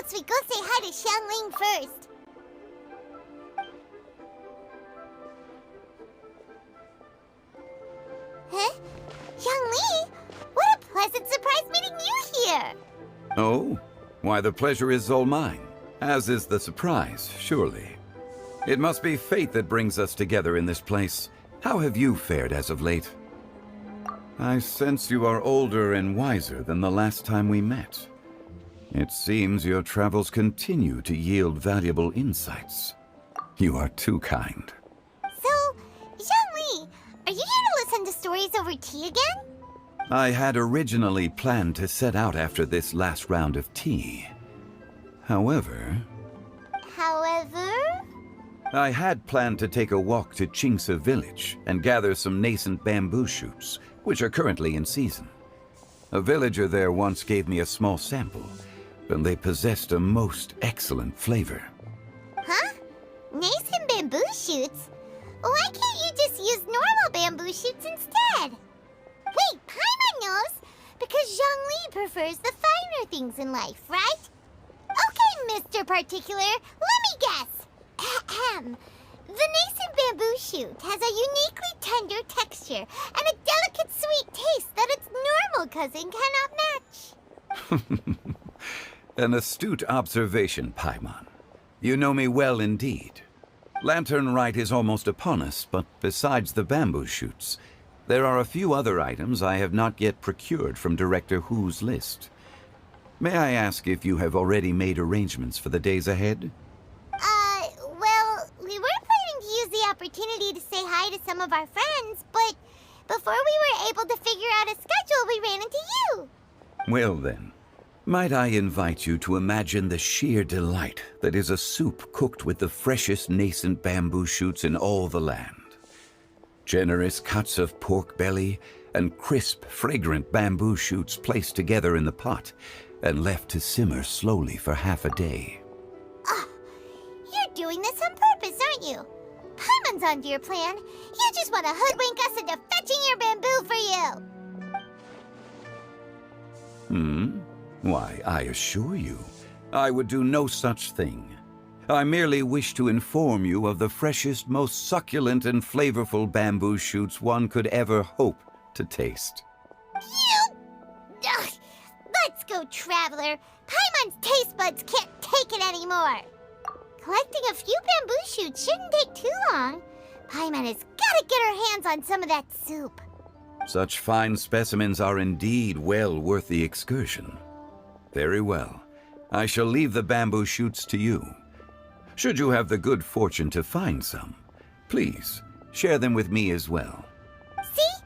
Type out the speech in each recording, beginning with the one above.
suggest we go say hi to Xiangling first. Huh? Xiangling? What a pleasant surprise meeting you here! Oh? Why, the pleasure is all mine. As is the surprise, surely. It must be fate that brings us together in this place. How have you fared as of late? I sense you are older and wiser than the last time we met. It seems your travels continue to yield valuable insights. You are too kind. So, Xiangling, are you here to listen to stories over tea again? I had originally planned to set out after this last round of tea. However, I had planned to take a walk to Qingce village and gather some nascent bamboo shoots, which are currently in season. A villager there once gave me a small sample, and they possessed a most excellent flavor. Huh? Nascent bamboo shoots? Why can't you just use normal bamboo shoots instead? Wait, Paimon knows! Because Zhongli prefers the finer things in life, right? Okay, Mr. Particular, let me guess. Ahem. The nascent bamboo shoot has a uniquely tender texture and a delicate sweet taste that its normal cousin cannot match. An astute observation, Paimon. You know me well indeed. Lantern Rite is almost upon us, but besides the bamboo shoots, there are a few other items I have not yet procured from Director Hu's list. May I ask if you have already made arrangements for the days ahead? Well, we were planning to use the opportunity to say hi to some of our friends, but before we were able to figure out a schedule, we ran into you. Well then, might I invite you to imagine the sheer delight that is a soup cooked with the freshest nascent bamboo shoots in all the land. Generous cuts of pork belly and crisp, fragrant bamboo shoots placed together in the pot and left to simmer slowly for half a day. You're doing this on purpose, aren't you? Paimon's onto your plan. You just want to hoodwink us into fetching your bamboo for you. Why, I assure you, I would do no such thing. I merely wish to inform you of the freshest, most succulent and flavorful bamboo shoots one could ever hope to taste. Ugh. Let's go, Traveler. Paimon's taste buds can't take it anymore. Collecting a few bamboo shoots shouldn't take too long. Paimon has got to get her hands on some of that soup. Such fine specimens are indeed well worth the excursion. Very well. I shall leave the bamboo shoots to you. Should you have the good fortune to find some, please share them with me as well. See?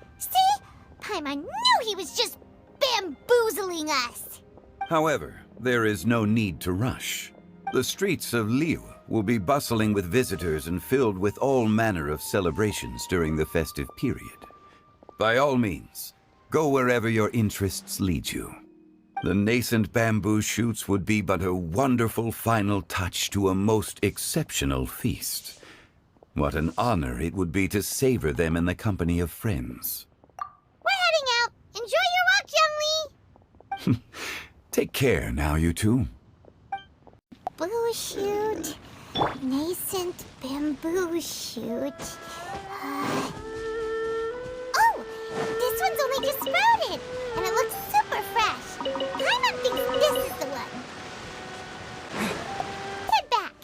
Paimon knew he was just bamboozling us. However, there is no need to rush. The streets of Liu will be bustling with visitors and filled with all manner of celebrations during the festive period. By all means, go wherever your interests lead you. The nascent bamboo shoots would be but a wonderful final touch to a most exceptional feast. What an honor it would be to savor them in the company of friends. We're heading out. Enjoy your walk, Youngli. Take care now, you two. Bamboo shoot. Nascent bamboo shoot. Oh! This one's only just sprouted, and it looks super fresh. Paimon thinks this is the one. Get back!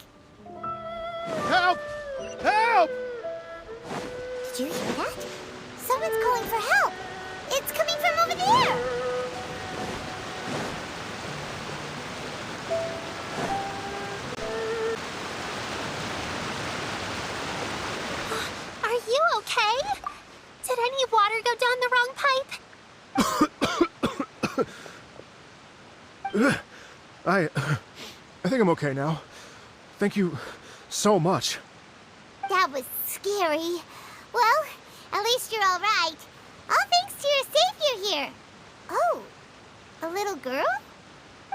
Help! Help! Did you hear that? Someone's calling for help. It's coming from over there. Are you okay? Did any water go down the wrong pipe? I think I'm okay now. Thank you so much. That was scary. Well, at least you're all right. All thanks to your savior here. Oh, a little girl?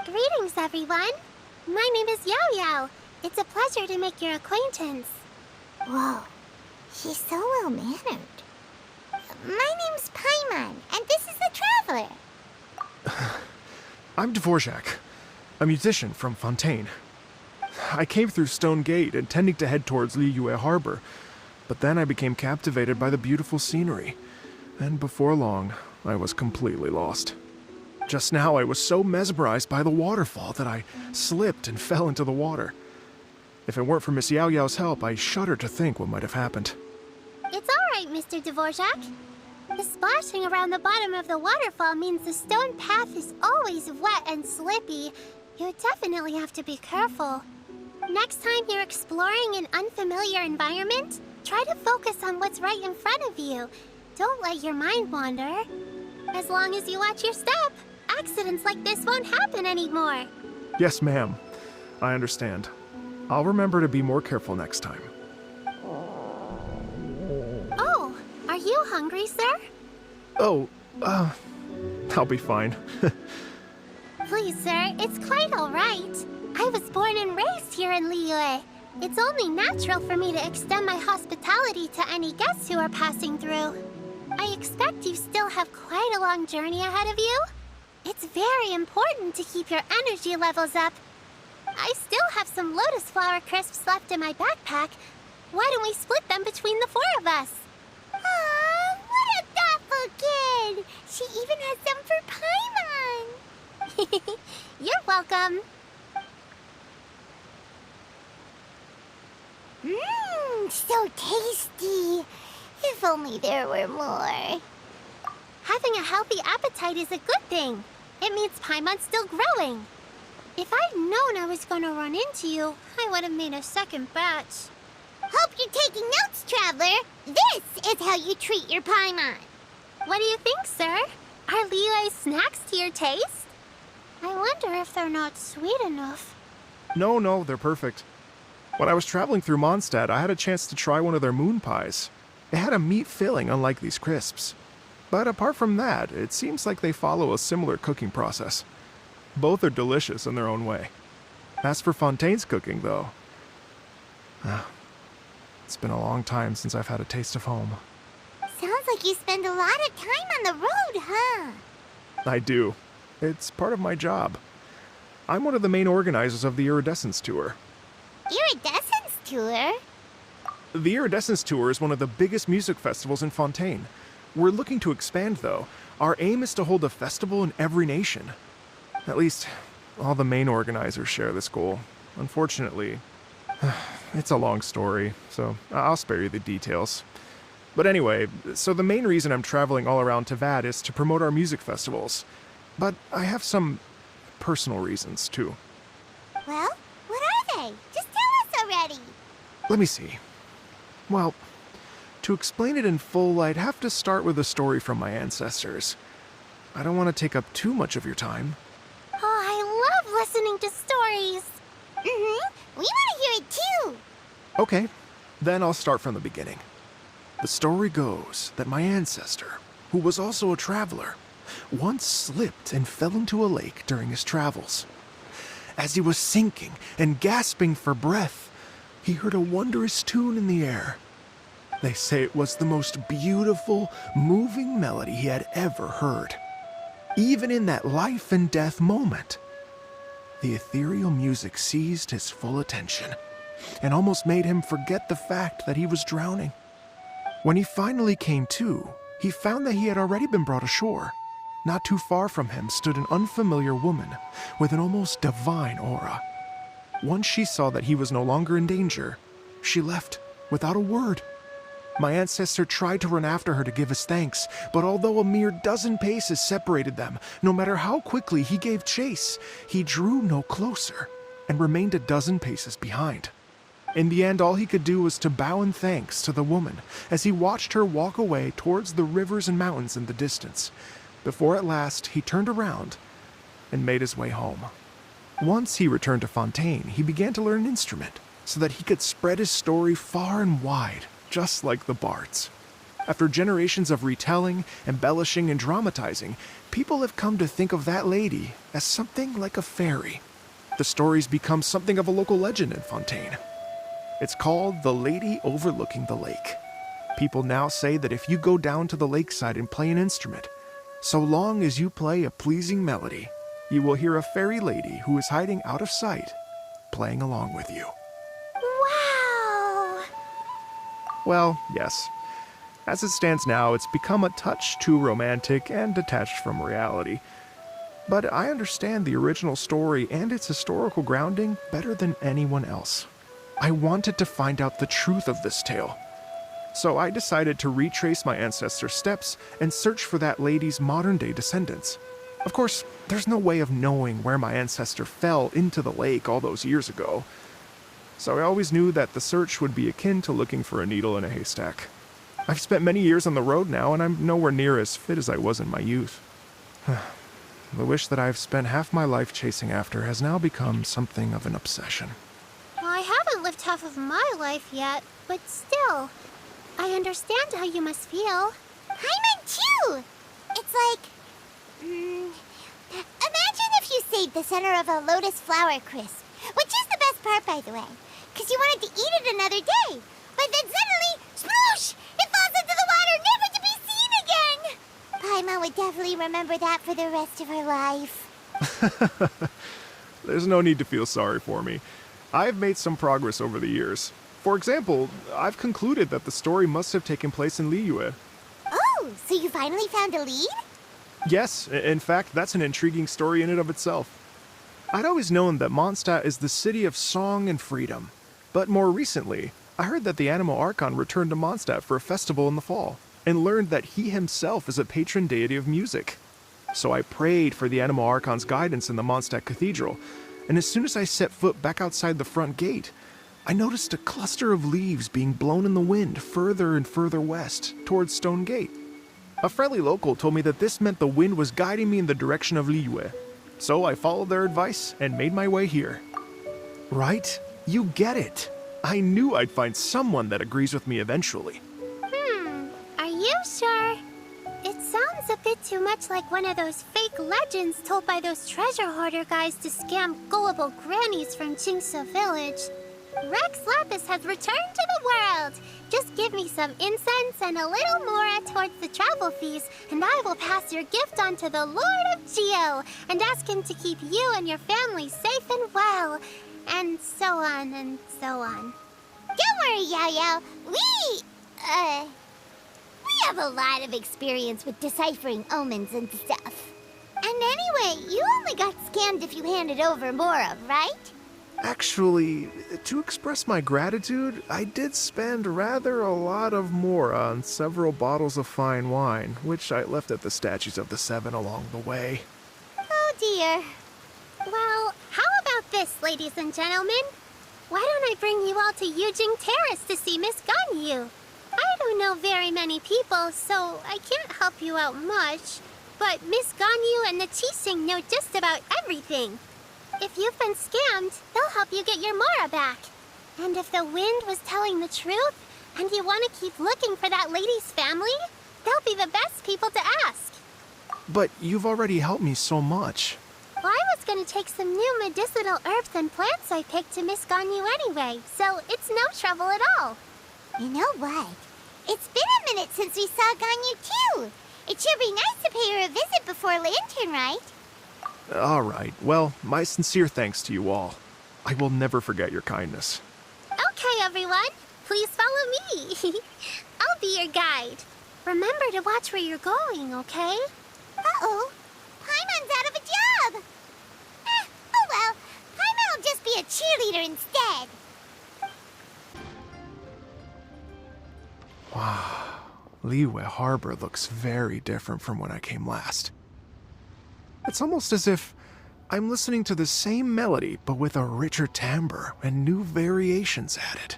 Greetings, everyone. My name is Yao Yao. It's a pleasure to make your acquaintance. Whoa, she's so well-mannered. My name's Paimon, and this is the Traveler. I'm Dvorak. a musician from Fontaine. I came through Stone Gate, intending to head towards Liyue Harbor, but then I became captivated by the beautiful scenery, and before long, I was completely lost. Just now, I was so mesmerized by the waterfall that I slipped and fell into the water. If it weren't for Miss Yao Yao's help, I shudder to think what might have happened. It's all right, Mr. Dvorak. The splashing around the bottom of the waterfall means the stone path is always wet and slippy. You definitely have to be careful. Next time you're exploring an unfamiliar environment, try to focus on what's right in front of you. Don't let your mind wander. As long as you watch your step, accidents like this won't happen anymore. Yes, ma'am. I understand. I'll remember to be more careful next time. Oh, are you hungry, sir? Oh, I'll be fine. Please, sir, it's quite all right. I was born and raised here in Liyue. It's only natural for me to extend my hospitality to any guests who are passing through. I expect you still have quite a long journey ahead of you. It's very important to keep your energy levels up. I still have some lotus flower crisps left in my backpack. Why don't we split them between the 4 of us? Aw, what a thoughtful kid! She even has some for Paimon! You're welcome. Mmm, so tasty. If only there were more. Having a healthy appetite is a good thing. It means Paimon's still growing. If I'd known I was gonna run into you, I would have made a second batch. Hope you're taking notes, Traveler. This is how you treat your Paimon. What do you think, sir? Are Liyue's snacks to your taste? I wonder if they're not sweet enough. No, they're perfect. When I was traveling through Mondstadt, I had a chance to try one of their moon pies. It had a meat filling, unlike these crisps. But apart from that, it seems like they follow a similar cooking process. Both are delicious in their own way. As for Fontaine's cooking, though, it's been a long time since I've had a taste of home. Sounds like you spend a lot of time on the road, huh? I do. It's part of my job. I'm one of the main organizers of the Iridescence Tour. Iridescence Tour? The Iridescence Tour is one of the biggest music festivals in Fontaine. We're looking to expand, though. Our aim is to hold a festival in every nation. At least, all the main organizers share this goal. Unfortunately, it's a long story, so I'll spare you the details. But anyway, so the main reason I'm traveling all around Teyvat is to promote our music festivals. But I have some personal reasons, too. Well, what are they? Just tell us already. Let me see. Well, to explain it in full, I'd have to start with a story from my ancestors. I don't want to take up too much of your time. Oh, I love listening to stories. We want to hear it too. Okay, then I'll start from the beginning. The story goes that my ancestor, who was also a traveler, once slipped and fell into a lake during his travels. As he was sinking and gasping for breath, he heard a wondrous tune in the air. They say it was the most beautiful, moving melody he had ever heard. Even in that life and death moment, the ethereal music seized his full attention and almost made him forget the fact that he was drowning. When he finally came to, he found that he had already been brought ashore. Not too far from him stood an unfamiliar woman with an almost divine aura. Once she saw that he was no longer in danger, she left without a word. My ancestor tried to run after her to give his thanks, but although a mere dozen paces separated them, no matter how quickly he gave chase, he drew no closer and remained a dozen paces behind. In the end, all he could do was to bow in thanks to the woman as he watched her walk away towards the rivers and mountains in the distance, before at last he turned around and made his way home. Once he returned to Fontaine, he began to learn an instrument so that he could spread his story far and wide, just like the bards. After generations of retelling, embellishing, and dramatizing, people have come to think of that lady as something like a fairy. The story's become something of a local legend in Fontaine. It's called the Lady Overlooking the Lake. People now say that if you go down to the lakeside and play an instrument, so long as you play a pleasing melody, you will hear a fairy lady who is hiding out of sight, playing along with you. Wow! Well, yes. As it stands now, it's become a touch too romantic and detached from reality. But I understand the original story and its historical grounding better than anyone else. I wanted to find out the truth of this tale. So I decided to retrace my ancestors' steps and search for that lady's modern-day descendants. Of course, there's no way of knowing where my ancestor fell into the lake all those years ago. So I always knew that the search would be akin to looking for a needle in a haystack. I've spent many years on the road now, and I'm nowhere near as fit as I was in my youth. The wish that I've spent half my life chasing after has now become something of an obsession. Well, I haven't lived half of my life yet, but still, I understand how you must feel. Paimon too! It's like... imagine if you saved the center of a lotus flower crisp, which is the best part, by the way, because you wanted to eat it another day. But then suddenly, sploosh! It falls into the water, never to be seen again! Paimon would definitely remember that for the rest of her life. There's no need to feel sorry for me. I've made some progress over the years. For example, I've concluded that the story must have taken place in Liyue. Oh, so you finally found a lead? Yes, in fact, that's an intriguing story in and of itself. I'd always known that Mondstadt is the city of song and freedom. But more recently, I heard that the Animal Archon returned to Mondstadt for a festival in the fall, and learned that he himself is a patron deity of music. So I prayed for the Animal Archon's guidance in the Mondstadt Cathedral, and as soon as I set foot back outside the front gate, I noticed a cluster of leaves being blown in the wind further and further west, towards Stone Gate. A friendly local told me that this meant the wind was guiding me in the direction of Liyue, so I followed their advice and made my way here. Right? You get it. I knew I'd find someone that agrees with me eventually. Are you sure? It sounds a bit too much like one of those fake legends told by those treasure hoarder guys to scam gullible grannies from Jingsa Village. Rex Lapis has returned to the world! Just give me some incense and a little more towards the travel fees, and I will pass your gift on to the Lord of Geo, and ask him to keep you and your family safe and well, and so on and so on. Don't worry, Yao Yao. We have a lot of experience with deciphering omens and stuff. And anyway, you only got scammed if you handed over more of, right? Actually, to express my gratitude, I did spend rather a lot of more on several bottles of fine wine, which I left at the Statues of the Seven along the way. Oh dear. Well, how about this, ladies and gentlemen? Why don't I bring you all to Yujing Terrace to see Miss Ganyu? I don't know very many people, so I can't help you out much. But Miss Ganyu and the Qixing know just about everything. If you've been scammed, they'll help you get your Mora back. And if the wind was telling the truth, and you want to keep looking for that lady's family, they'll be the best people to ask. But you've already helped me so much. Well, I was going to take some new medicinal herbs and plants I picked to Miss Ganyu anyway, so it's no trouble at all. You know what? It's been a minute since we saw Ganyu too. It should be nice to pay her a visit before Lantern, right? All right. Well, my sincere thanks to you all. I will never forget your kindness. Okay, everyone. Please follow me. I'll be your guide. Remember to watch where you're going, okay? Uh-oh. Paimon's out of a job. Oh well. Paimon will just be a cheerleader instead. Wow. Liyue Harbor looks very different from when I came last. It's almost as if I'm listening to the same melody, but with a richer timbre and new variations added.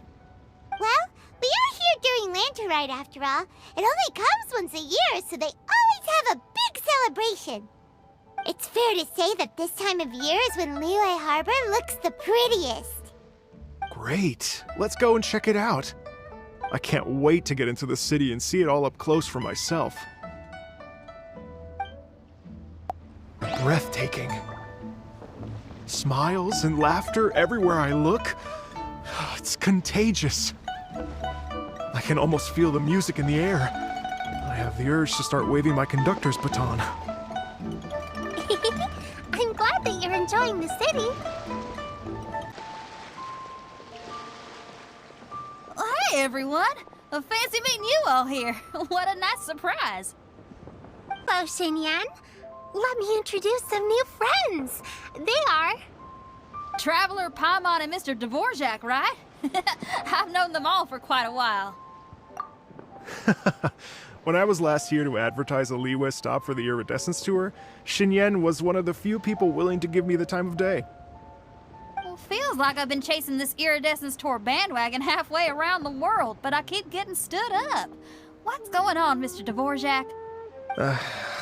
Well, we are here during Lantern Rite after all. It only comes once a year, so they always have a big celebration. It's fair to say that this time of year is when Liyue Harbor looks the prettiest. Great. Let's go and check it out. I can't wait to get into the city and see it all up close for myself. Breathtaking. Smiles and laughter everywhere I look. It's contagious. I can almost feel the music in the air. I have the urge to start waving my conductor's baton. I'm glad that you're enjoying the city. Hey, everyone! Fancy meeting you all here. What a nice surprise. Hello, Xinyan. Let me introduce some new friends. They are... Traveler, Paimon, and Mr. Dvorak, right? I've known them all for quite a while. When I was last here to advertise a Liyue stop for the Iridescence Tour, Xinyan was one of the few people willing to give me the time of day. Well, feels like I've been chasing this Iridescence Tour bandwagon halfway around the world, but I keep getting stood up. What's going on, Mr. Dvorak?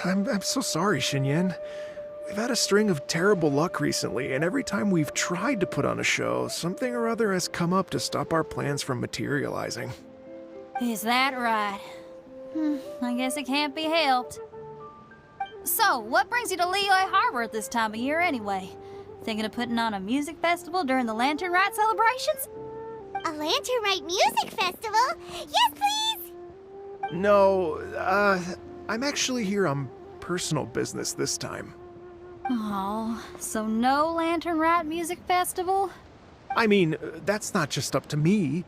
I'm so sorry, Xinyan. We've had a string of terrible luck recently, and every time we've tried to put on a show, something or other has come up to stop our plans from materializing. Is that right? I guess it can't be helped. So, what brings you to Liyue Harbor at this time of year anyway? Thinking of putting on a music festival during the Lantern Rite celebrations? A Lantern Rite music festival? Yes, please! No, I'm actually here on personal business this time. Oh, so no Lantern Rite music festival? I mean, that's not just up to me.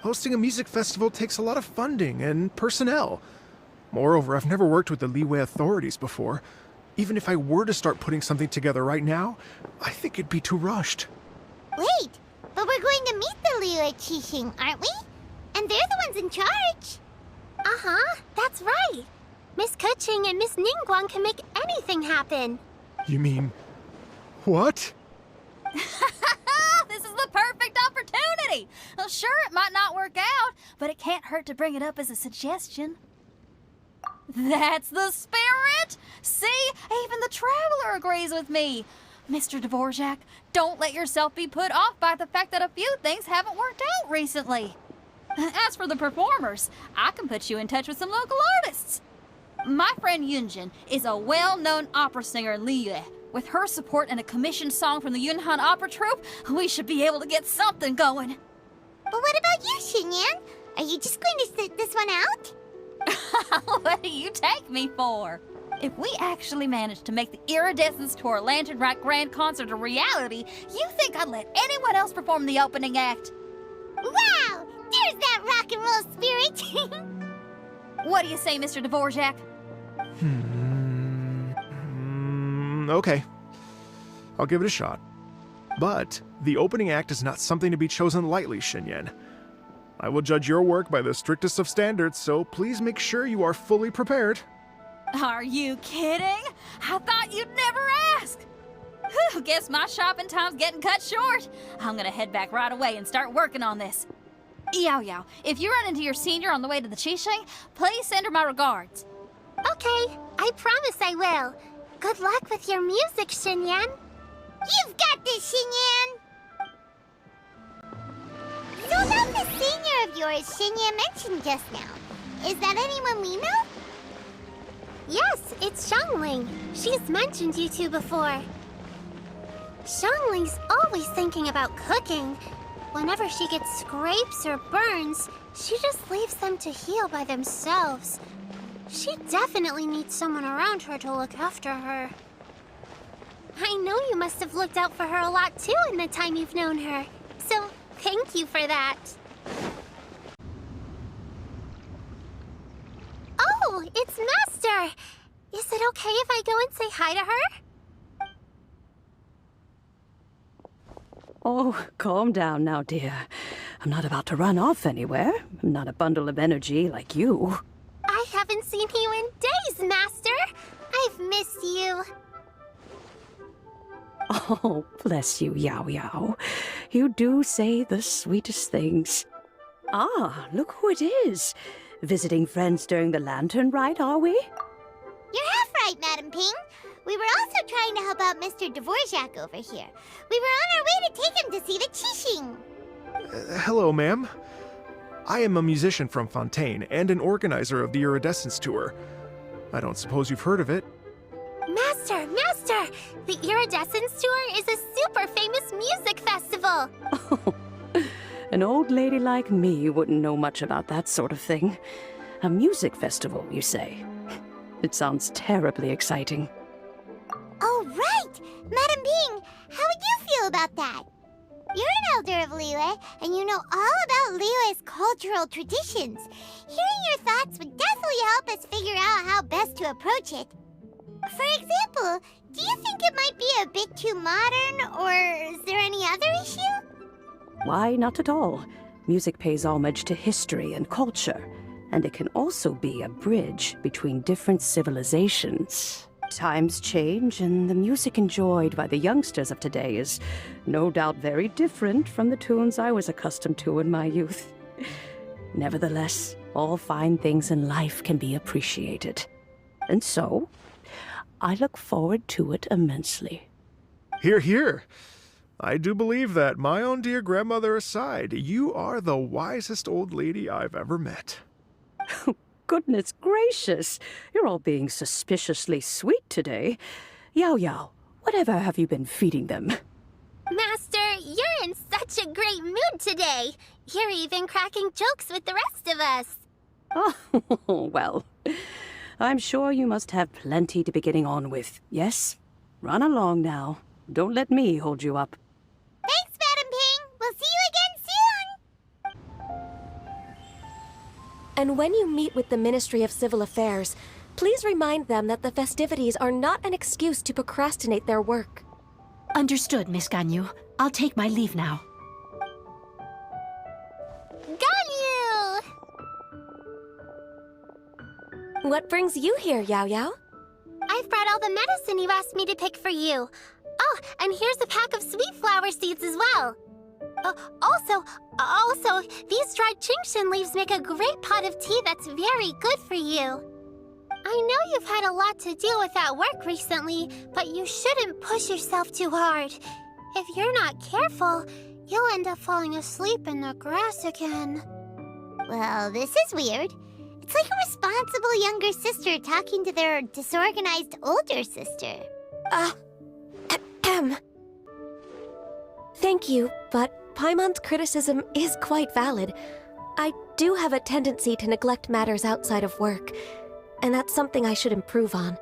Hosting a music festival takes a lot of funding and personnel. Moreover, I've never worked with the Liyue authorities before. Even if I were to start putting something together right now, I think it'd be too rushed. Wait, but we're going to meet the Liyue Qixing, aren't we? And they're the ones in charge. Uh-huh, that's right. Miss Keqing and Miss Ningguang can make anything happen. You mean... what? This is the perfect opportunity! Well, sure, it might not work out, but it can't hurt to bring it up as a suggestion. That's the spirit! See, even the Traveler agrees with me. Mr. Dvorak, don't let yourself be put off by the fact that a few things haven't worked out recently. As for the performers, I can put you in touch with some local artists. My friend Yunjin is a well-known opera singer in Liyue. With her support and a commissioned song from the Yunhan Opera Troupe, we should be able to get something going. But what about you, Xinyan? Are you just going to sit this one out? What do you take me for? If we actually manage to make the Iridescence Tour Lantern Rite Grand Concert a reality, you think I'd let anyone else perform the opening act? Wow! There's that rock and roll spirit! What do you say, Mr. Dvorak? Okay. I'll give it a shot. But the opening act is not something to be chosen lightly, Xinyan. I will judge your work by the strictest of standards, so please make sure you are fully prepared. Are you kidding? I thought you'd never ask. Whew, guess my shopping time's getting cut short. I'm gonna head back right away and start working on this. Yao Yao, if you run into your senior on the way to the Qixing, please send her my regards. Okay, I promise I will. Good luck with your music, Xinyan. You've got this, Xinyan! So about the senior of yours Xinyan mentioned just now, is that anyone we know? Yes, it's Xiangling. She's mentioned you two before. Xiangling's always thinking about cooking. Whenever she gets scrapes or burns, she just leaves them to heal by themselves. She definitely needs someone around her to look after her. I know you must have looked out for her a lot too in the time you've known her. So, thank you for that. Oh, it's Master! Is it okay if I go and say hi to her? Oh, calm down now, dear. I'm not about to run off anywhere. I'm not a bundle of energy like you. I haven't seen you in days, Master! I've missed you. Oh, bless you, Yao Yao. You do say the sweetest things. Ah, look who it is. Visiting friends during the Lantern Rite, are we? You're half right, Madam Ping. We were also trying to help out Mr. Dvorak over here. We were on our way to take him to see the Qixing. Hello, ma'am. I am a musician from Fontaine and an organizer of the Iridescence Tour. I don't suppose you've heard of it. Master! The Iridescence Tour is a super famous music festival! Oh, an old lady like me wouldn't know much about that sort of thing. A music festival, you say? It sounds terribly exciting. Oh, right! Madam about that. You're an elder of Liyue, and you know all about Liyue's cultural traditions. Hearing your thoughts would definitely help us figure out how best to approach it. For example, do you think it might be a bit too modern, or is there any other issue? Why, not at all. Music pays homage to history and culture, and it can also be a bridge between different civilizations. Times change, and the music enjoyed by the youngsters of today is no doubt very different from the tunes I was accustomed to in my youth. Nevertheless, all fine things in life can be appreciated. And so, I look forward to it immensely. Hear, hear. I do believe that, my own dear grandmother aside, you are the wisest old lady I've ever met. Goodness gracious, you're all being suspiciously sweet today. Yao Yao, whatever have you been feeding them? Master, you're in such a great mood today. You're even cracking jokes with the rest of us. Oh, well, I'm sure you must have plenty to be getting on with. Yes? Run along now. Don't let me hold you up. Thanks, Madam Ping. We'll see you again soon. And when you meet with the Ministry of Civil Affairs, please remind them that the festivities are not an excuse to procrastinate their work. Understood, Miss Ganyu. I'll take my leave now. Ganyu! What brings you here, Yao Yao? I've brought all the medicine you asked me to pick for you. Oh, and here's a pack of sweet flower seeds as well. Also, these dried Qingshan leaves make a great pot of tea that's very good for you. I know you've had a lot to deal with at work recently, but you shouldn't push yourself too hard. If you're not careful, you'll end up falling asleep in the grass again. Well, this is weird. It's like a responsible younger sister talking to their disorganized older sister. Thank you, but Paimon's criticism is quite valid. I do have a tendency to neglect matters outside of work, and that's something I should improve on.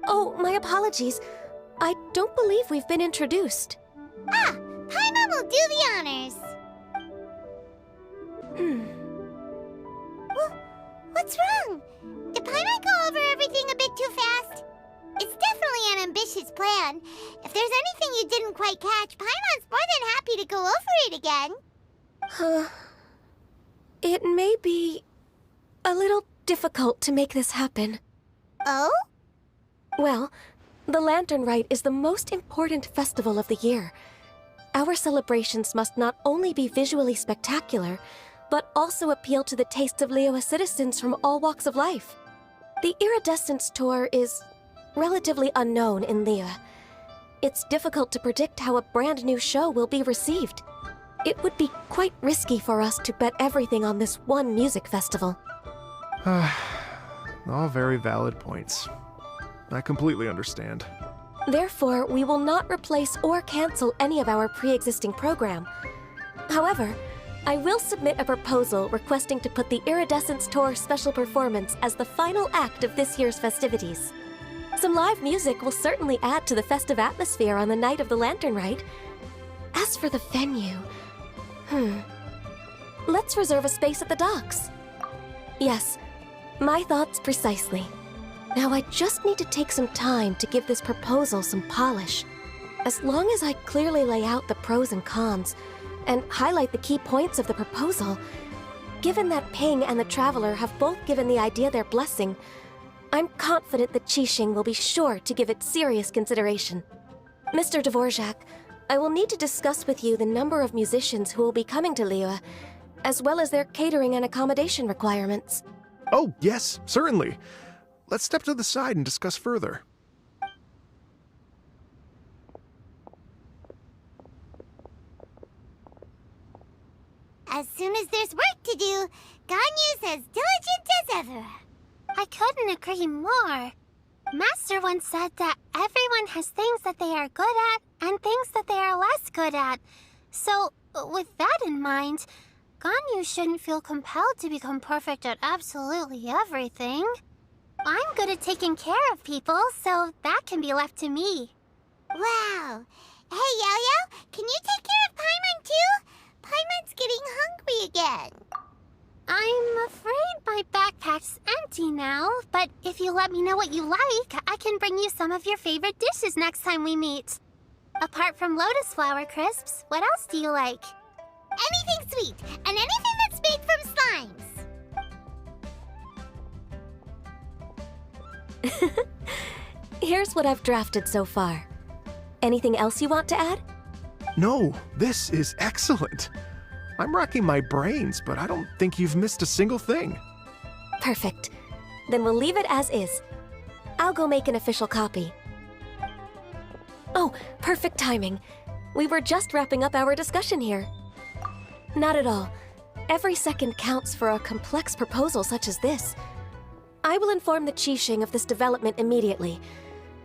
Oh, my apologies. I don't believe we've been introduced. Ah, Paimon will do the honors. What's wrong? Did Paimon go over everything a bit too fast? It's definitely an ambitious plan. If there's anything you didn't quite catch, Paimon's more than happy to go over it again. It may be a little difficult to make this happen. Oh? Well, the Lantern Rite is the most important festival of the year. Our celebrations must not only be visually spectacular, but also appeal to the tastes of Liyue citizens from all walks of life. The Iridescence Tour is relatively unknown in Liyue. It's difficult to predict how a brand new show will be received. It would be quite risky for us to bet everything on this one music festival. All very valid points. I completely understand. Therefore, we will not replace or cancel any of our pre-existing program. However, I will submit a proposal requesting to put the Iridescence Tour special performance as the final act of this year's festivities. Some live music will certainly add to the festive atmosphere on the night of the Lantern Rite. As for the venue, let's reserve a space at the docks. Yes, my thoughts precisely. Now I just need to take some time to give this proposal some polish. As long as I clearly lay out the pros and cons, and highlight the key points of the proposal, given that Ping and the Traveler have both given the idea their blessing, I'm confident that Qixing will be sure to give it serious consideration. Mr. Dvorak, I will need to discuss with you the number of musicians who will be coming to Liyue, as well as their catering and accommodation requirements. Oh, yes, certainly. Let's step to the side and discuss further. As soon as there's work to do, Ganyu's as diligent as ever. I couldn't agree more. Master once said that everyone has things that they are good at and things that they are less good at. So, with that in mind, Ganyu shouldn't feel compelled to become perfect at absolutely everything. I'm good at taking care of people, so that can be left to me. Wow, Hey, Yo-Yo, can you take care of Paimon too? Paimon's getting hungry again. I'm afraid my backpack's empty now, but if you let me know what you like, I can bring you some of your favorite dishes next time we meet. Apart from lotus flower crisps, what else do you like? Anything sweet, and anything that's made from slimes. Here's what I've drafted so far. Anything else you want to add? No, this is excellent. I'm racking my brains, but I don't think you've missed a single thing. Perfect. Then we'll leave it as is. I'll go make an official copy. Oh, perfect timing. We were just wrapping up our discussion here. Not at all. Every second counts for a complex proposal such as this. I will inform the Qixing of this development immediately.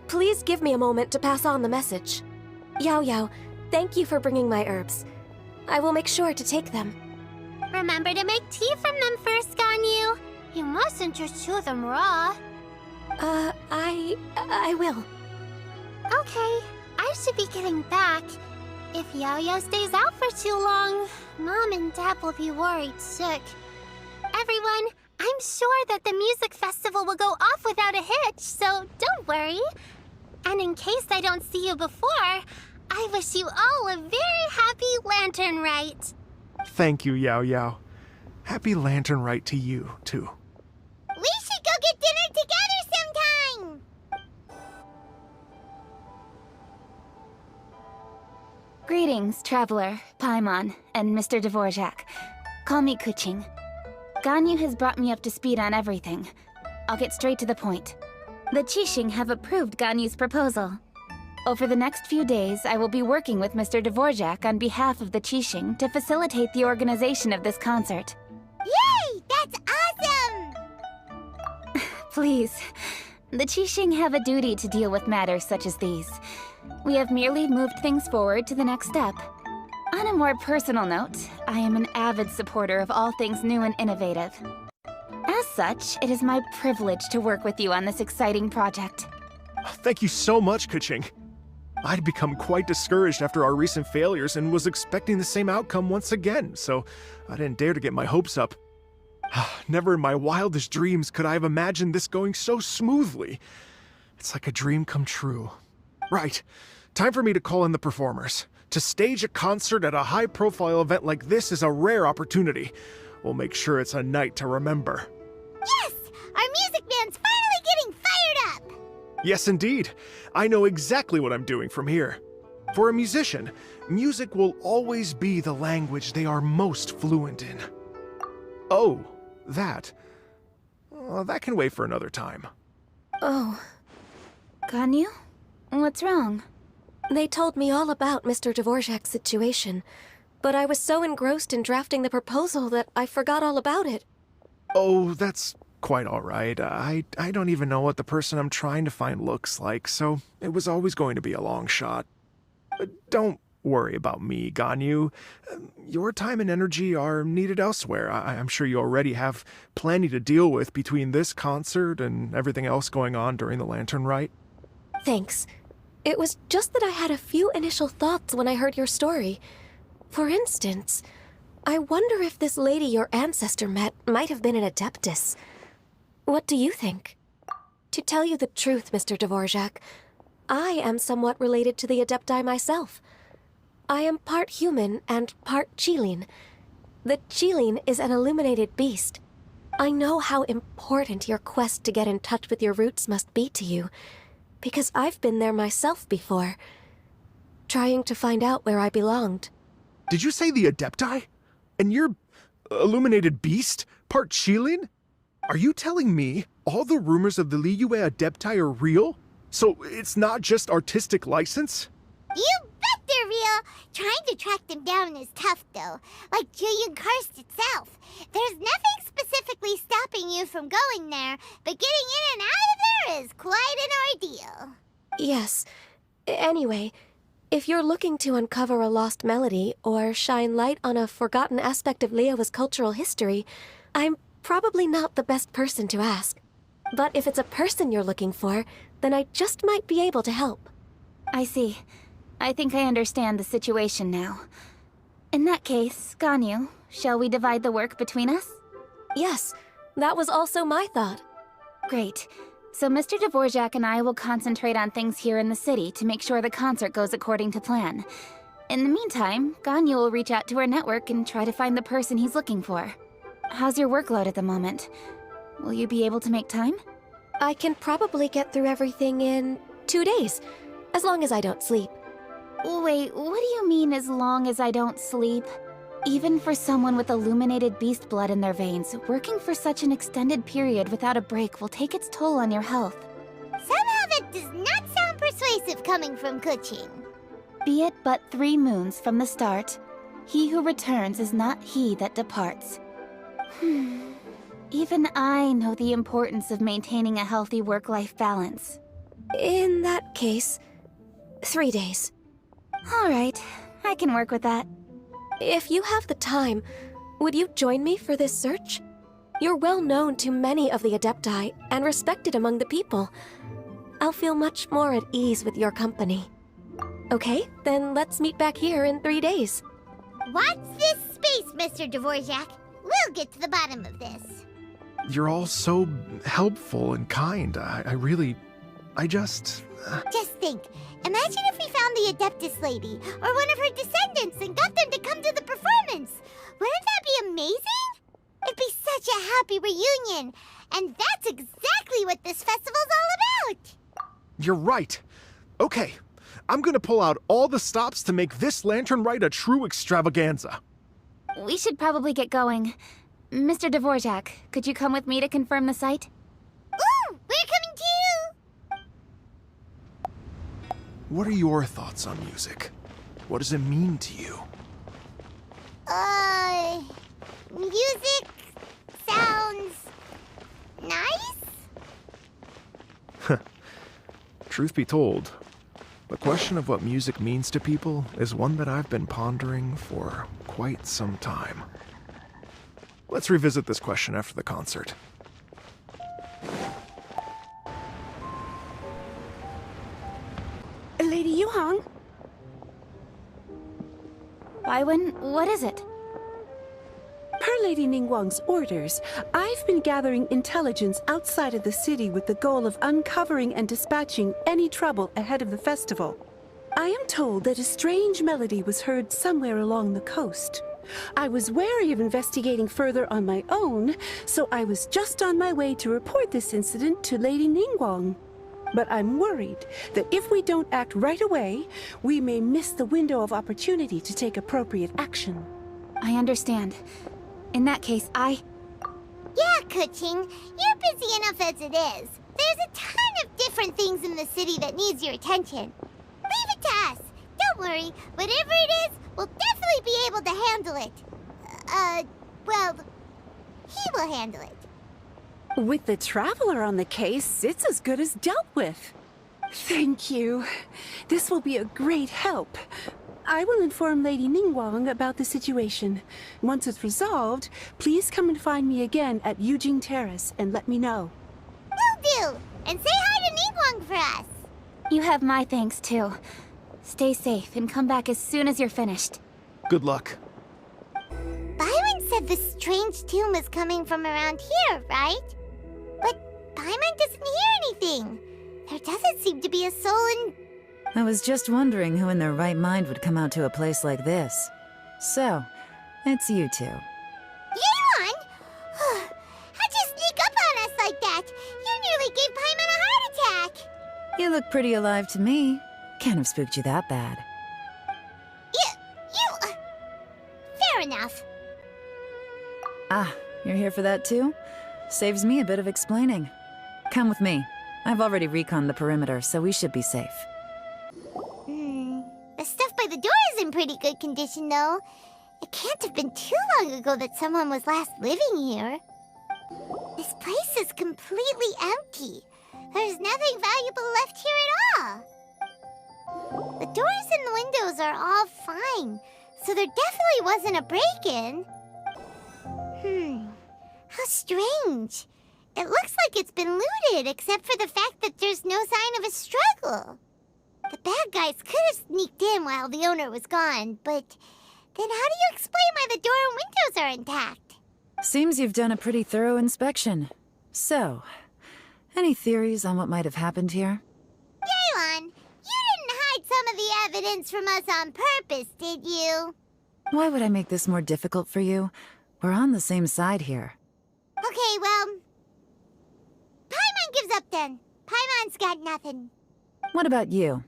Please give me a moment to pass on the message. Yao Yao, thank you for bringing my herbs. I will make sure to take them. Remember to make tea from them first, Ganyu. You mustn't just chew them raw. I will. Okay, I should be getting back. If Yo-Yo stays out for too long, Mom and Dad will be worried sick. Everyone, I'm sure that the music festival will go off without a hitch, so don't worry. And in case I don't see you before, I wish you all a very happy Lantern Rite. Thank you, Yao Yao. Happy Lantern Rite to you, too. We should go get dinner together sometime! Greetings, Traveler, Paimon, and Mr. Dvorak. Call me Kuching. Ganyu has brought me up to speed on everything. I'll get straight to the point. The Qixing have approved Ganyu's proposal. Over the next few days, I will be working with Mr. Dvorak on behalf of the Qixing to facilitate the organization of this concert. Yay! That's awesome! Please, the Qixing have a duty to deal with matters such as these. We have merely moved things forward to the next step. On a more personal note, I am an avid supporter of all things new and innovative. As such, it is my privilege to work with you on this exciting project. Thank you so much, Kuching. I'd become quite discouraged after our recent failures and was expecting the same outcome once again, so I didn't dare to get my hopes up. Never in my wildest dreams could I have imagined this going so smoothly. It's like a dream come true. Right, time for me to call in the performers. To stage a concert at a high-profile event like this is a rare opportunity. We'll make sure it's a night to remember. Yes! Our music band's finally getting fired up! Yes, indeed. I know exactly what I'm doing from here. For a musician, music will always be the language they are most fluent in. Oh, that. That can wait for another time. Oh. Ganyu? What's wrong? They told me all about Mr. Dvorak's situation, but I was so engrossed in drafting the proposal that I forgot all about it. Oh, that's quite all right. I don't even know what the person I'm trying to find looks like, so it was always going to be a long shot. Don't worry about me, Ganyu. Your time and energy are needed elsewhere. I'm sure you already have plenty to deal with between this concert and everything else going on during the Lantern Rite. Thanks. It was just that I had a few initial thoughts when I heard your story. For instance, I wonder if this lady your ancestor met might have been an Adeptus. What do you think? To tell you the truth, Mr. Dvorak, I am somewhat related to the Adepti myself. I am part human and part Qilin. The Qilin is an illuminated beast. I know how important your quest to get in touch with your roots must be to you, because I've been there myself before, trying to find out where I belonged. Did you say the Adepti? And you're illuminated beast? Part Qilin? Are you telling me all the rumors of the Liyue Adepti are real? So it's not just artistic license? You bet they're real! Trying to track them down is tough, though. Like Julian Karst itself. There's nothing specifically stopping you from going there, but getting in and out of there is quite an ordeal. Yes. Anyway, if you're looking to uncover a lost melody or shine light on a forgotten aspect of Liyue's cultural history, I'm probably not the best person to ask. But if it's a person you're looking for, then I just might be able to help. I see. I think I understand the situation now. In that case, Ganyu, shall we divide the work between us? Yes, that was also my thought. Great. So Mr. Dvorak and I will concentrate on things here in the city to make sure the concert goes according to plan. In the meantime, Ganyu will reach out to her network and try to find the person he's looking for. How's your workload at the moment? Will you be able to make time? I can probably get through everything in 2 days, as long as I don't sleep. Wait, what do you mean as long as I don't sleep? Even for someone with illuminated beast blood in their veins, working for such an extended period without a break will take its toll on your health. Somehow that does not sound persuasive coming from Kuching. Be it but 3 moons from the start, he who returns is not he that departs. Even I know the importance of maintaining a healthy work-life balance. In that case, 3 days. All right, I can work with that. If you have the time, would you join me for this search? You're well known to many of the Adepti and respected among the people. I'll feel much more at ease with your company. Okay, then let's meet back here in 3 days. Watch this space, Mr. Dvorak. We'll get to the bottom of this. You're all so helpful and kind. Just think. Imagine if we found the Adeptus lady, or one of her descendants, and got them to come to the performance. Wouldn't that be amazing? It'd be such a happy reunion. And that's exactly what this festival's all about. You're right. Okay, I'm gonna pull out all the stops to make this lantern ride a true extravaganza. We should probably get going. Mr. Dvorak, could you come with me to confirm the site? Ooh, we're coming too! What are your thoughts on music? What does it mean to you? Music sounds nice? Truth be told, the question of what music means to people is one that I've been pondering for quite some time. Let's revisit this question after the concert. Lady Yuhang? Baiwen, what is it? Per Lady Ningguang's orders, I've been gathering intelligence outside of the city with the goal of uncovering and dispatching any trouble ahead of the festival. I am told that a strange melody was heard somewhere along the coast. I was wary of investigating further on my own, so I was just on my way to report this incident to Lady Ningguang. But I'm worried that if we don't act right away, we may miss the window of opportunity to take appropriate action. I understand. In that case, Yeah, Kuching, you're busy enough as it is. There's a ton of different things in the city that needs your attention. Leave it to us. Don't worry, whatever it is, we'll definitely be able to handle it. Well, he will handle it. With the Traveler on the case, it's as good as dealt with. Thank you. This will be a great help. I will inform Lady Ningguang about the situation. Once it's resolved, please come and find me again at Yujing Terrace and let me know. Will do. And say hi to Ningguang for us. you have my thanks too. Stay safe and come back as soon as you're finished. Good luck. Byron said the strange tune was coming from around here, right? But Paimon doesn't hear anything. There doesn't seem to be a soul in... I was just wondering who in their right mind would come out to a place like this. So, it's you two. Yeon! How'd you sneak up on us like that? You nearly gave Paimon a heart attack! You look pretty alive to me. Can't have spooked you that bad. Fair enough. Ah, you're here for that too? Saves me a bit of explaining. Come with me. I've already reconned the perimeter, so we should be safe. The stuff by the door is in pretty good condition, though. It can't have been too long ago that someone was last living here. This place is completely empty. There's nothing valuable left here at all. The doors and the windows are all fine, so there definitely wasn't a break-in. How strange. It looks like it's been looted, except for the fact that there's no sign of a struggle. The bad guys could have sneaked in while the owner was gone, but then how do you explain why the door and windows are intact? Seems you've done a pretty thorough inspection. So, any theories on what might have happened here? Yelan, you didn't hide some of the evidence from us on purpose, did you? Why would I make this more difficult for you? We're on the same side here. Okay, well... Paimon gives up then. Paimon's got nothing. What about you?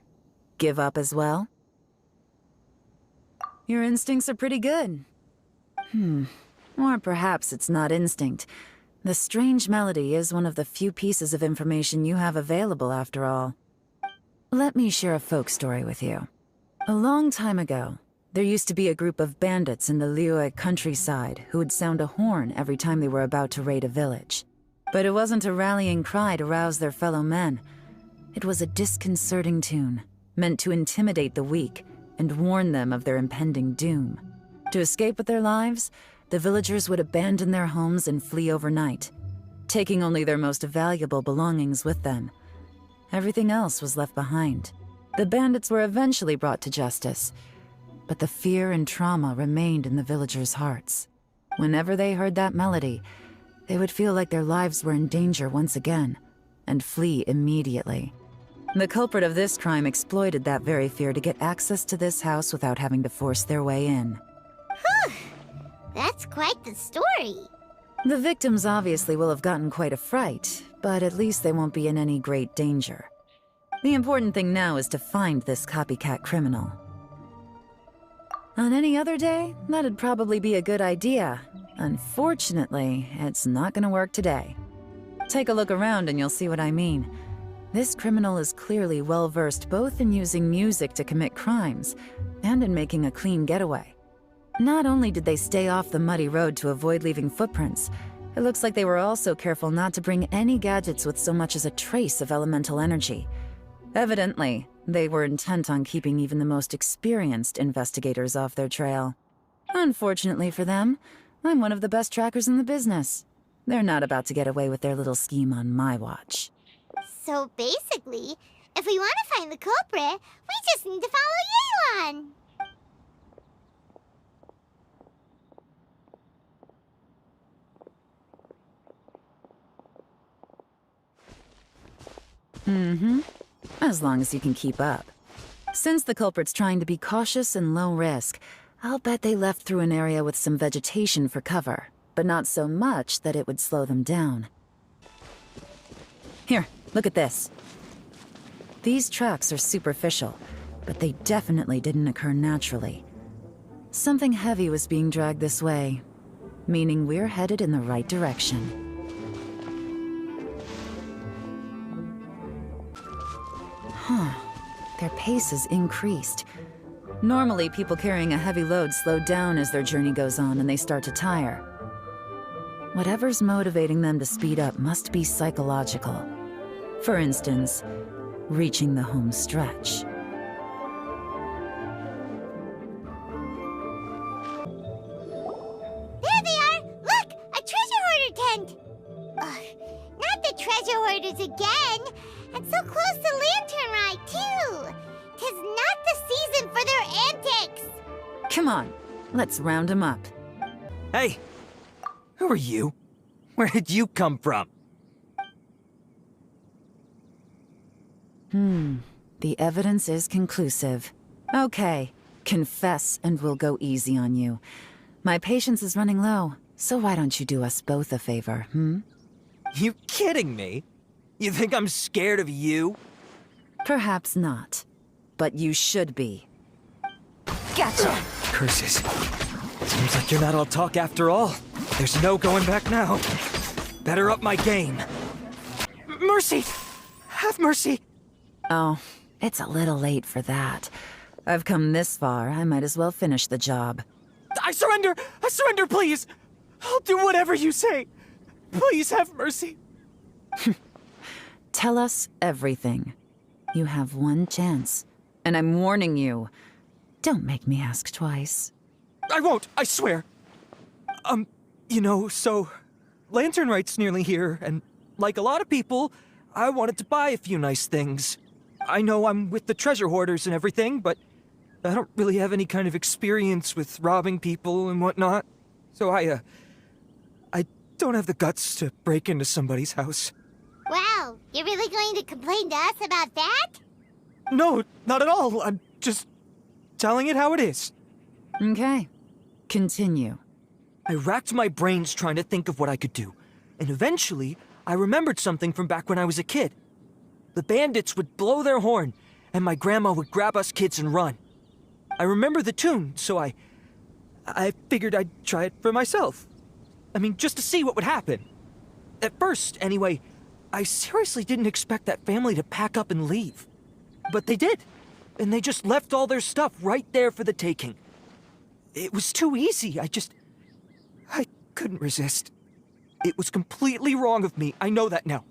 Give up as well? Your instincts are pretty good. Or perhaps it's not instinct. The strange melody is one of the few pieces of information you have available, after all. Let me share a folk story with you. A long time ago, there used to be a group of bandits in the Liyue countryside who would sound a horn every time they were about to raid a village. But it wasn't a rallying cry to rouse their fellow men. It was a disconcerting tune, meant to intimidate the weak and warn them of their impending doom. To escape with their lives, the villagers would abandon their homes and flee overnight, taking only their most valuable belongings with them. Everything else was left behind. The bandits were eventually brought to justice, but the fear and trauma remained in the villagers' hearts. Whenever they heard that melody, they would feel like their lives were in danger once again, and flee immediately. The culprit of this crime exploited that very fear to get access to this house without having to force their way in. Whew! That's quite the story. The victims obviously will have gotten quite a fright, but at least they won't be in any great danger. The important thing now is to find this copycat criminal. On any other day, that'd probably be a good idea. Unfortunately, it's not gonna work today. Take a look around and you'll see what I mean. This criminal is clearly well-versed both in using music to commit crimes and in making a clean getaway. Not only did they stay off the muddy road to avoid leaving footprints, it looks like they were also careful not to bring any gadgets with so much as a trace of elemental energy. Evidently, they were intent on keeping even the most experienced investigators off their trail. Unfortunately for them, I'm one of the best trackers in the business. They're not about to get away with their little scheme on my watch. So basically, if we want to find the culprit, we just need to follow Yelan. As long as you can keep up. Since the culprit's trying to be cautious and low risk, I'll bet they left through an area with some vegetation for cover, but not so much that it would slow them down. Here, look at this. These tracks are superficial, but they definitely didn't occur naturally. Something heavy was being dragged this way, meaning we're headed in the right direction. Their pace has increased. Normally, people carrying a heavy load slow down as their journey goes on and they start to tire. Whatever's motivating them to speed up must be psychological. For instance, reaching the home stretch. There they are! Look! A treasure hoarder tent! Ugh, not the treasure hoarders again! And so close to Lantern Ride, too! 'Tis not the season for their antics! Come on, let's round them up. Hey! Who are you? Where did you come from? The evidence is conclusive. Okay, confess and we'll go easy on you. My patience is running low, so why don't you do us both a favor, You kidding me? You think I'm scared of you? Perhaps not, but you should be. Gotcha! Curses. Seems like you're not all talk after all. There's no going back now. Better up my game. Mercy! Have mercy! Oh, it's a little late for that. I've come this far, I might as well finish the job. I surrender! I surrender, please! I'll do whatever you say. Please have mercy. Tell us everything. You have one chance, and I'm warning you. Don't make me ask twice. I won't, I swear. So Lantern Right's nearly here, and like a lot of people, I wanted to buy a few nice things. I know I'm with the treasure hoarders and everything, but I don't really have any kind of experience with robbing people and whatnot. So I don't have the guts to break into somebody's house. Wow, you're really going to complain to us about that? No, not at all. I'm just telling it how it is. Okay. Continue. I racked my brains trying to think of what I could do, and eventually I remembered something from back when I was a kid. The bandits would blow their horn, and my grandma would grab us kids and run. I remember the tune, so I figured I'd try it for myself. I mean, just to see what would happen. At first, anyway, I seriously didn't expect that family to pack up and leave. But they did, and they just left all their stuff right there for the taking. It was too easy. I couldn't resist. It was completely wrong of me. I know that now.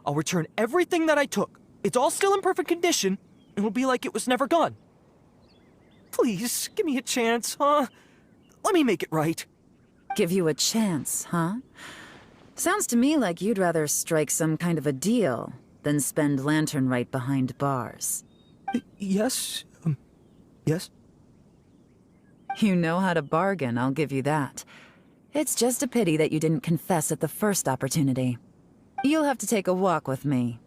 I'll return everything that I took. It's all still in perfect condition. It'll be like it was never gone. Please, give me a chance, huh? Let me make it right. Give you a chance, huh? Sounds to me like you'd rather strike some kind of a deal than spend lantern right behind bars. Yes? Yes? You know how to bargain, I'll give you that. It's just a pity that you didn't confess at the first opportunity. You'll have to take a walk with me.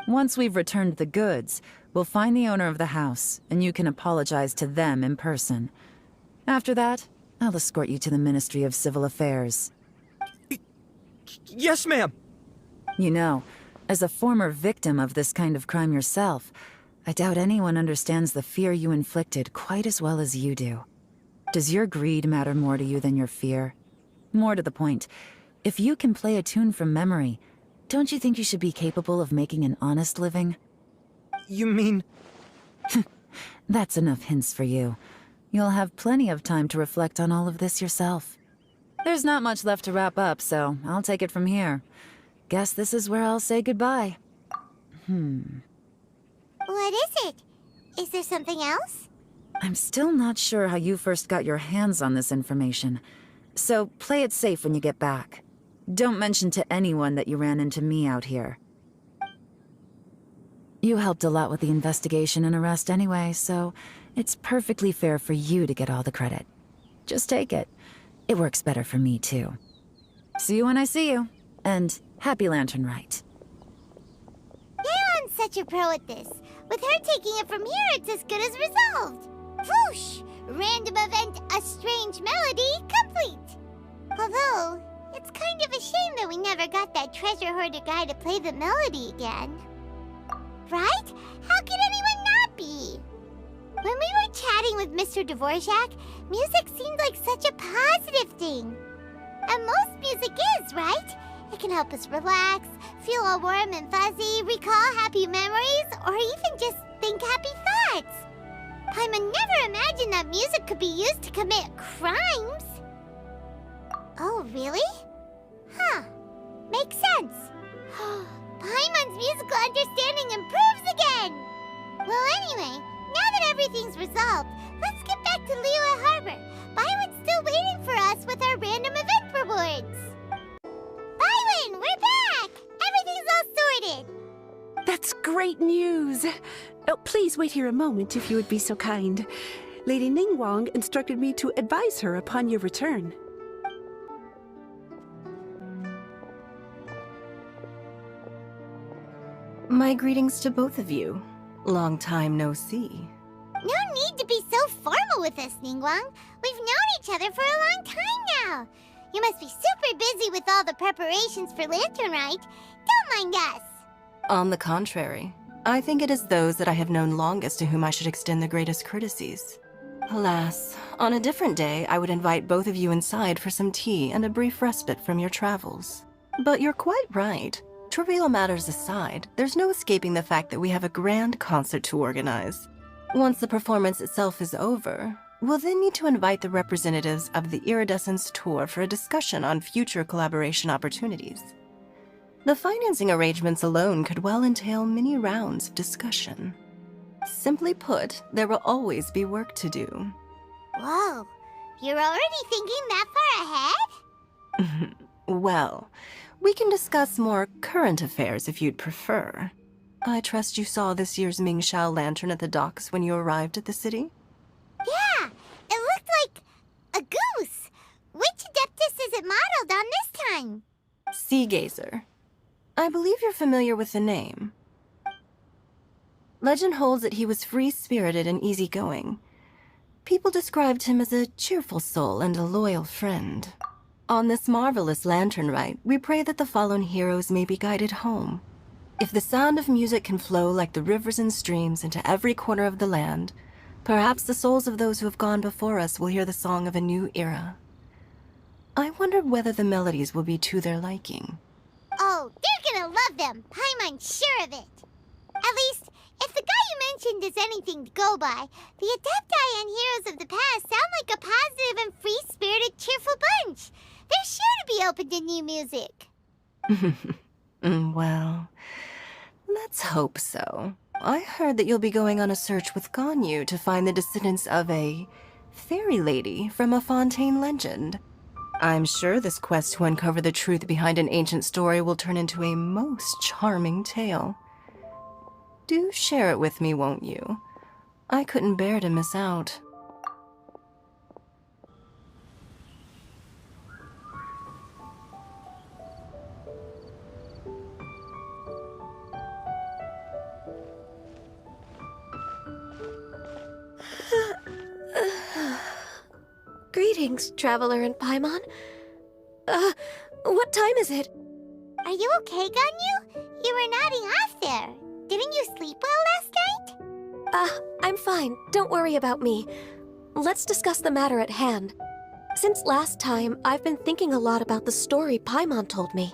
Once we've returned the goods, we'll find the owner of the house, and you can apologize to them in person. After that, I'll escort you to the Ministry of Civil Affairs. Yes, ma'am! You know, as a former victim of this kind of crime yourself, I doubt anyone understands the fear you inflicted quite as well as you do. Does your greed matter more to you than your fear? More to the point, if you can play a tune from memory, don't you think you should be capable of making an honest living? You mean... That's enough hints for you. You'll have plenty of time to reflect on all of this yourself. There's not much left to wrap up, so I'll take it from here. Guess this is where I'll say goodbye. What is it? Is there something else? I'm still not sure how you first got your hands on this information, so play it safe when you get back. Don't mention to anyone that you ran into me out here. You helped a lot with the investigation and arrest anyway, so it's perfectly fair for you to get all the credit. Just take it. It works better for me, too. See you when I see you, and happy Lantern Rite. Leon's such a pro at this. With her taking it from here, it's as good as resolved. Whoosh! Random event, a strange melody, complete. Although, it's kind of a shame that we never got that treasure hoarder guy to play the melody again. Right? How could anyone not be? When we were chatting with Mr. Dvorak, music seemed like such a positive thing. And most music is, right? It can help us relax, feel all warm and fuzzy, recall happy memories, or even just think happy thoughts. Paimon never imagined that music could be used to commit crimes. Oh, really? Huh. Makes sense. Paimon's musical understanding improves again! Well, anyway, now that everything's resolved, let's get back to Liyue Harbor. Byron's still waiting for us with our random event rewards. Byron, we're back! Everything's all sorted! That's great news! Oh, please wait here a moment if you would be so kind. Lady Ningguang instructed me to advise her upon your return. My greetings to both of you. Long time no see. No need to be so formal with us, Ningguang. We've known each other for a long time now. You must be super busy with all the preparations for Lantern Rite. Don't mind us. On the contrary, I think it is those that I have known longest to whom I should extend the greatest courtesies. Alas, on a different day, I would invite both of you inside for some tea and a brief respite from your travels. But you're quite right. Trivial matters aside, there's no escaping the fact that we have a grand concert to organize. Once the performance itself is over, we'll then need to invite the representatives of the Iridescence Tour for a discussion on future collaboration opportunities. The financing arrangements alone could well entail many rounds of discussion. Simply put, there will always be work to do. Whoa, you're already thinking that far ahead? Well, we can discuss more current affairs if you'd prefer. I trust you saw this year's Mingxiao lantern at the docks when you arrived at the city? Yeah, it looked like a goose. Which Adeptus is it modeled on this time? Sea Gazer. I believe you're familiar with the name. Legend holds that he was free-spirited and easygoing. People described him as a cheerful soul and a loyal friend. On this marvelous lantern rite, we pray that the fallen heroes may be guided home. If the sound of music can flow like the rivers and streams into every corner of the land, perhaps the souls of those who have gone before us will hear the song of a new era. I wonder whether the melodies will be to their liking. Oh, they're gonna love them. Paimon's sure of it. At least, if the guy you mentioned is anything to go by, the Adepti and heroes of the past sound like a positive and free-spirited, cheerful bunch. They're sure to be open to new music. Well, let's hope so. I heard that you'll be going on a search with Ganyu to find the descendants of a fairy lady from a Fontaine legend. I'm sure this quest to uncover the truth behind an ancient story will turn into a most charming tale. Do share it with me, won't you? I couldn't bear to miss out. Greetings, Traveler and Paimon. What time is it? Are you okay, Ganyu? You were nodding off there. Didn't you sleep well last night? I'm fine. Don't worry about me. Let's discuss the matter at hand. Since last time, I've been thinking a lot about the story Paimon told me.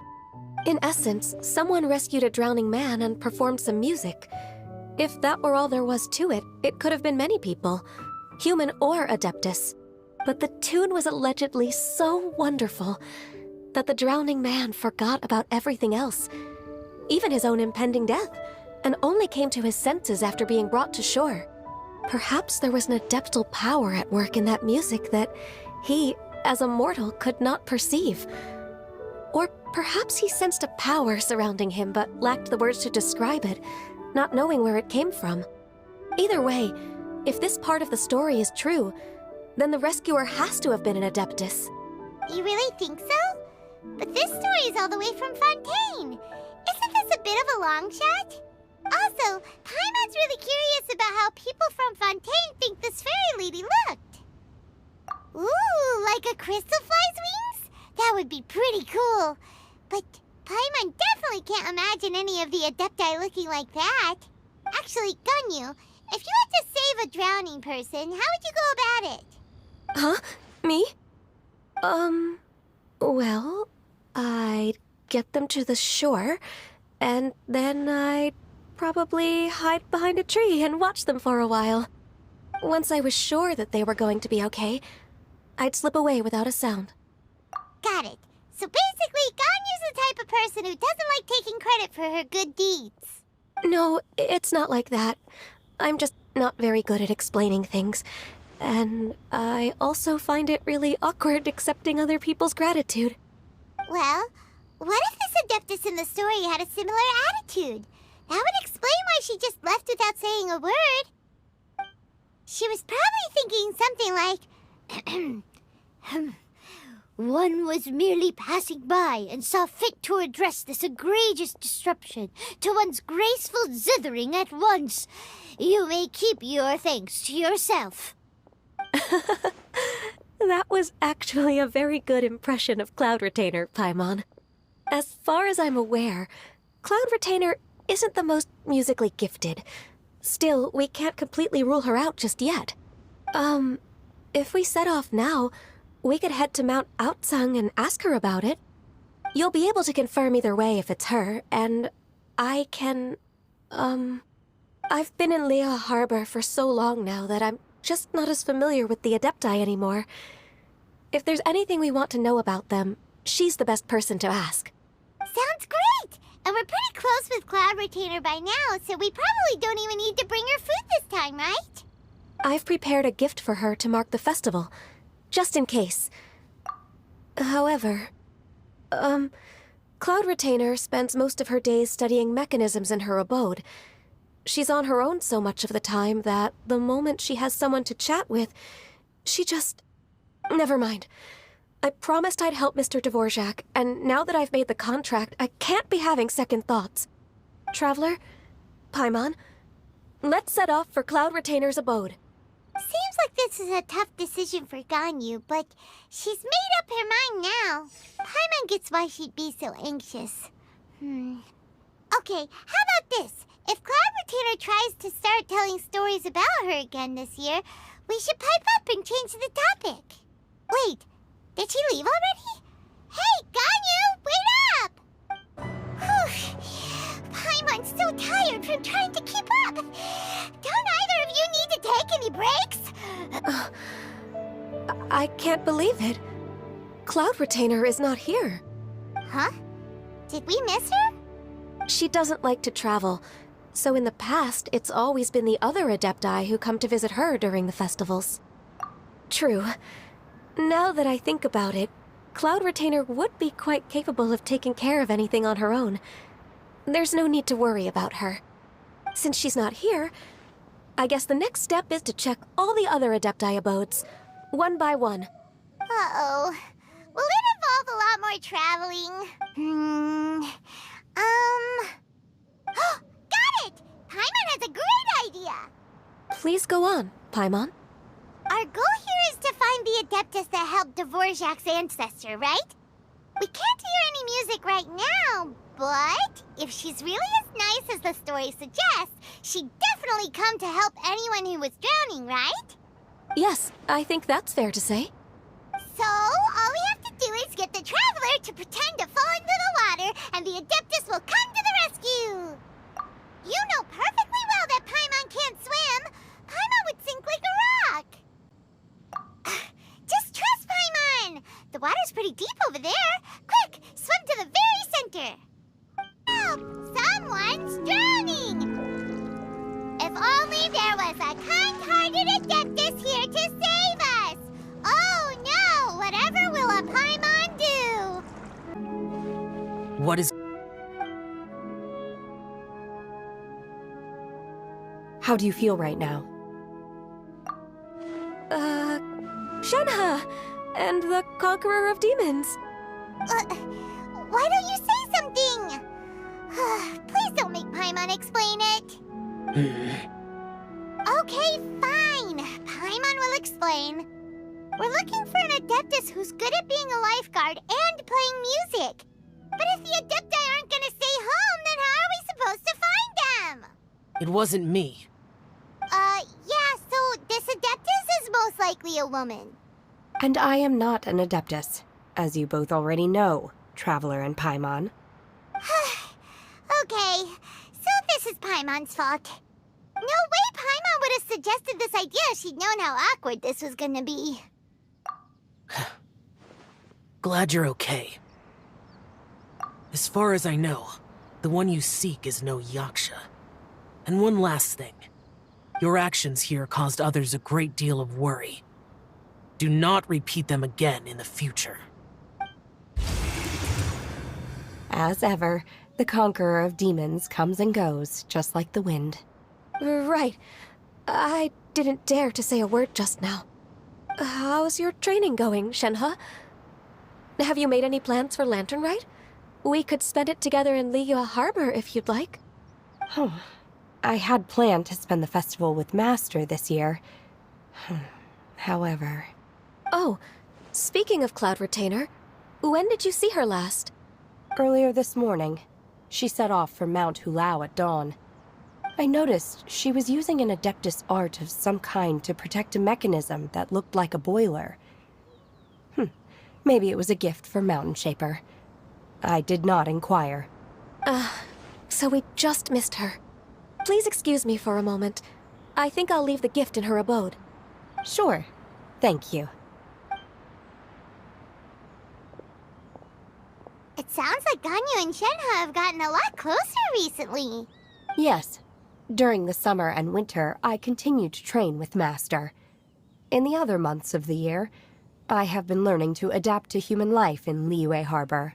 In essence, someone rescued a drowning man and performed some music. If that were all there was to it, it could have been many people, human or Adeptus. But the tune was allegedly so wonderful that the drowning man forgot about everything else, even his own impending death, and only came to his senses after being brought to shore. Perhaps there was an adeptal power at work in that music that he, as a mortal, could not perceive. Or perhaps he sensed a power surrounding him but lacked the words to describe it, not knowing where it came from. Either way, if this part of the story is true, then the rescuer has to have been an Adeptus. You really think so? But this story is all the way from Fontaine. Isn't this a bit of a long shot? Also, Paimon's really curious about how people from Fontaine think this fairy lady looked. Ooh, like a crystal fly's wings? That would be pretty cool. But Paimon definitely can't imagine any of the Adepti looking like that. Actually, Ganyu, if you had to save a drowning person, how would you go about it? Huh? Me? Well, I'd get them to the shore, and then I'd probably hide behind a tree and watch them for a while. Once I was sure that they were going to be okay, I'd slip away without a sound. Got it. So basically, Ganyu's the type of person who doesn't like taking credit for her good deeds. No, it's not like that. I'm just not very good at explaining things. And I also find it really awkward accepting other people's gratitude. Well, what if this Adeptus in the story had a similar attitude? That would explain why she just left without saying a word. She was probably thinking something like, one was merely passing by and saw fit to address this egregious disruption to one's graceful zithering at once. You may keep your thanks to yourself. That was actually a very good impression of Cloud Retainer, Paimon. As far as I'm aware, Cloud Retainer isn't the most musically gifted. Still, we can't completely rule her out just yet. If we set off now, we could head to Mount Outsung and ask her about it. You'll be able to confirm either way if it's her, and I can, I've been in Lea Harbor for so long now that I'm just not as familiar with the Adepti anymore. If there's anything we want to know about them, she's the best person to ask. Sounds great! And we're pretty close with Cloud Retainer by now, so we probably don't even need to bring her food this time, right? I've prepared a gift for her to mark the festival, just in case. However, Cloud Retainer spends most of her days studying mechanisms in her abode. She's on her own so much of the time that the moment she has someone to chat with, she just... Never mind. I promised I'd help Mr. Dvorak, and now that I've made the contract, I can't be having second thoughts. Traveler, Paimon, let's set off for Cloud Retainer's abode. Seems like this is a tough decision for Ganyu, but she's made up her mind now. Paimon gets why she'd be so anxious. Okay, how about this? If Cloud Retainer tries to start telling stories about her again this year, we should pipe up and change the topic. Wait, did she leave already? Hey, Ganyu, wait up! Paimon's so tired from trying to keep up. Don't either of you need to take any breaks? I can't believe it. Cloud Retainer is not here. Huh? Did we miss her? She doesn't like to travel, so in the past, it's always been the other Adepti who come to visit her during the festivals. True. Now that I think about it, Cloud Retainer would be quite capable of taking care of anything on her own. There's no need to worry about her. Since she's not here, I guess the next step is to check all the other Adepti abodes, one by one. Uh-oh. Will it involve a lot more traveling? Got it! Paimon has a great idea! Please go on, Paimon. Our goal here is to find the Adeptus that helped Dvorak's ancestor, right? We can't hear any music right now, but if she's really as nice as the story suggests, she'd definitely come to help anyone who was drowning, right? Yes, I think that's fair to say. So, all we have to do is get the Traveler to pretend to fall into the water, and the Adeptus will come to the rescue! You know perfectly well that Paimon can't swim! Paimon would sink like a rock! Just trust Paimon! The water's pretty deep over there! Quick, swim to the very center! Help! Someone's drowning! If only there was a kind-hearted Adeptus here to save us! Oh no! Whatever will a Paimon do? What is... How do you feel right now? Shenhe! And the Conqueror of Demons! Why don't you say something? Please don't make Paimon explain it. Okay, fine. Paimon will explain. We're looking for an Adeptus who's good at being a lifeguard and playing music. But if the Adepti aren't gonna stay home, then how are we supposed to find them? It wasn't me. Yeah, so this Adeptus is most likely a woman. And I am not an Adeptus, as you both already know, Traveler and Paimon. Okay, so this is Paimon's fault. No way Paimon would have suggested this idea if she'd known how awkward this was gonna be. Glad you're okay. As far as I know, the one you seek is no Yaksha. And one last thing. Your actions here caused others a great deal of worry. Do not repeat them again in the future. As ever, the Conqueror of Demons comes and goes, just like the wind. Right. I didn't dare to say a word just now. How's your training going, Shenhe? Have you made any plans for Lantern Rite? We could spend it together in Liyue Harbor if you'd like. I had planned to spend the festival with Master this year. However... Oh, speaking of Cloud Retainer, when did you see her last? Earlier this morning. She set off for Mount Hulao at dawn. I noticed she was using an Adeptus art of some kind to protect a mechanism that looked like a boiler. Maybe it was a gift for Mountain Shaper. I did not inquire. So we just missed her. Please excuse me for a moment. I think I'll leave the gift in her abode. Sure. Thank you. It sounds like Ganyu and Shenhe have gotten a lot closer recently. Yes. During the summer and winter, I continue to train with Master. In the other months of the year, I have been learning to adapt to human life in Liyue Harbor.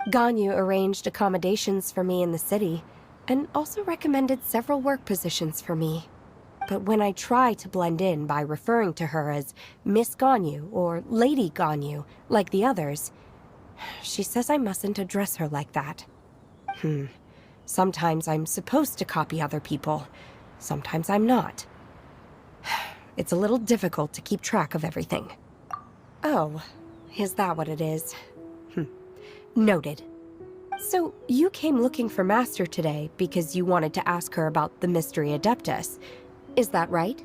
Ganyu arranged accommodations for me in the city, and also recommended several work positions for me. But when I try to blend in by referring to her as Miss Ganyu or Lady Ganyu, like the others, she says I mustn't address her like that. Sometimes I'm supposed to copy other people, sometimes I'm not. It's a little difficult to keep track of everything. Oh, is that what it is? Noted. So, you came looking for Master today because you wanted to ask her about the Mystery Adeptus. Is that right?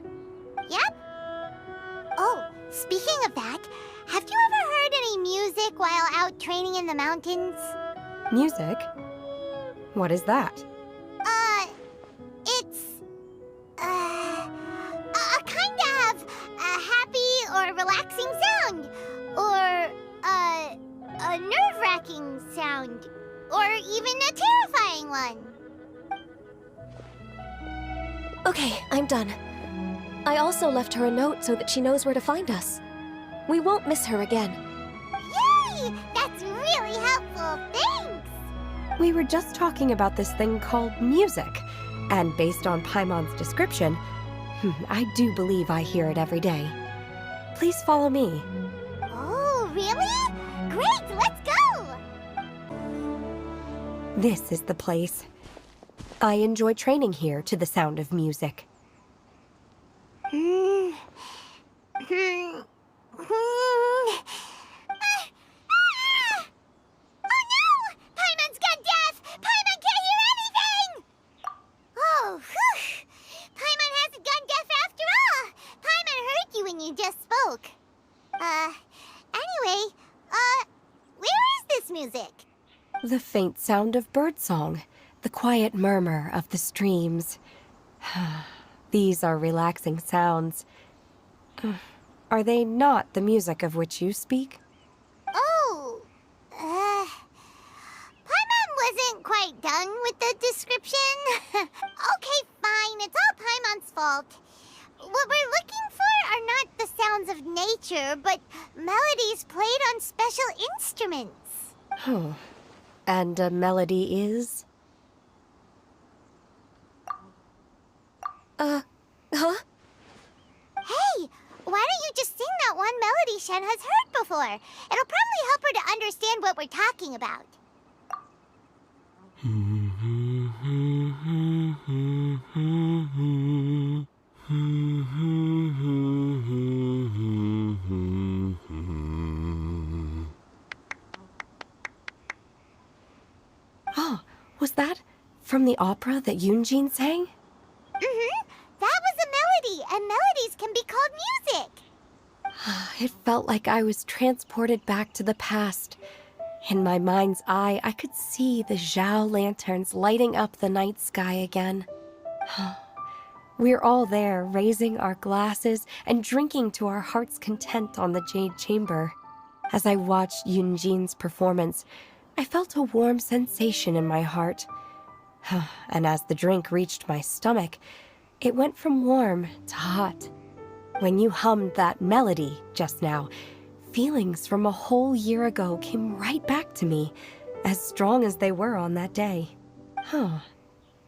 Yep. Oh, speaking of that, have you ever heard any music while out training in the mountains? Music? What is that? It's... a kind of a happy or relaxing sound. Or, a nerve-wracking sound. Or even a terrifying one. Okay, I'm done. I also left her a note so that she knows where to find us. We won't miss her again. Yay! That's really helpful. Thanks! We were just talking about this thing called music, and based on Paimon's description, I do believe I hear it every day. Please follow me. Oh, really? Great, let's go! This is the place. I enjoy training here to the sound of music. Oh no! Paimon's gone deaf! Paimon can't hear anything! Oh, whew! Paimon hasn't gone deaf after all! Paimon heard you when you just spoke. Anyway, where is this music? The faint sound of birdsong, the quiet murmur of the streams. These are relaxing sounds. Are they not the music of which you speak? Oh, Paimon wasn't quite done with the description. Okay, fine, it's all Paimon's fault. What we're looking for are not the sounds of nature, but melodies played on special instruments. Oh. And a melody is? Huh? Hey, why don't you just sing that one melody Shen has heard before? It'll probably help her to understand what we're talking about. Oh, was that from the opera that Yunjin sang? That was a melody, and melodies can be called music. It felt like I was transported back to the past. In my mind's eye, I could see the Zhao lanterns lighting up the night sky again. We're all there, raising our glasses and drinking to our heart's content on the Jade Chamber. As I watched Yunjin's performance, I felt a warm sensation in my heart. And as the drink reached my stomach, it went from warm to hot. When you hummed that melody just now, feelings from a whole year ago came right back to me, as strong as they were on that day.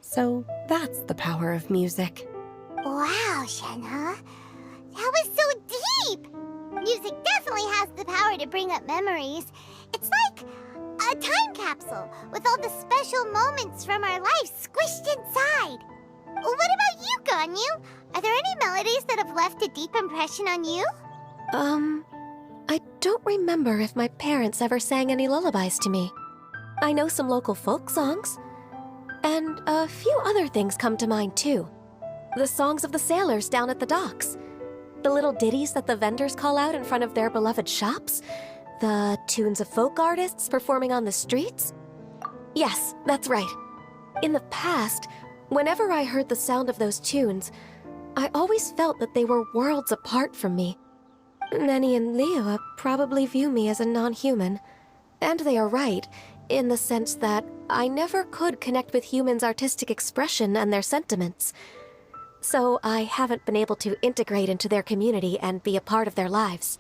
So that's the power of music. Wow, Shenhe. That was so deep! Music definitely has the power to bring up memories. It's like a time capsule with all the special moments from our lives squished inside. What about you, Ganyu? Are there any melodies that have left a deep impression on you? I don't remember if my parents ever sang any lullabies to me. I know some local folk songs. And a few other things come to mind, too. The songs of the sailors down at the docks. The little ditties that the vendors call out in front of their beloved shops. The tunes of folk artists performing on the streets. Yes, that's right. In the past, whenever I heard the sound of those tunes, I always felt that they were worlds apart from me. Nenny and Liyue probably view me as a non-human. And they are right, in the sense that I never could connect with humans' artistic expression and their sentiments. So I haven't been able to integrate into their community and be a part of their lives.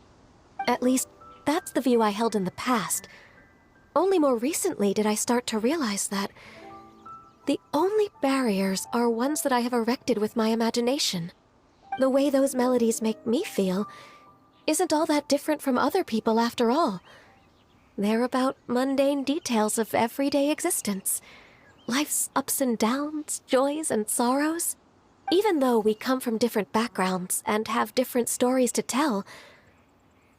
At least, that's the view I held in the past. Only more recently did I start to realize that the only barriers are ones that I have erected with my imagination. The way those melodies make me feel isn't all that different from other people after all. They're about mundane details of everyday existence. Life's ups and downs, joys and sorrows. Even though we come from different backgrounds and have different stories to tell,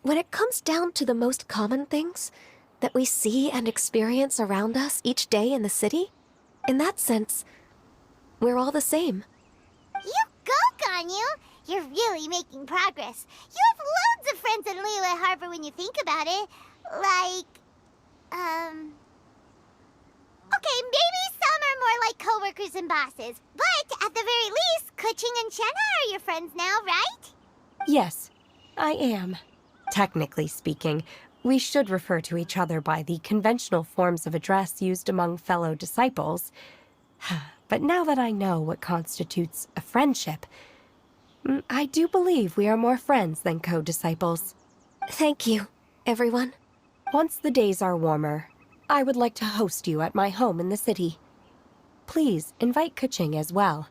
when it comes down to the most common things that we see and experience around us each day in the city, in that sense, we're all the same. You go, Ganyu! You're really making progress. You have loads of friends in Liyue Harbor when you think about it. Like, okay, maybe some are more like coworkers and bosses. But at the very least, Kuching and Shenna are your friends now, right? Yes, I am. Technically speaking, we should refer to each other by the conventional forms of address used among fellow disciples. But now that I know what constitutes a friendship, I do believe we are more friends than co-disciples. Thank you, everyone. Once the days are warmer, I would like to host you at my home in the city. Please invite Kuching as well.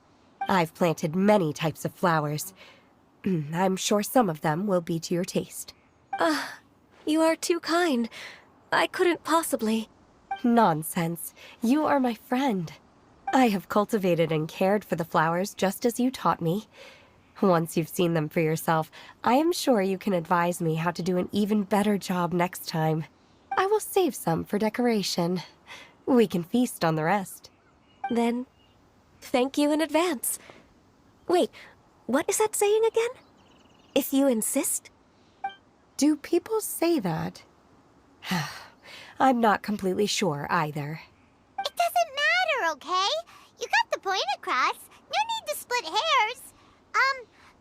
I've planted many types of flowers. I'm sure some of them will be to your taste. You are too kind. I couldn't possibly. Nonsense. You are my friend. I have cultivated and cared for the flowers just as you taught me. Once you've seen them for yourself, I am sure you can advise me how to do an even better job next time. I will save some for decoration. We can feast on the rest. Then, thank you in advance. Wait, what is that saying again? If you insist? Do people say that? I'm not completely sure either. It doesn't matter, okay? You got the point across. No need to split hairs.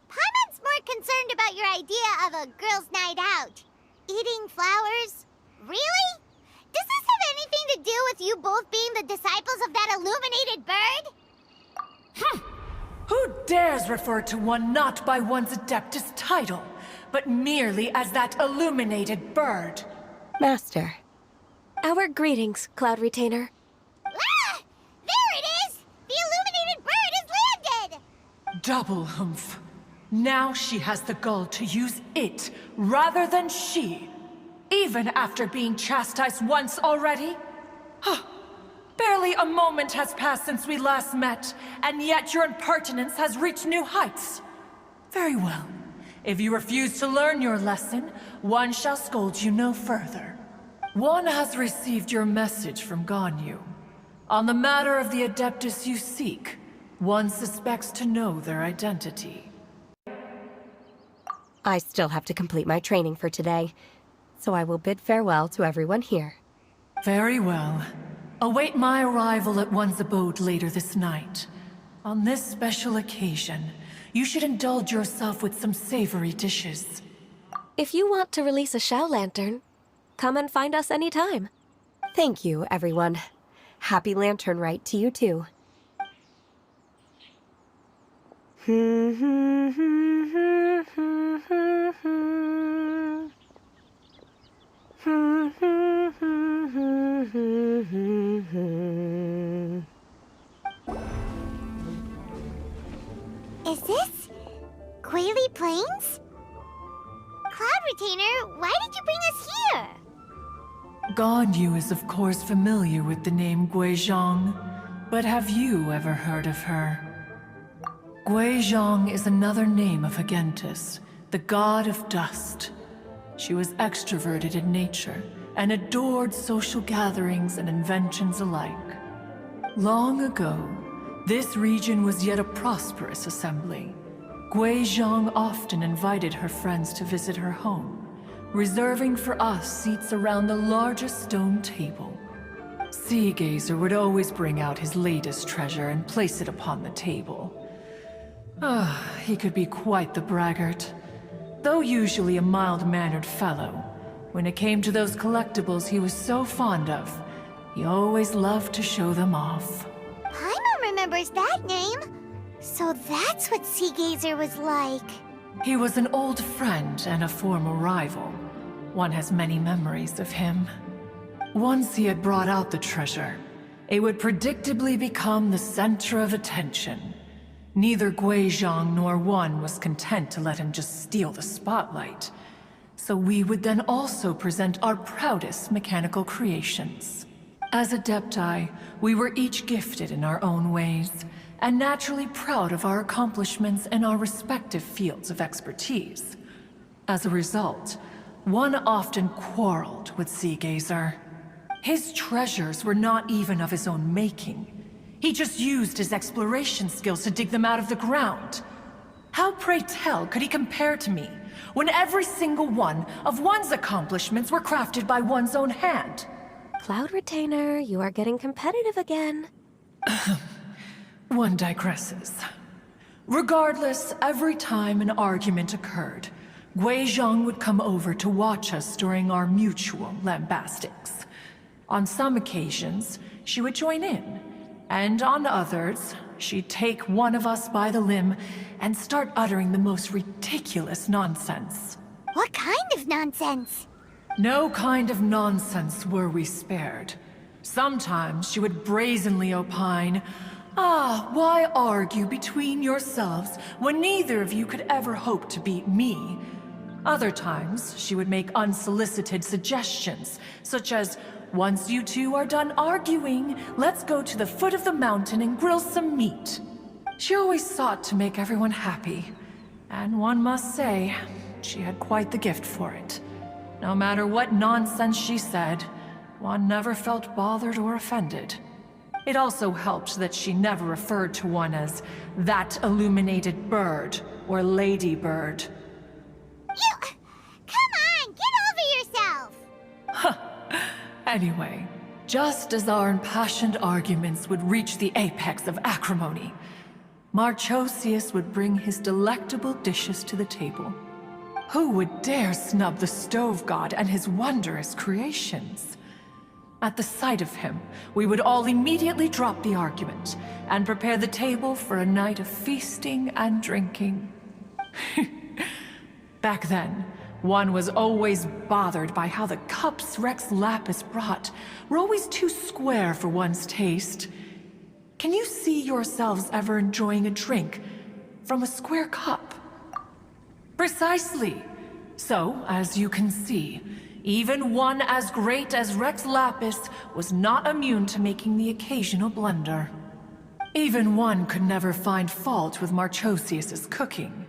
Paimon's more concerned about your idea of a girls' night out. Eating flowers? Really? Does this have anything to do with you both being the disciples of that illuminated bird? Who dares refer to one not by one's Adeptus title, but merely as that illuminated bird? Master. Our greetings, Cloud Retainer. Ah! There it is! The illuminated bird has landed! Double humph. Now she has the gall to use it rather than she. Even after being chastised once already? Barely a moment has passed since we last met, and yet your impertinence has reached new heights. Very well. If you refuse to learn your lesson, one shall scold you no further. One has received your message from Ganyu. On the matter of the Adeptus you seek, one suspects to know their identity. I still have to complete my training for today, so I will bid farewell to everyone here. Very well. Await my arrival at one's abode later this night. On this special occasion, you should indulge yourself with some savory dishes. If you want to release a Shao Lantern, come and find us anytime. Thank you, everyone. Happy Lantern Rite to you too. Is this Guili Plains? Cloud Retainer, why did you bring us here? Ganyu is of course familiar with the name Guizhong, but have you ever heard of her? Guizhong is another name of Agentis, the god of dust. She was extroverted in nature and adored social gatherings and inventions alike. Long ago, this region was yet a prosperous assembly. Guizhong often invited her friends to visit her home, reserving for us seats around the largest stone table. Seagazer would always bring out his latest treasure and place it upon the table. He could be quite the braggart. Though usually a mild-mannered fellow, when it came to those collectibles he was so fond of, he always loved to show them off. Paimon remembers that name. So that's what Seagazer was like. He was an old friend and a former rival. One has many memories of him. Once he had brought out the treasure, it would predictably become the center of attention. Neither Guizhong nor One was content to let him just steal the spotlight. So we would then also present our proudest mechanical creations. As Adepti, we were each gifted in our own ways, and naturally proud of our accomplishments in our respective fields of expertise. As a result, One often quarreled with Seagazer. His treasures were not even of his own making. He just used his exploration skills to dig them out of the ground. How, pray tell, could he compare to me, when every single one of One's accomplishments were crafted by one's own hand? Cloud Retainer, you are getting competitive again. One digresses. Regardless, every time an argument occurred, Guizhong would come over to watch us during our mutual lambastics. On some occasions, she would join in, and on others, she'd take one of us by the limb and start uttering the most ridiculous nonsense. What kind of nonsense? No kind of nonsense were we spared. Sometimes she would brazenly opine, why argue between yourselves when neither of you could ever hope to beat me? Other times, she would make unsolicited suggestions, such as, once you two are done arguing, let's go to the foot of the mountain and grill some meat. She always sought to make everyone happy, and one must say, she had quite the gift for it. No matter what nonsense she said, One never felt bothered or offended. It also helped that she never referred to One as that illuminated bird or lady bird. Come on, get over yourself! Anyway, just as our impassioned arguments would reach the apex of acrimony, Marchosius would bring his delectable dishes to the table. Who would dare snub the stove god and his wondrous creations? At the sight of him, we would all immediately drop the argument and prepare the table for a night of feasting and drinking. Back then, One was always bothered by how the cups Rex Lapis brought were always too square for one's taste. Can you see yourselves ever enjoying a drink from a square cup? Precisely. So, as you can see, even one as great as Rex Lapis was not immune to making the occasional blunder. Even One could never find fault with Marchosius's cooking.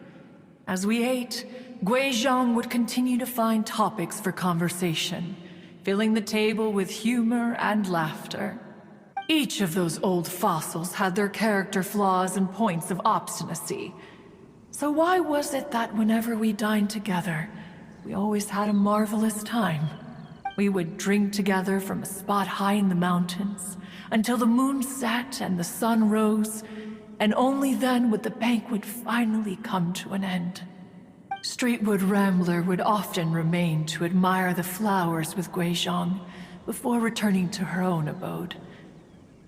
As we ate, Guizhong would continue to find topics for conversation, filling the table with humor and laughter. Each of those old fossils had their character flaws and points of obstinacy. So why was it that whenever we dined together, we always had a marvelous time? We would drink together from a spot high in the mountains, until the moon set and the sun rose, and only then would the banquet finally come to an end. Streetwood Rambler would often remain to admire the flowers with Guizhong before returning to her own abode.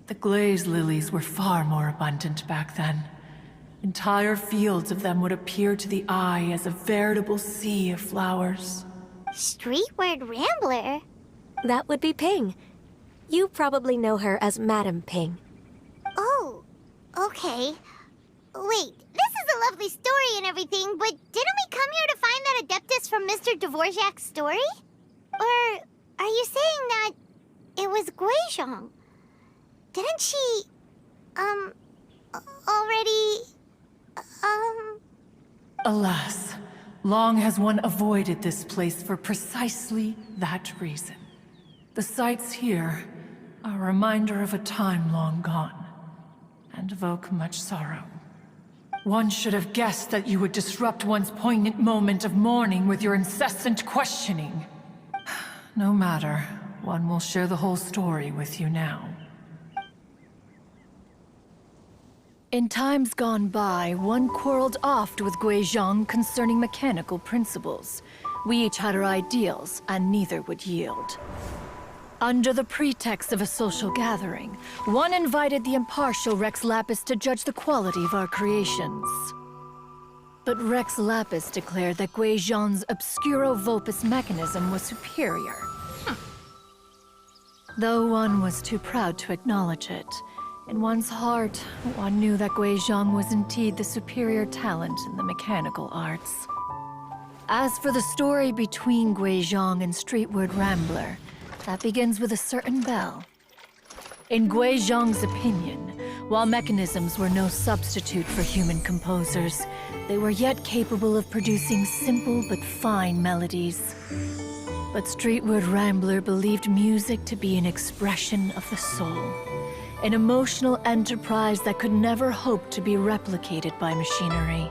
The glaze lilies were far more abundant back then. Entire fields of them would appear to the eye as a veritable sea of flowers. Streetward Rambler? That would be Ping. You probably know her as Madam Ping. Oh, okay. Wait, this is a lovely story and everything, but didn't we come here to find that Adeptus from Mr. Dvorak's story? Or are you saying that it was Guizhong? Didn't she, already, Alas, long has one avoided this place for precisely that reason. The sights here are a reminder of a time long gone, and evoke much sorrow. One should have guessed that you would disrupt one's poignant moment of mourning with your incessant questioning. No matter, one will share the whole story with you now. In times gone by, one quarreled oft with Guizhong concerning mechanical principles. We each had our ideals, and neither would yield. Under the pretext of a social gathering, one invited the impartial Rex Lapis to judge the quality of our creations. But Rex Lapis declared that Guizhong's Obscuro Vulpus mechanism was superior. Though one was too proud to acknowledge it, in one's heart, one knew that Guizhong was indeed the superior talent in the mechanical arts. As for the story between Guizhong and Streetward Rambler, that begins with a certain bell. In Guizhong's opinion, while mechanisms were no substitute for human composers, they were yet capable of producing simple but fine melodies. But Streetward Rambler believed music to be an expression of the soul, an emotional enterprise that could never hope to be replicated by machinery.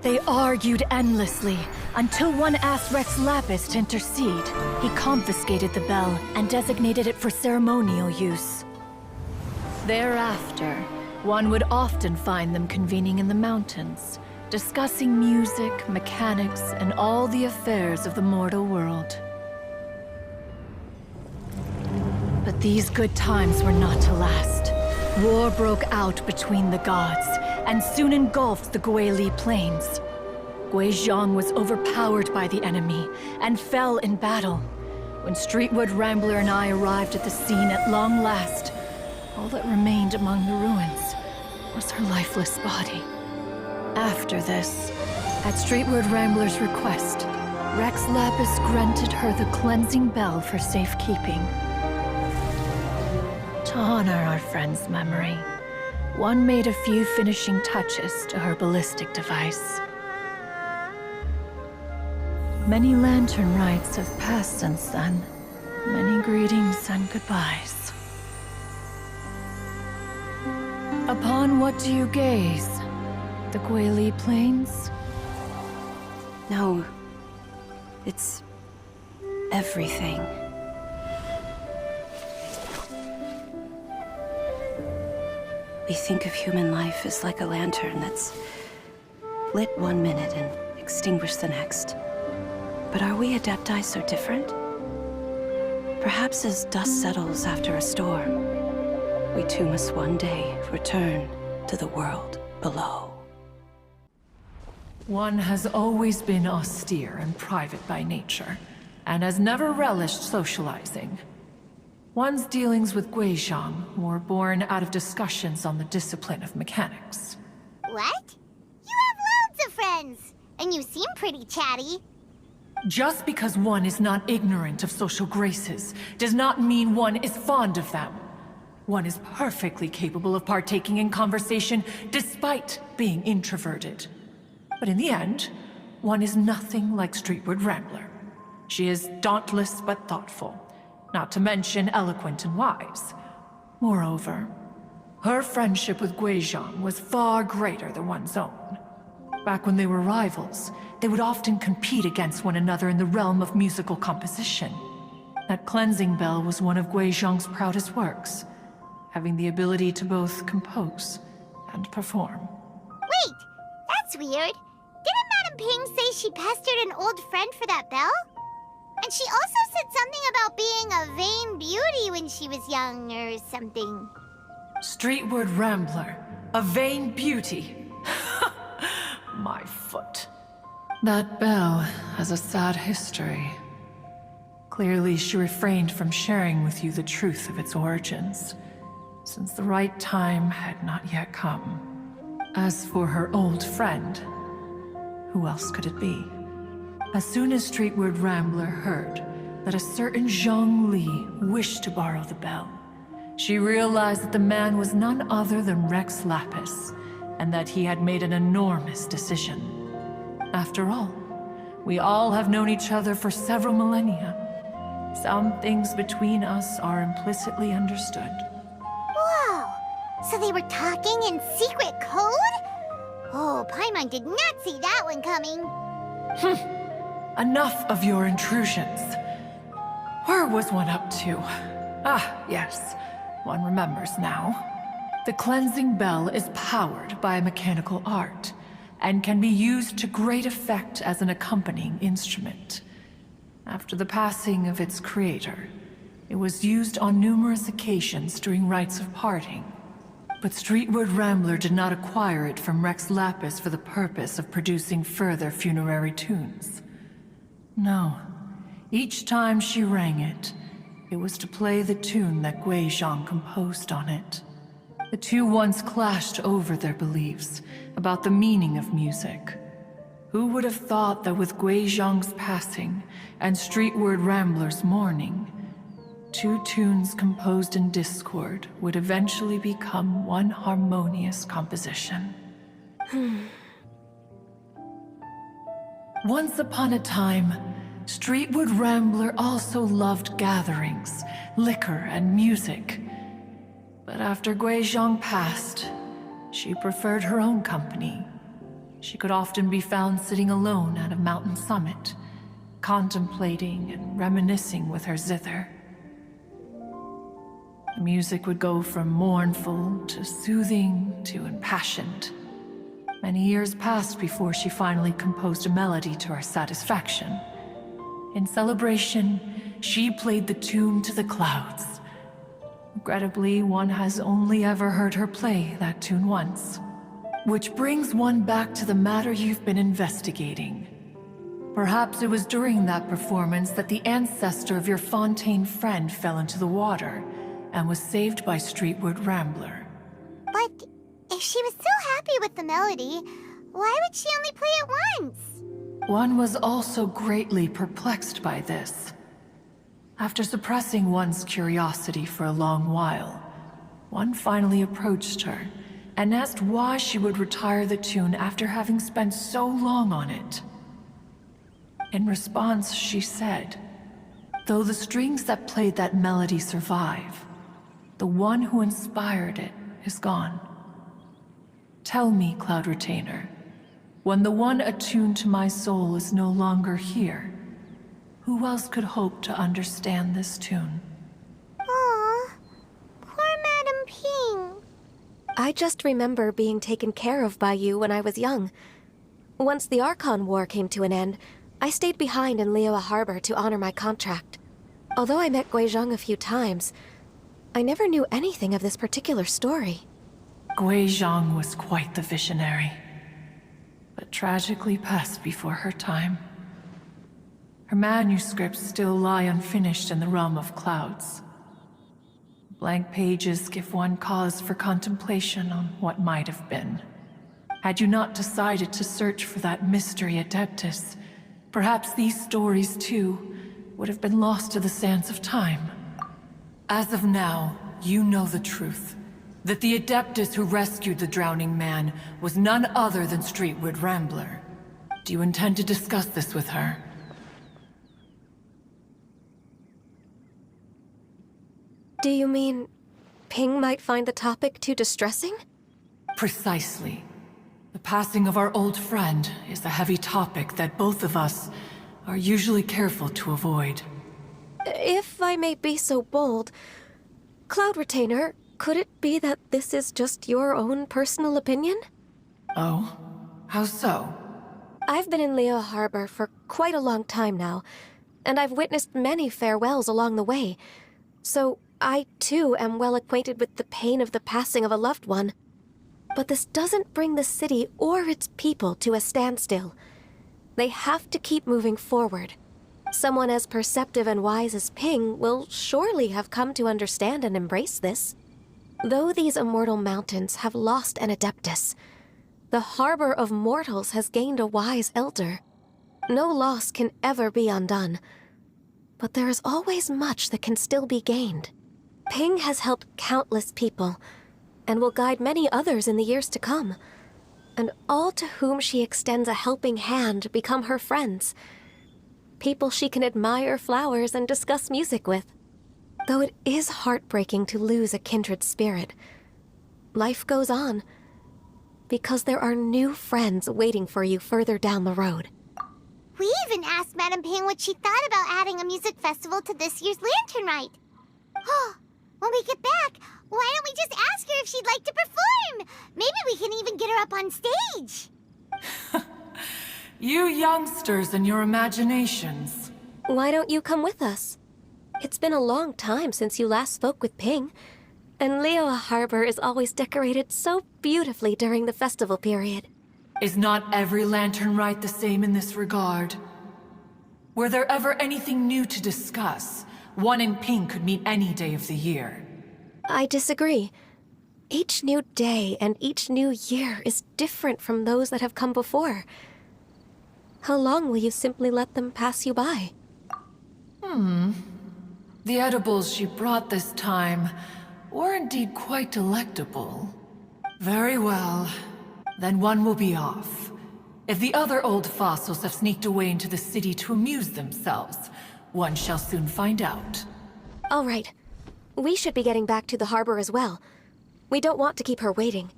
They argued endlessly, until one asked Rex Lapis to intercede. He confiscated the bell and designated it for ceremonial use. Thereafter, one would often find them convening in the mountains, discussing music, mechanics, and all the affairs of the mortal world. But these good times were not to last. War broke out between the gods, and soon engulfed the Guili Plains. Guizhong was overpowered by the enemy, and fell in battle. When Streetwood Rambler and I arrived at the scene at long last, all that remained among the ruins was her lifeless body. After this, at Streetwood Rambler's request, Rex Lapis granted her the cleansing bell for safekeeping. To honor our friend's memory, one made a few finishing touches to her ballistic device. Many lantern rites have passed since then. Many greetings and goodbyes. Upon what do you gaze? The Guili Plains? No. It's everything. We think of human life as like a lantern that's lit one minute and extinguished the next. But are we Adepti so different? Perhaps as dust settles after a storm, we too must one day return to the world below. One has always been austere and private by nature, and has never relished socializing. One's dealings with Guizhong were born out of discussions on the discipline of mechanics. What? You have loads of friends, and you seem pretty chatty. Just because one is not ignorant of social graces does not mean one is fond of them. One is perfectly capable of partaking in conversation despite being introverted. But in the end, one is nothing like Streetward Rambler. She is dauntless but thoughtful, not to mention eloquent and wise. Moreover, her friendship with Guizhong was far greater than one's own. Back when they were rivals, they would often compete against one another in the realm of musical composition. That cleansing bell was one of Guizhong's proudest works, having the ability to both compose and perform. Wait, that's weird. Didn't Madame Ping say she pestered an old friend for that bell? And she also said something about being a vain beauty when she was young or something. Streetward Rambler, a vain beauty. My foot. That bell has a sad history. Clearly, she refrained from sharing with you the truth of its origins, since the right time had not yet come. As for her old friend, who else could it be? As soon as Streetward Rambler heard that a certain Zhang Li wished to borrow the bell, she realized that the man was none other than Rex Lapis, and that he had made an enormous decision. After all, we all have known each other for several millennia. Some things between us are implicitly understood. Whoa! So they were talking in secret code? Oh, Paimon did not see that one coming. Enough of your intrusions. Where was one up to? Ah, yes. One remembers now. The cleansing bell is powered by a mechanical art, and can be used to great effect as an accompanying instrument. After the passing of its creator, it was used on numerous occasions during rites of parting. But Streetward Rambler did not acquire it from Rex Lapis for the purpose of producing further funerary tunes. No. Each time she rang it, It was to play the tune that Gui Zhang composed on it. The two once clashed over their beliefs about the meaning of music. Who would have thought that with Gui Zhang's passing and Streetward Rambler's mourning, two tunes composed in discord would eventually become one harmonious composition? Once upon a time, Streetwood Rambler also loved gatherings, liquor, and music. But after Gui Zhang passed, she preferred her own company. She could often be found sitting alone at a mountain summit, contemplating and reminiscing with her zither. The music would go from mournful to soothing to impassioned. Many years passed before she finally composed a melody to her satisfaction. In celebration, she played the tune to the clouds. Regrettably, one has only ever heard her play that tune once. Which brings one back to the matter you've been investigating. Perhaps it was during that performance that the ancestor of your Fontaine friend fell into the water and was saved by Streetward Rambler. But if she was so happy with the melody, why would she only play it once? One was also greatly perplexed by this. After suppressing one's curiosity for a long while, one finally approached her and asked why she would retire the tune after having spent so long on it. In response, she said, "Though the strings that played that melody survive, the one who inspired it is gone. Tell me, Cloud Retainer, when the one attuned to my soul is no longer here, who else could hope to understand this tune?" Aw, poor Madame Ping. I just remember being taken care of by you when I was young. Once the Archon War came to an end, I stayed behind in Liyue Harbor to honor my contract. Although I met Gui Zhang a few times, I never knew anything of this particular story. Gui Zhang was quite the visionary, but tragically passed before her time. Her manuscripts still lie unfinished in the realm of clouds. Blank pages give one cause for contemplation on what might have been. Had you not decided to search for that mystery Adeptus, perhaps these stories, too, would have been lost to the sands of time. As of now, you know the truth. That the Adeptus who rescued the drowning man was none other than Streetwood Rambler. Do you intend to discuss this with her? Do you mean Ping might find the topic too distressing? Precisely. The passing of our old friend is a heavy topic that both of us are usually careful to avoid. If I may be so bold, Cloud Retainer, could it be that this is just your own personal opinion? Oh? How so? I've been in Liyue Harbor for quite a long time now, and I've witnessed many farewells along the way, so I too am well acquainted with the pain of the passing of a loved one. But this doesn't bring the city or its people to a standstill. They have to keep moving forward. Someone as perceptive and wise as Ping will surely have come to understand and embrace this. Though these immortal mountains have lost an Adeptus, the harbor of mortals has gained a wise elder. No loss can ever be undone, but there is always much that can still be gained. Ping has helped countless people, and will guide many others in the years to come. And all to whom she extends a helping hand become her friends. People she can admire flowers and discuss music with. Though it is heartbreaking to lose a kindred spirit, life goes on, because there are new friends waiting for you further down the road. We even asked Madame Ping what she thought about adding a music festival to this year's Lantern Rite. Oh, when we get back, why don't we just ask her if she'd like to perform? Maybe we can even get her up on stage. You youngsters and your imaginations. Why don't you come with us? It's been a long time since you last spoke with Ping, and Liyue Harbor is always decorated so beautifully during the festival period. Is not every Lantern Rite the same in this regard? Were there ever anything new to discuss? One in pink could mean any day of the year. I disagree. Each new day and each new year is different from those that have come before. How long will you simply let them pass you by? The edibles she brought this time were indeed quite delectable. Very well. Then one will be off. If the other old fossils have sneaked away into the city to amuse themselves, one shall soon find out. All right. We should be getting back to the harbor as well. We don't want to keep her waiting.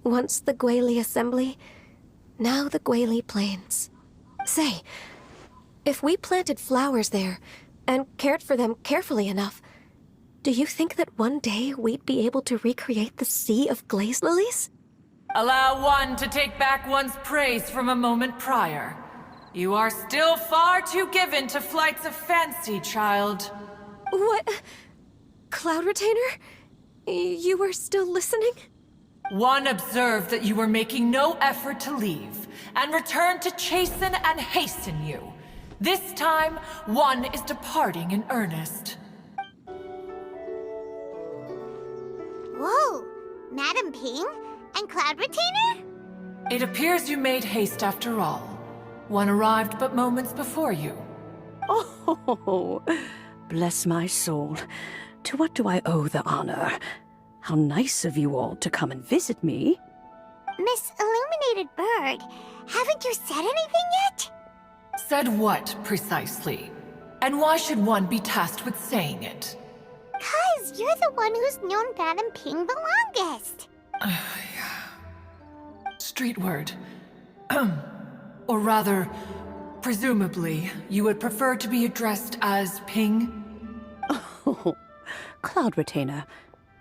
Once the Gwaili assembly, now the Gwaili plains. Say, if we planted flowers there and cared for them carefully enough, do you think that one day we'd be able to recreate the sea of glaze lilies? Allow one to take back one's praise from a moment prior. You are still far too given to flights of fancy, child. What? Cloud Retainer? You were still listening? One observed that you were making no effort to leave, and returned to chasten and hasten you. This time, one is departing in earnest. Whoa! Madam Ping? And Cloud Retainer? It appears you made haste after all. One arrived but moments before you. Oh, bless my soul. To what do I owe the honor? How nice of you all to come and visit me. Miss Illuminated Bird, haven't you said anything yet? Said what, precisely? And why should one be tasked with saying it? 'Cause you're the one who's known Madam Ping the longest. Street word. Or rather, presumably, you would prefer to be addressed as Ping? Oh, Cloud Retainer,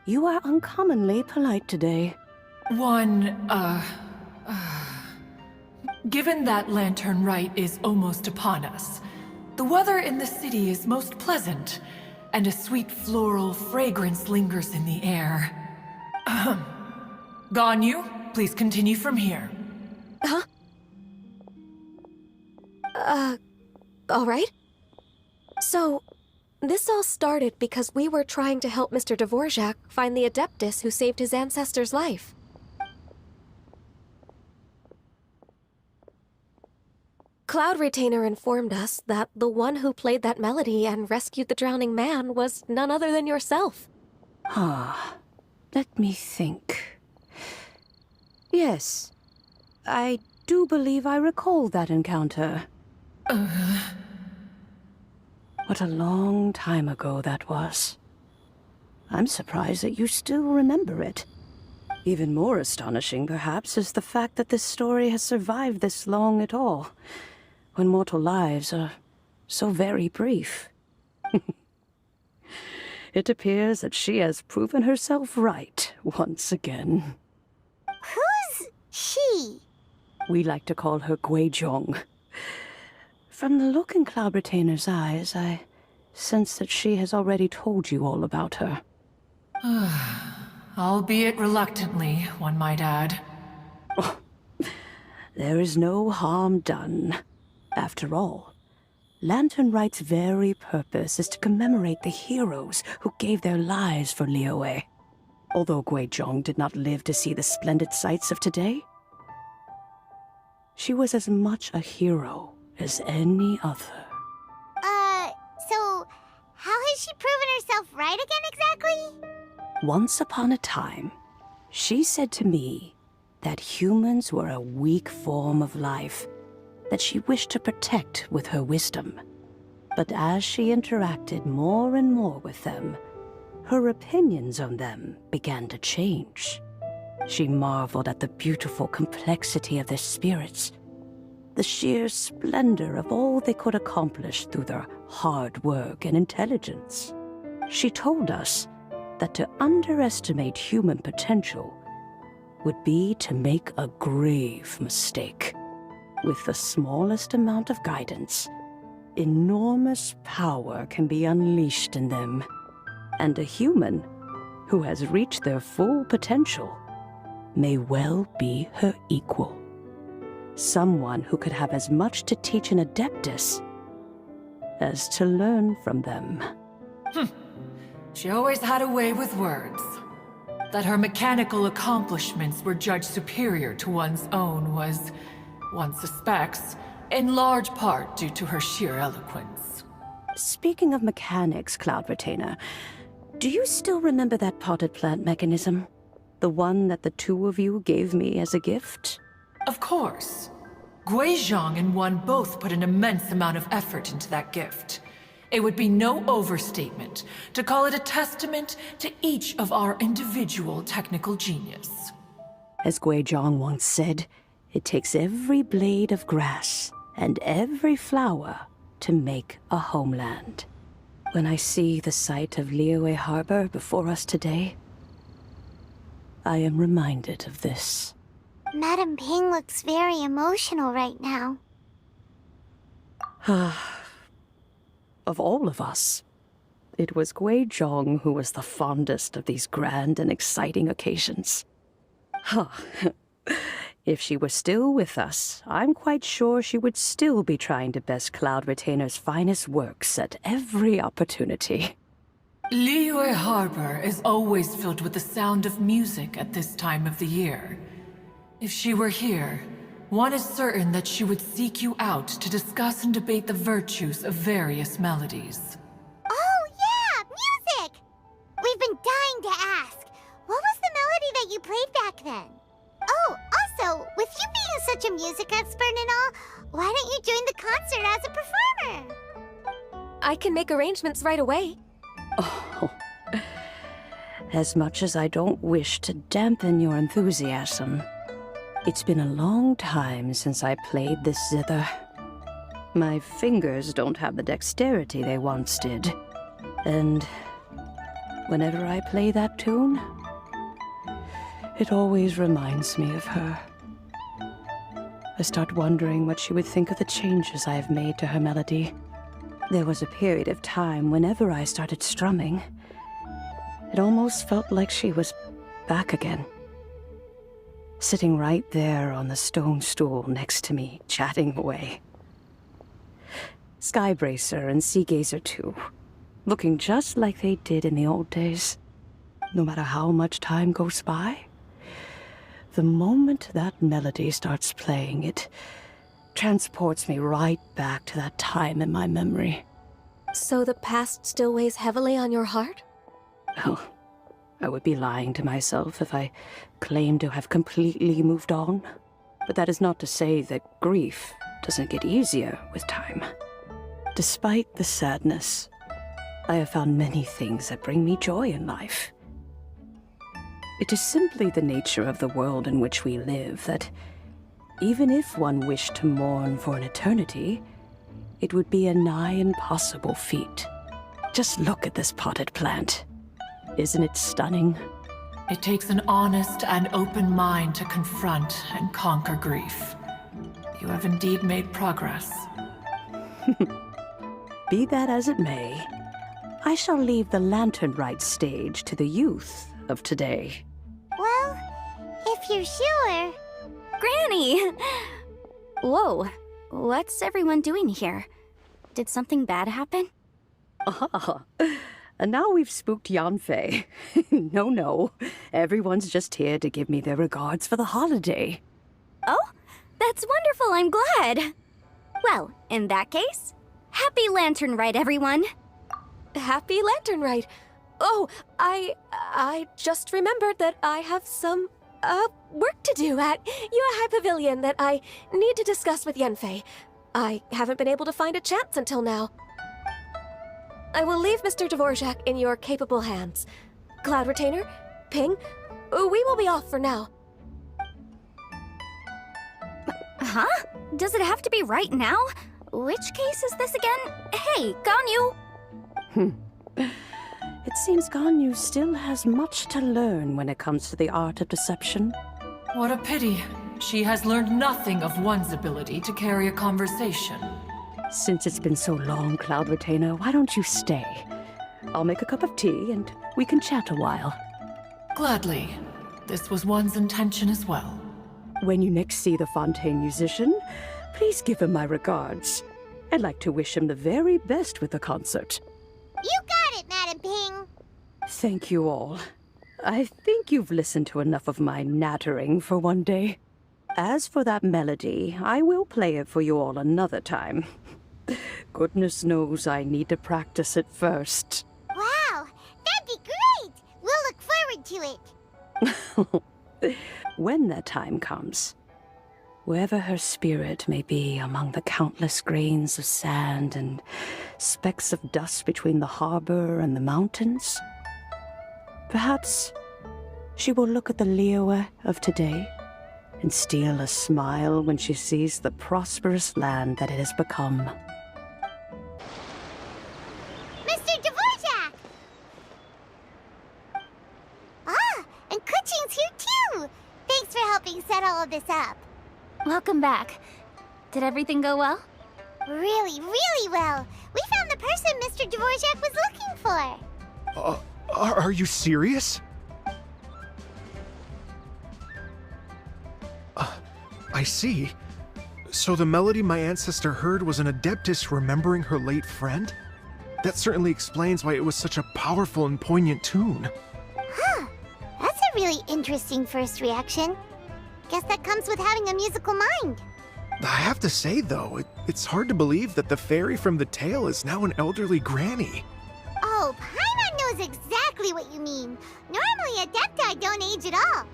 you are uncommonly polite today. Given that Lantern Rite is almost upon us, the weather in the city is most pleasant, and a sweet floral fragrance lingers in the air. Ganyu, please continue from here. Huh? All right. So, this all started because we were trying to help Mr. Dvorak find the Adeptus who saved his ancestor's life. Cloud Retainer informed us that the one who played that melody and rescued the drowning man was none other than yourself. Let me think. Yes, I do believe I recall that encounter. What a long time ago that was. I'm surprised that you still remember it. Even more astonishing, perhaps, is the fact that this story has survived this long at all, when mortal lives are so very brief. It appears that she has proven herself right once again. Who's she? We like to call her Guizhong. From the look in Cloud Retainer's eyes, I sense that she has already told you all about her. Albeit reluctantly, one might add. Oh, there is no harm done. After all, Lantern Rite's very purpose is to commemorate the heroes who gave their lives for Liyue. Although Guizhong did not live to see the splendid sights of today, she was as much a hero as any other. So how has she proven herself right again exactly? Once upon a time, she said to me that humans were a weak form of life that she wished to protect with her wisdom. But as she interacted more and more with them, her opinions on them began to change. She marveled at the beautiful complexity of their spirits, the sheer splendor of all they could accomplish through their hard work and intelligence. She told us that to underestimate human potential would be to make a grave mistake. With the smallest amount of guidance, enormous power can be unleashed in them. And a human who has reached their full potential may well be her equal. Someone who could have as much to teach an Adeptus as to learn from them. She always had a way with words. That her mechanical accomplishments were judged superior to one's own was, one suspects, in large part due to her sheer eloquence. Speaking of mechanics, Cloud Retainer, do you still remember that potted plant mechanism? The one that the two of you gave me as a gift? Of course. Gui Zhang and one both put an immense amount of effort into that gift. It would be no overstatement to call it a testament to each of our individual technical genius. As Gui Zhang once said, it takes every blade of grass and every flower to make a homeland. When I see the sight of Liyue Harbor before us today, I am reminded of this. Madam Ping looks very emotional right now. Of all of us, it was Gui Zhang who was the fondest of these grand and exciting occasions. If she were still with us, I'm quite sure she would still be trying to best Cloud Retainer's finest works at every opportunity. Liyue Harbor is always filled with the sound of music at this time of the year. If she were here, one is certain that she would seek you out to discuss and debate the virtues of various melodies. Oh, yeah! Music! We've been dying to ask. What was the melody that you played back then? Oh, also, with you being such a music expert and all, why don't you join the concert as a performer? I can make arrangements right away. Oh, as much as I don't wish to dampen your enthusiasm, it's been a long time since I played this zither. My fingers don't have the dexterity they once did. And whenever I play that tune, it always reminds me of her. I start wondering what she would think of the changes I have made to her melody. There was a period of time whenever I started strumming, it almost felt like she was back again. Sitting right there on the stone stool next to me, chatting away. Skybracer and Seagazer too, looking just like they did in the old days. No matter how much time goes by, the moment that melody starts playing, it transports me right back to that time in my memory. So the past still weighs heavily on your heart? Well, I would be lying to myself if I claimed to have completely moved on. But that is not to say that grief doesn't get easier with time. Despite the sadness, I have found many things that bring me joy in life. It is simply the nature of the world in which we live that even if one wished to mourn for an eternity, it would be a nigh impossible feat. Just look at this potted plant. Isn't it stunning? It takes an honest and open mind to confront and conquer grief. You have indeed made progress. Be that as it may, I shall leave the lantern rite stage to the youth of today. Well, if you're sure. Granny! Whoa, what's everyone doing here? Did something bad happen? And now we've spooked Yanfei. No, everyone's just here to give me their regards for the holiday. Oh, that's wonderful, I'm glad. Well, in that case, happy Lantern Rite, everyone. Happy Lantern Rite. Oh, I just remembered that I have some, work to do at Yuehai Pavilion that I need to discuss with Yanfei. I haven't been able to find a chance until now. I will leave Mr. Dvorak in your capable hands. Cloud Retainer, Ping, we will be off for now. Huh? Does it have to be right now? Which case is this again? Hey, Ganyu! It seems Ganyu still has much to learn when it comes to the art of deception. What a pity. She has learned nothing of one's ability to carry a conversation. Since it's been so long, Cloud Retainer, why don't you stay? I'll make a cup of tea and we can chat a while. Gladly. This was one's intention as well. When you next see the Fontaine musician, please give him my regards. I'd like to wish him the very best with the concert. You got it, Madam Ping. Thank you all. I think you've listened to enough of my nattering for one day. As for that melody, I will play it for you all another time. Goodness knows I need to practice it first. Wow, that'd be great! We'll look forward to it. When that time comes, wherever her spirit may be among the countless grains of sand and specks of dust between the harbor and the mountains, perhaps she will look at the Liyue of today and steal a smile when she sees the prosperous land that it has become. Mr. Dvorak! Ah, and Kuching's here too! Thanks for helping set all of this up. Welcome back. Did everything go well? Really, really well. We found the person Mr. Dvorak was looking for. Are you serious? I see. So the melody my ancestor heard was an adeptus remembering her late friend? That certainly explains why it was such a powerful and poignant tune. Huh. That's a really interesting first reaction. Guess that comes with having a musical mind. I have to say, though, it's hard to believe that the fairy from the tale is now an elderly granny. Oh, Paimon knows exactly what you mean. Normally, Adepti don't age at all.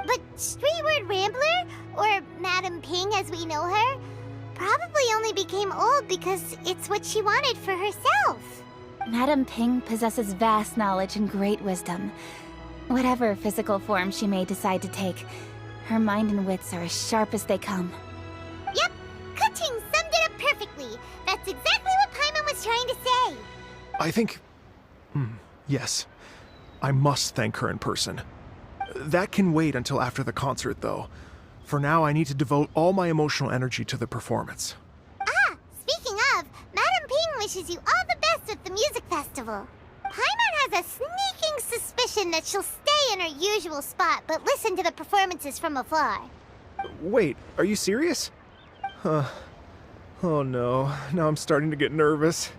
But Streetward Rambler, or Madam Ping as we know her, probably only became old because it's what she wanted for herself. Madam Ping possesses vast knowledge and great wisdom. Whatever physical form she may decide to take, her mind and wits are as sharp as they come. Yep, Kuching summed it up perfectly. That's exactly what Paimon was trying to say. I think... yes. I must thank her in person. That can wait until after the concert, though. For now, I need to devote all my emotional energy to the performance. Ah, speaking of, Madam Ping wishes you all the best with the music festival. Paimon has a sneaking suspicion that she'll stay in her usual spot, but listen to the performances from afar. Wait, are you serious? Oh no, now I'm starting to get nervous.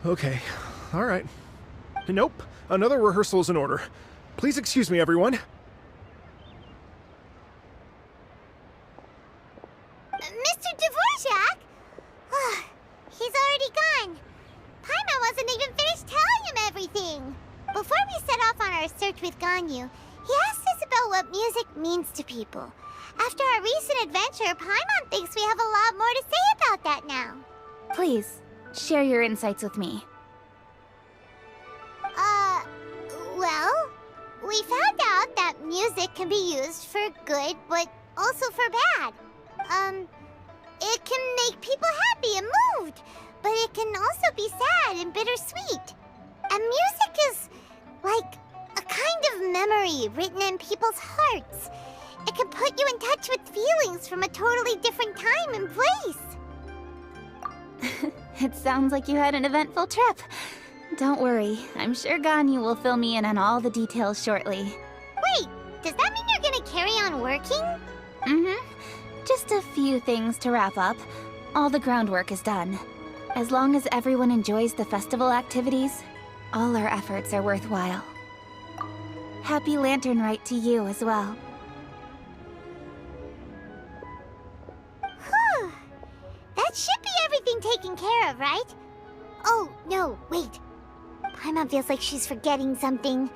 Okay, alright. Nope, another rehearsal is in order. Please excuse me, everyone. Mr. Dvorak? He's already gone. Paimon wasn't even finished telling him everything. Before we set off on our search with Ganyu, he asked us about what music means to people. After our recent adventure, Paimon thinks we have a lot more to say about that now. Please, share your insights with me. Well, we found out that music can be used for good, but also for bad. It can make people happy and moved, but it can also be sad and bittersweet. And music is like a kind of memory written in people's hearts. It can put you in touch with feelings from a totally different time and place. It sounds like you had an eventful trip. Don't worry, I'm sure Ganyu will fill me in on all the details shortly. Wait, does that mean you're gonna carry on working? Just a few things to wrap up. All the groundwork is done. As long as everyone enjoys the festival activities, all our efforts are worthwhile. Happy Lantern Rite to you as well. Whew. That should be everything taken care of, right? Oh, no, wait. Paimon feels like she's forgetting something.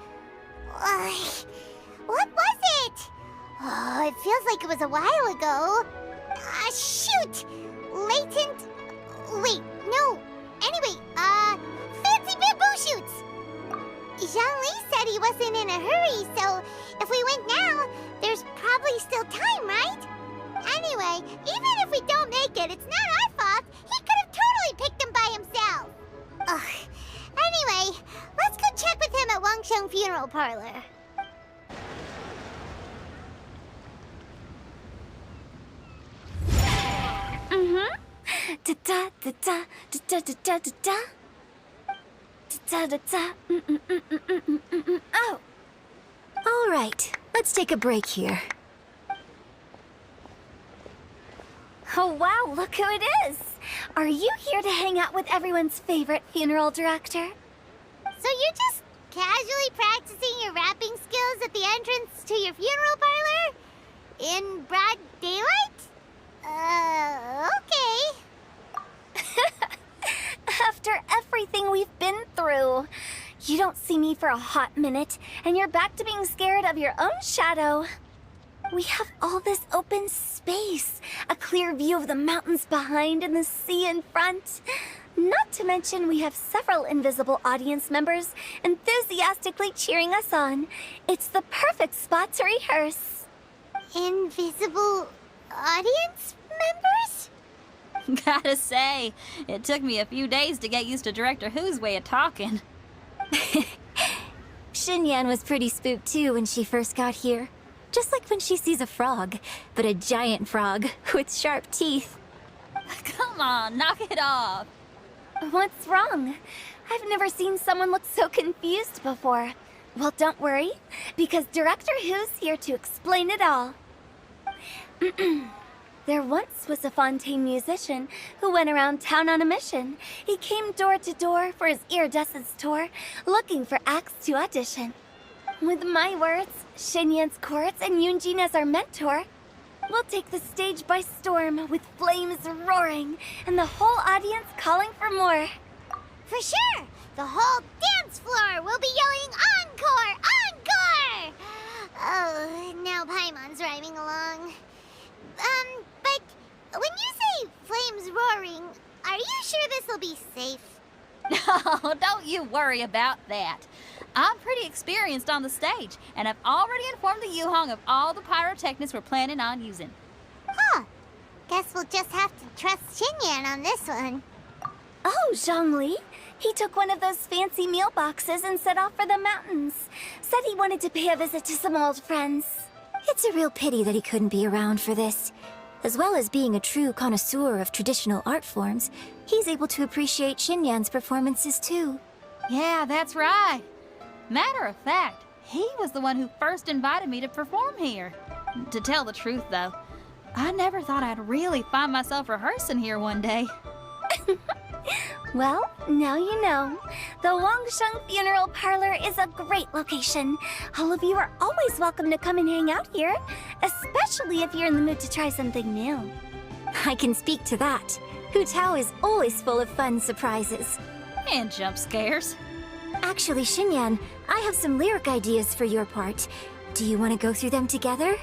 What was it? Oh, it feels like it was a while ago. Shoot! Latent... Wait, no. Anyway, fancy bamboo shoots! Zhangli said he wasn't in a hurry, so if we went now, there's probably still time, right? Anyway, even if we don't make it, it's not our fault. He could have totally picked them by himself. Ugh. Anyway, let's go check with him at Wangsheng Funeral Parlor. Oh! Alright, let's take a break here. Oh wow, look who it is! Are you here to hang out with everyone's favorite funeral director? So you're just casually practicing your rapping skills at the entrance to your funeral parlor? In broad daylight? Okay. After everything we've been through, you don't see me for a hot minute, and you're back to being scared of your own shadow. We have all this open space, a clear view of the mountains behind and the sea in front. Not to mention we have several invisible audience members enthusiastically cheering us on. It's the perfect spot to rehearse. Invisible audience members? Gotta say, it took me a few days to get used to Director Who's way of talking. Xinyan was pretty spooked too when she first got here. Just like when she sees a frog, but a giant frog with sharp teeth. Come on, knock it off. What's wrong? I've never seen someone look so confused before. Well, don't worry, because Director Who's here to explain it all. There once was a Fontaine musician who went around town on a mission. He came door to door for his iridescence tour, looking for acts to audition. With my words, Xinyan's chords, and Yunjin as our mentor, we'll take the stage by storm with flames roaring and the whole audience calling for more. For sure! The whole dance floor will be yelling encore! Encore! Oh, now Paimon's rhyming along. But when you say flames roaring, are you sure this'll be safe? No, don't you worry about that. I'm pretty experienced on the stage, and I've already informed the Yuhong of all the pyrotechnics we're planning on using. Huh. Guess we'll just have to trust Xinyan on this one. Oh, Zhongli. He took one of those fancy meal boxes and set off for the mountains. Said he wanted to pay a visit to some old friends. It's a real pity that he couldn't be around for this. As well as being a true connoisseur of traditional art forms, he's able to appreciate Xinyan's performances too. Yeah, that's right. Matter of fact, he was the one who first invited me to perform here. To tell the truth, though, I never thought I'd really find myself rehearsing here one day. Well, now you know. The Wangsheng Funeral Parlor is a great location. All of you are always welcome to come and hang out here, especially if you're in the mood to try something new. I can speak to that. Hu Tao is always full of fun surprises. And jump scares. Actually, Xinyan, I have some lyric ideas for your part. Do you want to go through them together?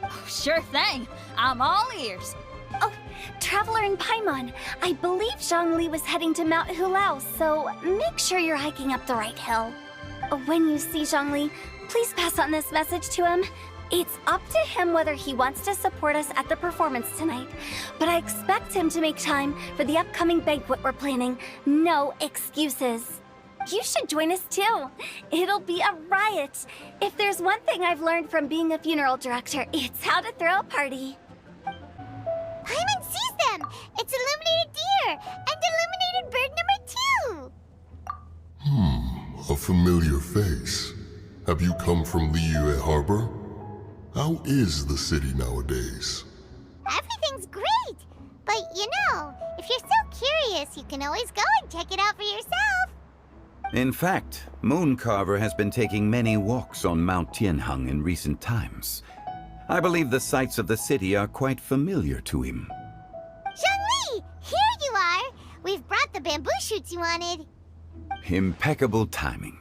Oh, sure thing. I'm all ears. Oh, Traveler and Paimon, I believe Zhongli was heading to Mount Hulao, so make sure you're hiking up the right hill. When you see Zhongli, please pass on this message to him. It's up to him whether he wants to support us at the performance tonight, but I expect him to make time for the upcoming banquet we're planning. No excuses. You should join us too. It'll be a riot. If there's one thing I've learned from being a funeral director, it's how to throw a party. Paimon sees them! It's illuminated deer! And illuminated bird number 2! A familiar face. Have you come from Liyue Harbor? How is the city nowadays? Everything's great! But you know, if you're so curious, you can always go and check it out for yourself! In fact, Mooncarver has been taking many walks on Mount Tianheng in recent times. I believe the sights of the city are quite familiar to him. Zhongli! Here you are! We've brought the bamboo shoots you wanted. Impeccable timing.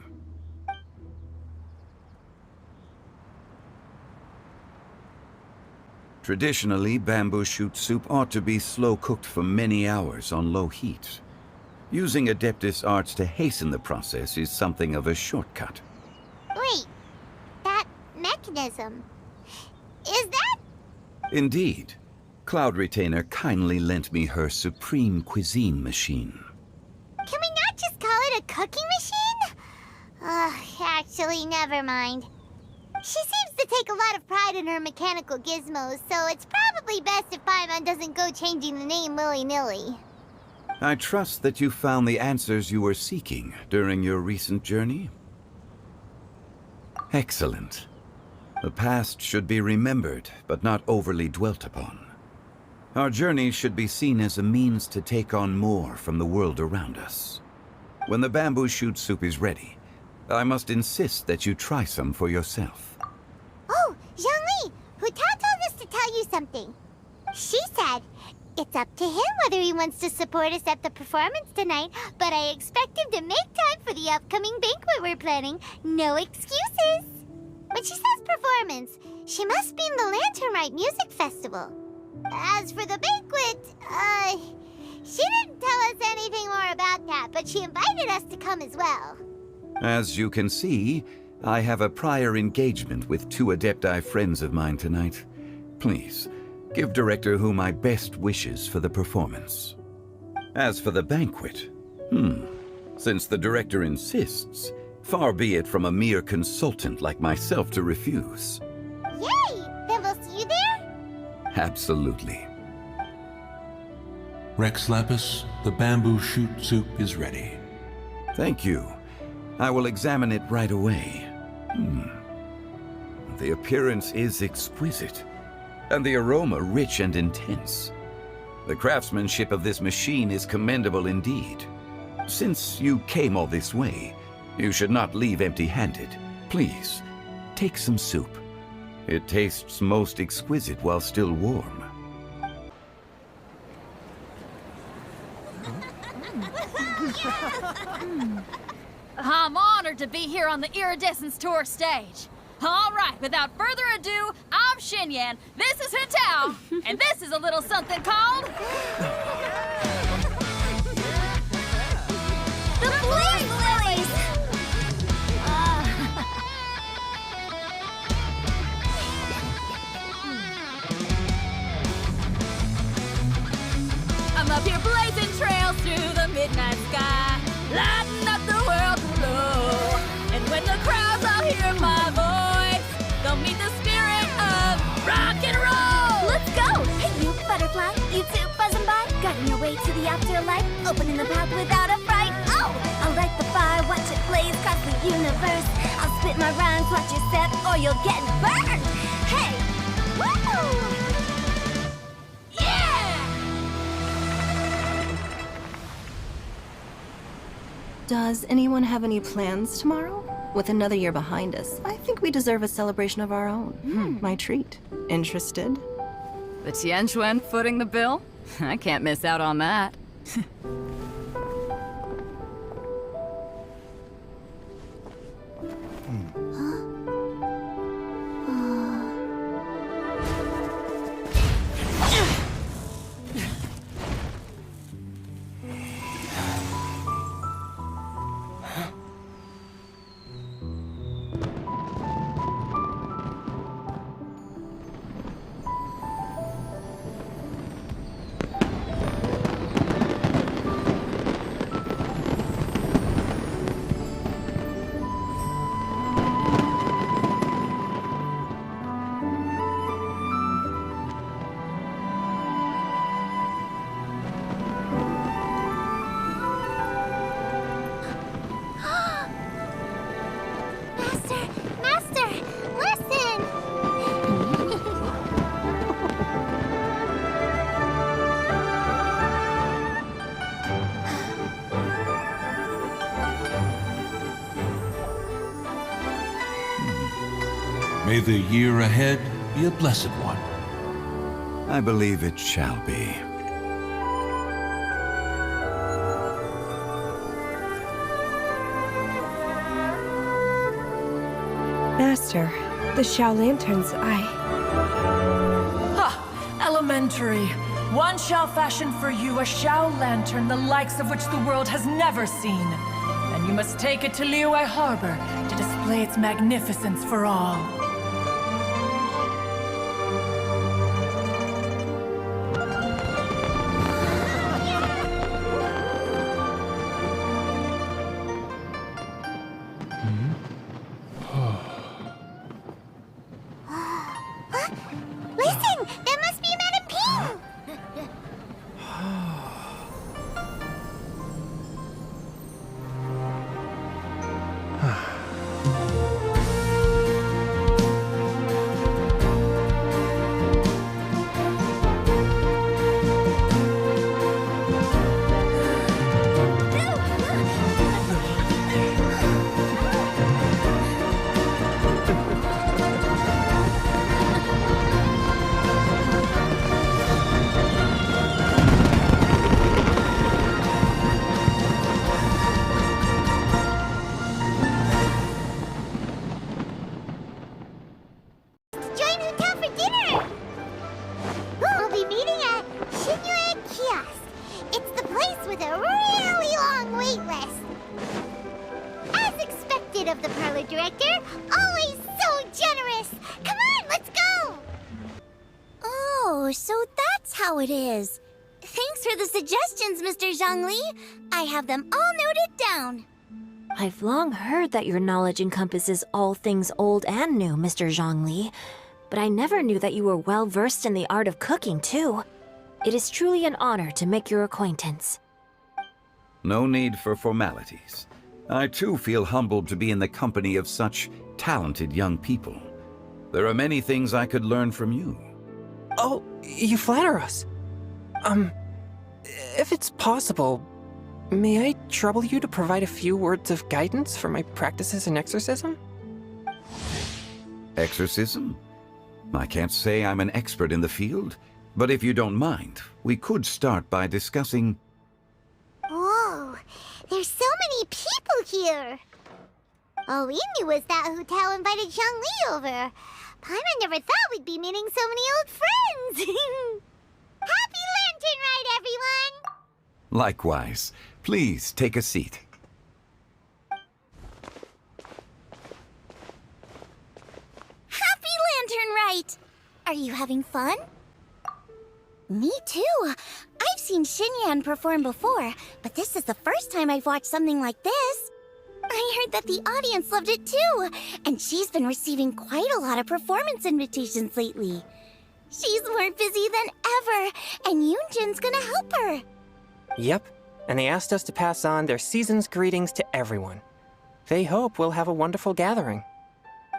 Traditionally, bamboo shoot soup ought to be slow-cooked for many hours on low heat. Using Adeptus arts to hasten the process is something of a shortcut. Wait, that mechanism... is that... Indeed. Cloud Retainer kindly lent me her supreme cuisine machine. Can we not just call it a cooking machine? Actually, never mind. She seems to take a lot of pride in her mechanical gizmos, so it's probably best if Paimon doesn't go changing the name willy-nilly. I trust that you found the answers you were seeking during your recent journey. Excellent. The past should be remembered, but not overly dwelt upon. Our journey should be seen as a means to take on more from the world around us. When the bamboo shoot soup is ready, I must insist that you try some for yourself. Oh, Zhongli! Huta told us to tell you something. She said, it's up to him whether he wants to support us at the performance tonight, but I expect him to make time for the upcoming banquet we're planning. No excuses! When she says performance, she must mean the Lantern Rite Music Festival. As for the banquet, she didn't tell us anything more about that, but she invited us to come as well. As you can see, I have a prior engagement with 2 Adepti friends of mine tonight. Please, give Director Hu my best wishes for the performance. As for the banquet, since the Director insists, far be it from a mere consultant like myself to refuse. Yay! Then we'll see you there? Absolutely. Rex Lapis, the bamboo shoot soup is ready. Thank you. I will examine it right away. The appearance is exquisite, and the aroma rich and intense. The craftsmanship of this machine is commendable indeed. Since you came all this way, you should not leave empty-handed. Please, take some soup. It tastes most exquisite while still warm. I'm honored to be here on the Iridescence Tour stage. All right, without further ado, I'm Xinyan, this is Hutao, and this is a little something called... The Flame Lilies! I'm up here blazing trails through the midnight sky, lighting up the world below. And when the crowds all hear my voice, they'll meet the spirit of rock and roll. Let's go! Hey, you butterfly, you too buzzing by, guiding your way to the afterlife, opening the path without a fright. Oh, I'll light the fire, watch it blaze across the universe. I'll spit my rhymes, watch you set, or you'll get burned. Hey, woo! Does anyone have any plans tomorrow? With another year behind us, I think we deserve a celebration of our own. My treat. Interested? The Tianquan footing the bill? I can't miss out on that. May the year ahead be a blessed one. I believe it shall be. Master, the Xiao Lanterns, Elementary. One shall fashion for you a Xiao Lantern the likes of which the world has never seen. And you must take it to Liyue Harbor to display its magnificence for all. Listen! That must be Madame Ping! place with a really long wait list. As expected of the parlor director, always so generous. Come on, let's go! Oh, so that's how it is. Thanks for the suggestions, Mr. Zhongli. I have them all noted down. I've long heard that your knowledge encompasses all things old and new, Mr. Zhongli, but I never knew that you were well versed in the art of cooking, too. It is truly an honor to make your acquaintance. No need for formalities. I too feel humbled to be in the company of such talented young people. There are many things I could learn from you. Oh, you flatter us. If it's possible, may I trouble you to provide a few words of guidance for my practices in exorcism? Exorcism? I can't say I'm an expert in the field, but if you don't mind, we could start by discussing... Whoa, there's so many people here. All we knew was that Hu Tao invited Zhongli over. Paimon never thought we'd be meeting so many old friends. Happy Lantern Ride, everyone! Likewise. Please take a seat. Happy Lantern Rite! Are you having fun? Me too. I've seen Xinyan perform before, but this is the first time I've watched something like this. I heard that the audience loved it too, and she's been receiving quite a lot of performance invitations lately. She's more busy than ever, and Yoonjin's gonna help her. Yep, and they asked us to pass on their season's greetings to everyone. They hope we'll have a wonderful gathering.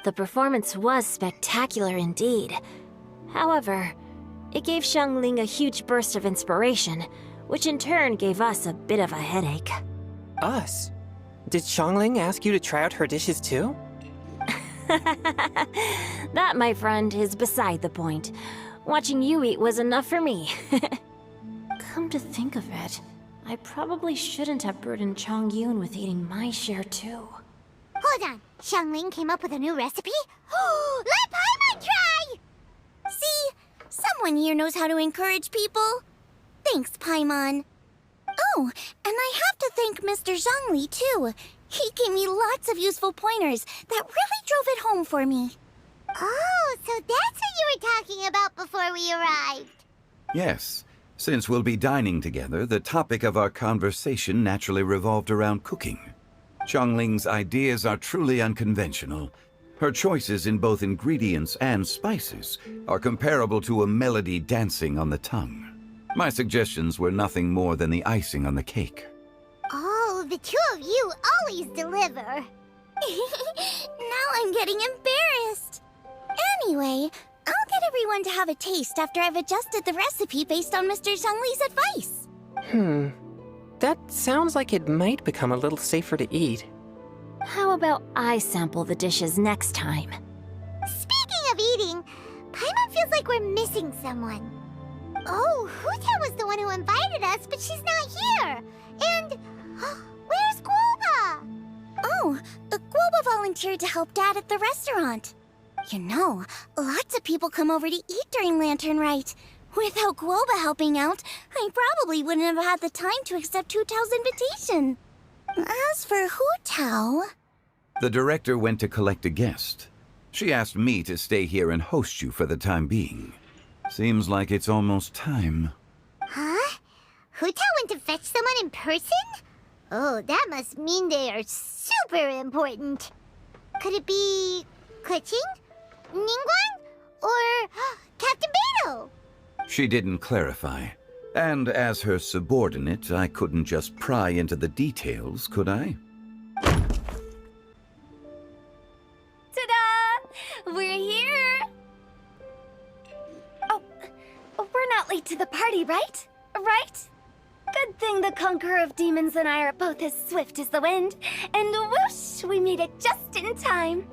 The performance was spectacular indeed. However, it gave Xiangling a huge burst of inspiration, which in turn gave us a bit of a headache. Us? Did Xiangling ask you to try out her dishes too? That, my friend, is beside the point. Watching you eat was enough for me. Come to think of it, I probably shouldn't have burdened Chongyun with eating my share too. Hold on, Xiangling came up with a new recipe? Let Paimon try! See? Someone here knows how to encourage people. Thanks, Paimon. Oh, and I have to thank Mr. Zhongli, too. He gave me lots of useful pointers that really drove it home for me. Oh, so that's what you were talking about before we arrived. Yes. Since we'll be dining together, the topic of our conversation naturally revolved around cooking. Xiangling's ideas are truly unconventional. Her choices in both ingredients and spices are comparable to a melody dancing on the tongue. My suggestions were nothing more than the icing on the cake. Oh, the two of you always deliver. Now I'm getting embarrassed. Anyway, I'll get everyone to have a taste after I've adjusted the recipe based on Mr. Zhongli's advice. That sounds like it might become a little safer to eat. How about I sample the dishes next time? Speaking of eating, Paimon feels like we're missing someone. Oh, Hu Tao was the one who invited us, but she's not here. And where's Guoba? Oh, Guoba volunteered to help Dad at the restaurant. You know, lots of people come over to eat during Lantern Rite. Without Guoba helping out, I probably wouldn't have had the time to accept Hu Tao's invitation. As for Hu Tao... The director went to collect a guest. She asked me to stay here and host you for the time being. Seems like it's almost time. Huh? Hu Tao went to fetch someone in person? Oh, that must mean they are super important. Could it be... Kuching? Ningguang? Or Captain Beidou? She didn't clarify. And as her subordinate, I couldn't just pry into the details, could I? Ta-da! We're here! Oh, we're not late to the party, right? Right? Good thing the Conqueror of Demons and I are both as swift as the wind. And whoosh, we made it just in time.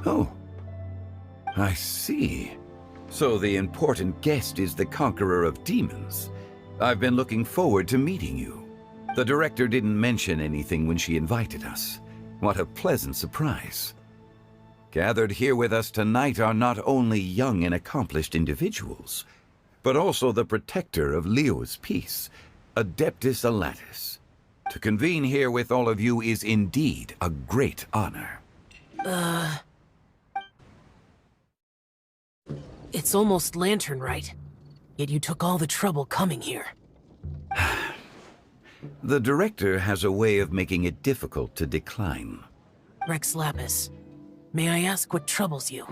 Oh. I see. So the important guest is the Conqueror of Demons. I've been looking forward to meeting you. The director didn't mention anything when she invited us. What a pleasant surprise. Gathered here with us tonight are not only young and accomplished individuals, but also the protector of Leo's peace, Adeptus Alatus. To convene here with all of you is indeed a great honor. It's almost lantern right. Yet you took all the trouble coming here. The director has a way of making it difficult to decline. Rex Lapis, may I ask what troubles you?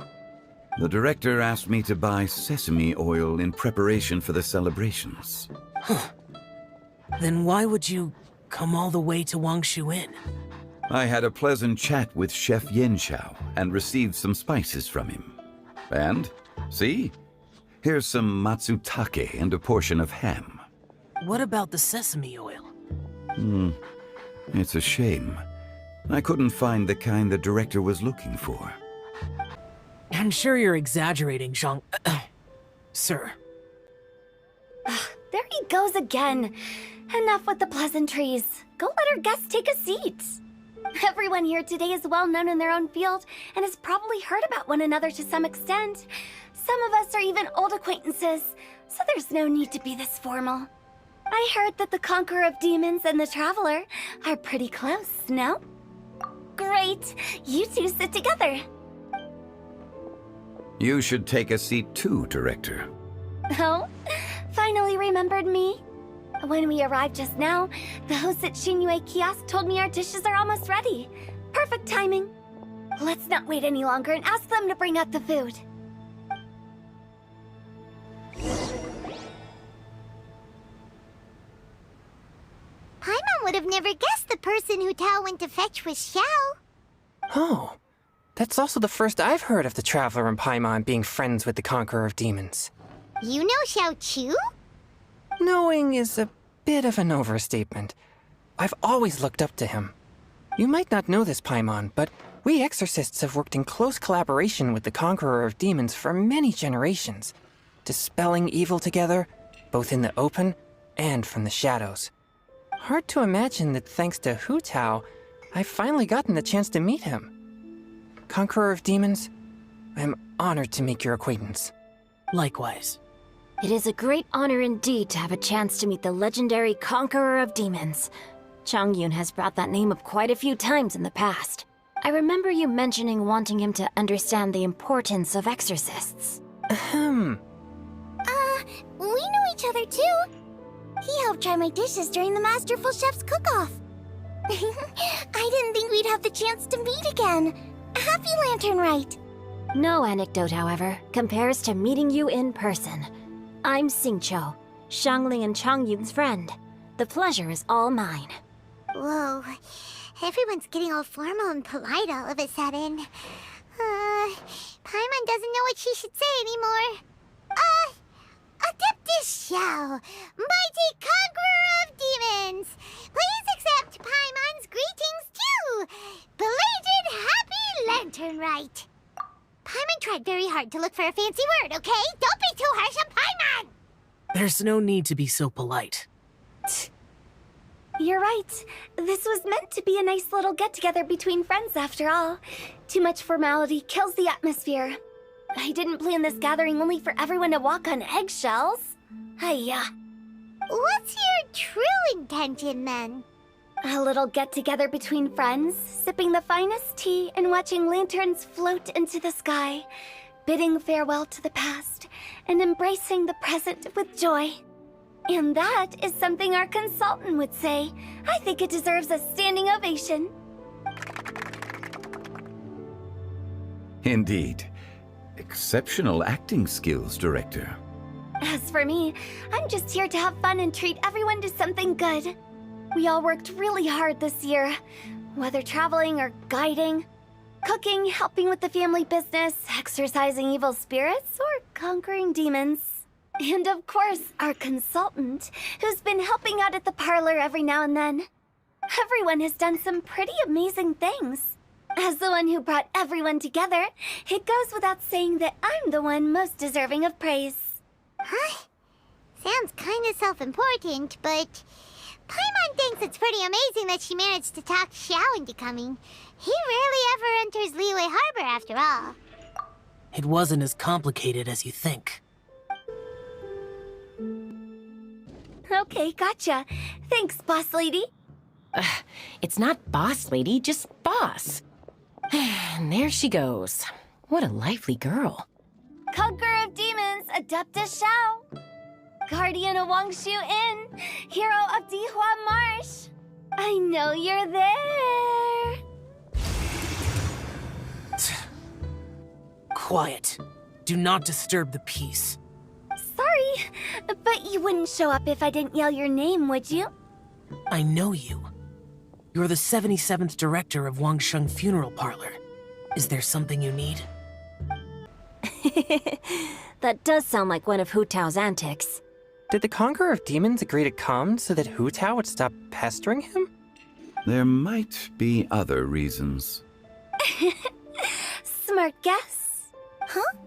The director asked me to buy sesame oil in preparation for the celebrations. Then why would you come all the way to Wangshu Inn? I had a pleasant chat with Chef Yenshao and received some spices from him. And, see? Here's some matsutake and a portion of ham. What about the sesame oil? It's a shame. I couldn't find the kind the director was looking for. I'm sure you're exaggerating, Zhang... Sir. There he goes again. Enough with the pleasantries. Go let our guests take a seat. Everyone here today is well known in their own field and has probably heard about one another to some extent. Some of us are even old acquaintances, so there's no need to be this formal. I heard that the Conqueror of Demons and the Traveler are pretty close, no? Great! You two sit together. You should take a seat too, Director. Oh? Finally remembered me? When we arrived just now, the host at Shinue Kiosk told me our dishes are almost ready. Perfect timing. Let's not wait any longer and ask them to bring out the food. Paimon would have never guessed the person who Tao went to fetch was Xiao. Oh, that's also the first I've heard of the Traveler and Paimon being friends with the Conqueror of Demons. You know Xiao Chu? Knowing is a bit of an overstatement. I've always looked up to him. You might not know this, Paimon, but we exorcists have worked in close collaboration with the Conqueror of Demons for many generations, dispelling evil together, both in the open and from the shadows. Hard to imagine that thanks to Hu Tao, I've finally gotten the chance to meet him. Conqueror of Demons, I'm honored to make your acquaintance. Likewise. It is a great honor indeed to have a chance to meet the legendary Conqueror of Demons. Changyun has brought that name up quite a few times in the past. I remember you mentioning wanting him to understand the importance of exorcists. Ahem. We know each other too. He helped try my dishes during the Masterful Chef's cook-off. I didn't think we'd have the chance to meet again. Happy Lantern Rite. No anecdote, however, compares to meeting you in person. I'm Xingqiu, Shangling and Changyun's friend. The pleasure is all mine. Whoa, everyone's getting all formal and polite all of a sudden. Paimon doesn't know what she should say anymore. Adeptus Xiao, mighty conqueror of demons, please accept Paimon's greetings too. Belated Happy Lantern Rite. Paimon tried very hard to look for a fancy word, okay? Don't be too harsh on Paimon! There's no need to be so polite. You're right. This was meant to be a nice little get-together between friends after all. Too much formality kills the atmosphere. I didn't plan this gathering only for everyone to walk on eggshells. Hiya. What's your true intention, then? A little get-together between friends, sipping the finest tea and watching lanterns float into the sky, bidding farewell to the past, and embracing the present with joy. And that is something our consultant would say. I think it deserves a standing ovation. Indeed. Exceptional acting skills, Director. As for me, I'm just here to have fun and treat everyone to something good. We all worked really hard this year, whether traveling or guiding, cooking, helping with the family business, exorcising evil spirits, or conquering demons. And of course, our consultant, who's been helping out at the parlor every now and then. Everyone has done some pretty amazing things. As the one who brought everyone together, it goes without saying that I'm the one most deserving of praise. Huh? Sounds kind of self-important, but Paimon thinks it's pretty amazing that she managed to talk Xiao into coming. He rarely ever enters Liyue Harbor after all. It wasn't as complicated as you think. Okay, gotcha. Thanks, boss lady. It's not boss lady, just boss. And there she goes. What a lively girl. Conqueror of Demons, Adeptus Shao. Guardian of Wangshu Inn, hero of Dihua Marsh. I know you're there. Quiet. Do not disturb the peace. Sorry, but you wouldn't show up if I didn't yell your name, would you? I know you. You're the 77th director of Wangsheng Funeral Parlor. Is there something you need? That does sound like one of Hu Tao's antics. Did the Conqueror of Demons agree to come so that Hu Tao would stop pestering him? There might be other reasons. Smart guess. Huh?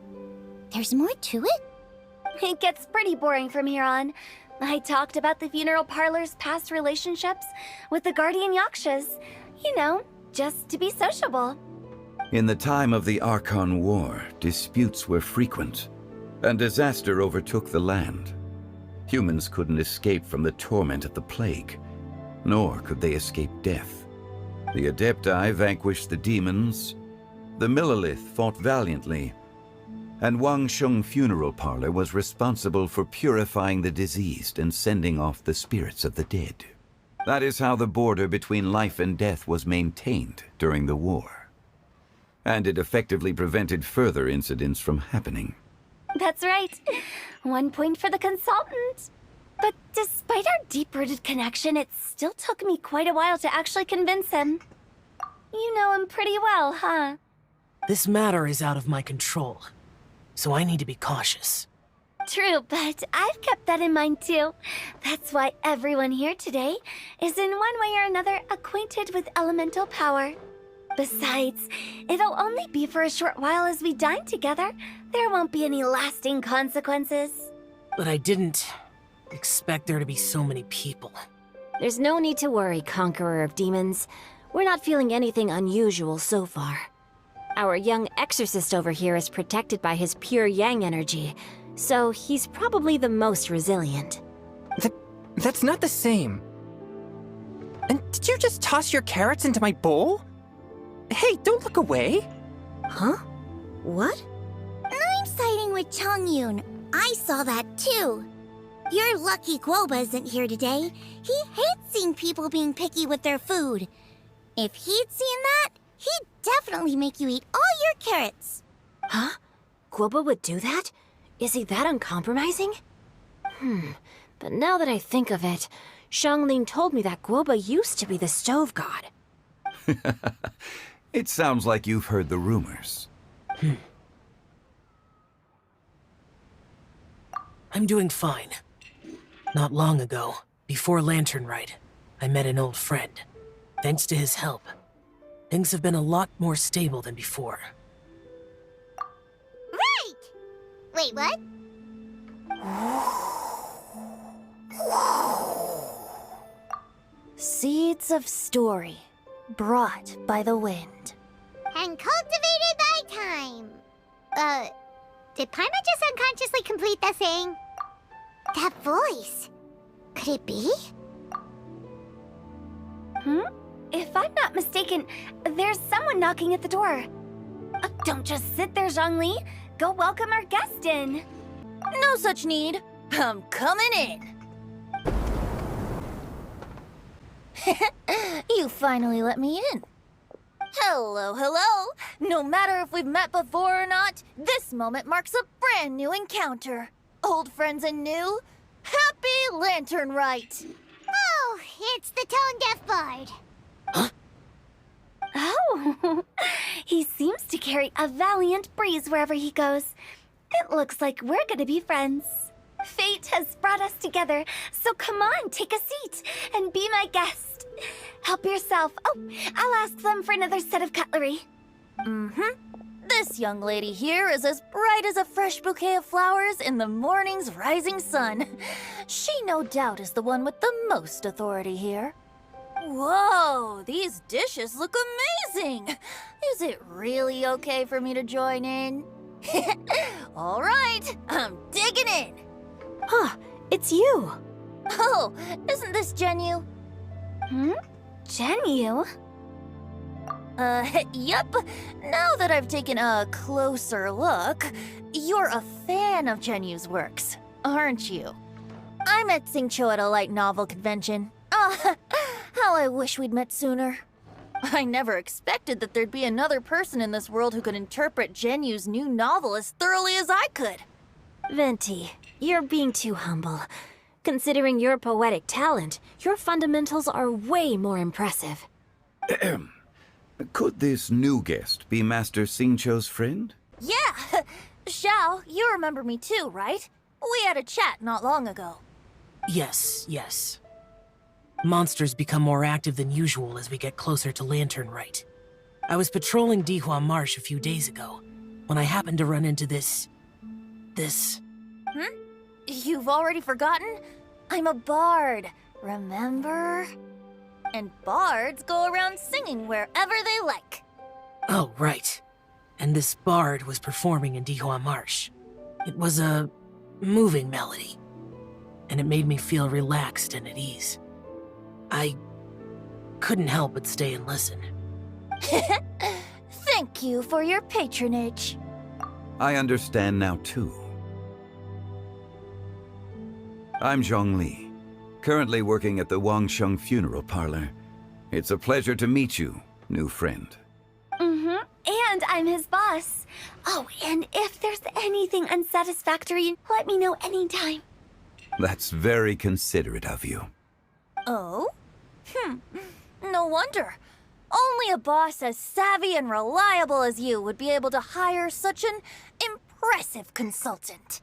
There's more to it? It gets pretty boring from here on. I talked about the funeral parlor's past relationships with the guardian yakshas. You know, just to be sociable. In the time of the Archon War, disputes were frequent, and disaster overtook the land. Humans couldn't escape from the torment of the plague, nor could they escape death. The Adepti vanquished the demons, the Millelith fought valiantly, and Wangsheng Funeral Parlor was responsible for purifying the diseased and sending off the spirits of the dead. That is how the border between life and death was maintained during the war. And it effectively prevented further incidents from happening. That's right. 1 point for the consultant. But despite our deep-rooted connection, it still took me quite a while to actually convince him. You know him pretty well, huh? This matter is out of my control, so I need to be cautious. True, but I've kept that in mind too. That's why everyone here today is in one way or another acquainted with elemental power. Besides, it'll only be for a short while as we dine together. There won't be any lasting consequences. But I didn't expect there to be so many people. There's no need to worry, Conqueror of Demons. We're not feeling anything unusual so far. Our young exorcist over here is protected by his pure yang energy, so he's probably the most resilient. That's not the same. And did you just toss your carrots into my bowl? Hey, don't look away! Huh? What? I'm siding with Chongyun. I saw that too. You're lucky Guoba isn't here today. He hates seeing people being picky with their food. If he'd seen that, he'd definitely make you eat all your carrots. Huh? Guoba would do that? Is he that uncompromising? But now that I think of it, Xiangling told me that Guoba used to be the stove god. It sounds like you've heard the rumors. I'm doing fine. Not long ago, before Lantern Rite, I met an old friend. Thanks to his help, things have been a lot more stable than before. Right! Wait, what? Seeds of story, brought by the wind. And cultivated by time. Did Paimon just unconsciously complete that saying? That voice. Could it be? If I'm not mistaken, there's someone knocking at the door. Don't just sit there, Zhongli. Go welcome our guest in. No such need. I'm coming in. You finally let me in. Hello, hello. No matter if we've met before or not, this moment marks a brand new encounter. Old friends and new. Happy Lantern Rite. Oh, it's the tone-deaf bard. Oh, he seems to carry a valiant breeze wherever he goes. It looks like we're gonna be friends. Fate has brought us together, so come on, take a seat and be my guest. Help yourself. Oh, I'll ask them for another set of cutlery. This young lady here is as bright as a fresh bouquet of flowers in the morning's rising sun. She no doubt is the one with the most authority here. Whoa, these dishes look amazing! Is it really okay for me to join in? All right, I'm digging in. Huh, it's you. Oh, isn't this Genu? Genu? Yup. Now that I've taken a closer look, you're a fan of Genu's works, aren't you? I met Xingqiu at a light novel convention. How I wish we'd met sooner. I never expected that there'd be another person in this world who could interpret Genu's new novel as thoroughly as I could. Venti, you're being too humble. Considering your poetic talent, your fundamentals are way more impressive. Could this new guest be Master Xingqiu's friend? Yeah! Xiao, you remember me too, right? We had a chat not long ago. Yes. Monsters become more active than usual as we get closer to Lantern Rite. I was patrolling Dihua Marsh a few days ago, when I happened to run into this... You've already forgotten? I'm a bard, remember? And bards go around singing wherever they like. Oh, right. And this bard was performing in Dihua Marsh. It was a moving melody, and it made me feel relaxed and at ease. I couldn't help but stay and listen. Thank you for your patronage. I understand now, too. I'm Zhongli, currently working at the Wangsheng Funeral Parlor. It's a pleasure to meet you, new friend. And I'm his boss. Oh, and if there's anything unsatisfactory, let me know anytime. That's very considerate of you. Oh? No wonder. Only a boss as savvy and reliable as you would be able to hire such an impressive consultant.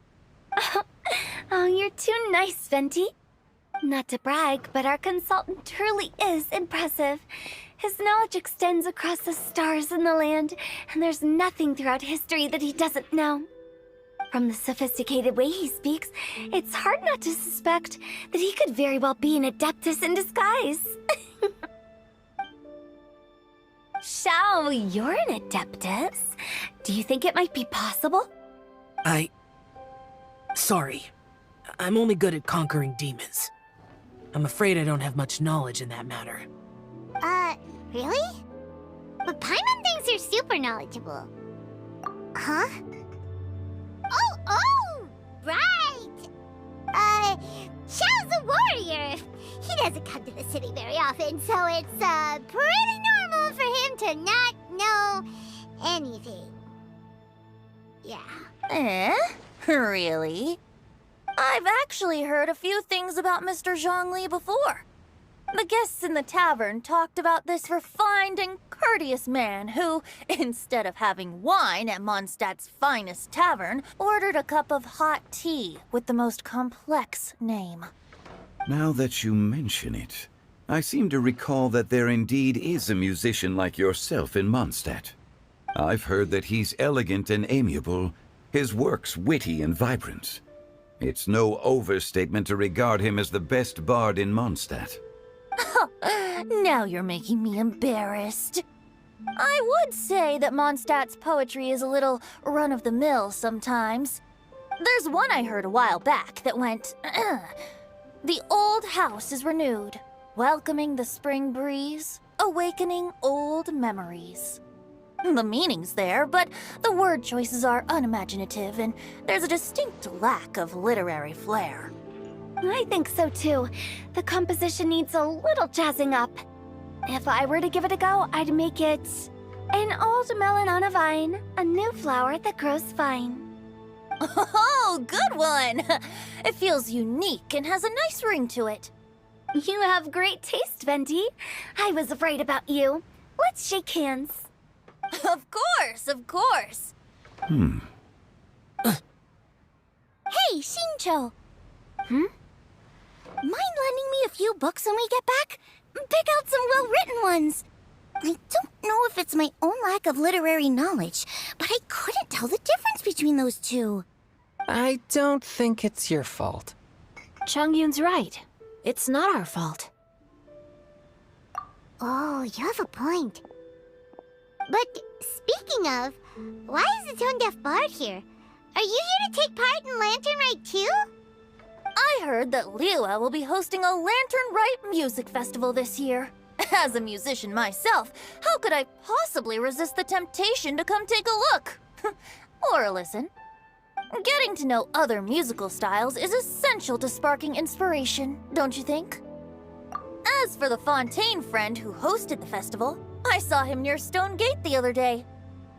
Oh, you're too nice, Venti. Not to brag, but our consultant truly is impressive. His knowledge extends across the stars and the land, and there's nothing throughout history that he doesn't know. From the sophisticated way he speaks, it's hard not to suspect that he could very well be an adeptus in disguise. Xiao, you're an adeptus. Do you think it might be possible? Sorry. I'm only good at conquering demons. I'm afraid I don't have much knowledge in that matter. Really? But Paimon thinks you're super knowledgeable. Huh? Oh, right! Xiao's a warrior. He doesn't come to the city very often, so it's, pretty normal for him to not know anything. Yeah. Really? I've actually heard a few things about Mr. Zhongli before. The guests in the tavern talked about this refined and courteous man who, instead of having wine at Mondstadt's finest tavern, ordered a cup of hot tea with the most complex name. Now that you mention it, I seem to recall that there indeed is a musician like yourself in Mondstadt. I've heard that he's elegant and amiable, his works witty and vibrant. It's no overstatement to regard him as the best bard in Mondstadt. Now you're making me embarrassed. I would say that Mondstadt's poetry is a little run-of-the-mill sometimes. There's one I heard a while back that went, The old house is renewed, welcoming the spring breeze, awakening old memories. The meaning's there, but the word choices are unimaginative, and there's a distinct lack of literary flair. I think so too. The composition needs a little jazzing up. If I were to give it a go, I'd make it an old melon on a vine, a new flower that grows fine. Oh, good one! It feels unique and has a nice ring to it. You have great taste, Venti. I was right about you. Let's shake hands. Of course. Hey, Xingqiu. Mind lending me a few books when we get back? Pick out some well-written ones. I don't know if it's my own lack of literary knowledge, but I couldn't tell the difference between those two. I don't think it's your fault. Changyun's right. It's not our fault. Oh, you have a point. But speaking of, why is the tone-deaf bard here? Are you here to take part in Lantern Rite too? I heard that Liyue will be hosting a Lantern Rite music festival this year. As a musician myself, how could I possibly resist the temptation to come take a look? Or listen. Getting to know other musical styles is essential to sparking inspiration, don't you think? As for the Fontaine friend who hosted the festival, I saw him near Stone Gate the other day.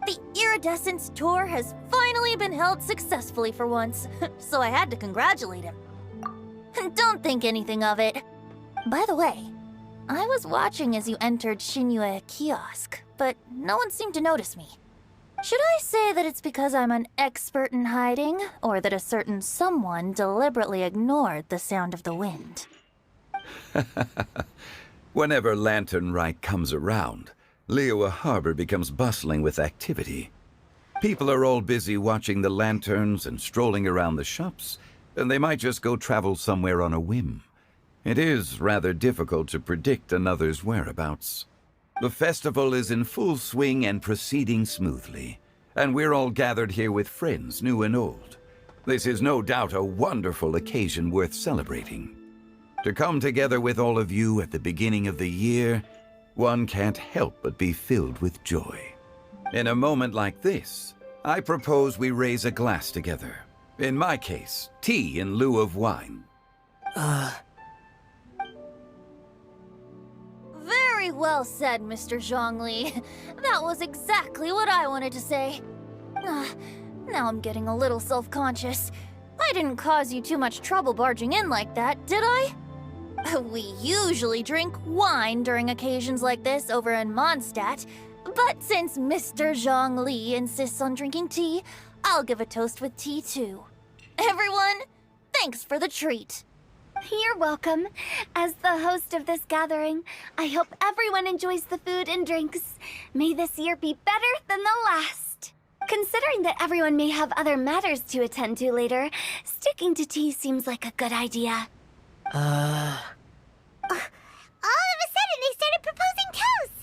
The Iridescence tour has finally been held successfully for once, so I had to congratulate him. Don't think anything of it. By the way, I was watching as you entered Shinyue Kiosk, but no one seemed to notice me. Should I say that it's because I'm an expert in hiding, or that a certain someone deliberately ignored the sound of the wind? Whenever Lantern Rite comes around, Liyue Harbor becomes bustling with activity. People are all busy watching the lanterns and strolling around the shops, and they might just go travel somewhere on a whim. It is rather difficult to predict another's whereabouts. The festival is in full swing and proceeding smoothly, and we're all gathered here with friends, new and old. This is no doubt a wonderful occasion worth celebrating. To come together with all of you at the beginning of the year, one can't help but be filled with joy. In a moment like this, I propose we raise a glass together. In my case, tea in lieu of wine. Very well said, Mr. Zhongli. That was exactly what I wanted to say. Now I'm getting a little self-conscious. I didn't cause you too much trouble barging in like that, did I? We usually drink wine during occasions like this over in Mondstadt, but since Mr. Zhongli insists on drinking tea, I'll give a toast with tea too. Everyone, thanks for the treat. You're welcome. As the host of this gathering, I hope everyone enjoys the food and drinks. May this year be better than the last. Considering that everyone may have other matters to attend to later, sticking to tea seems like a good idea. All of a sudden, they started proposing toasts.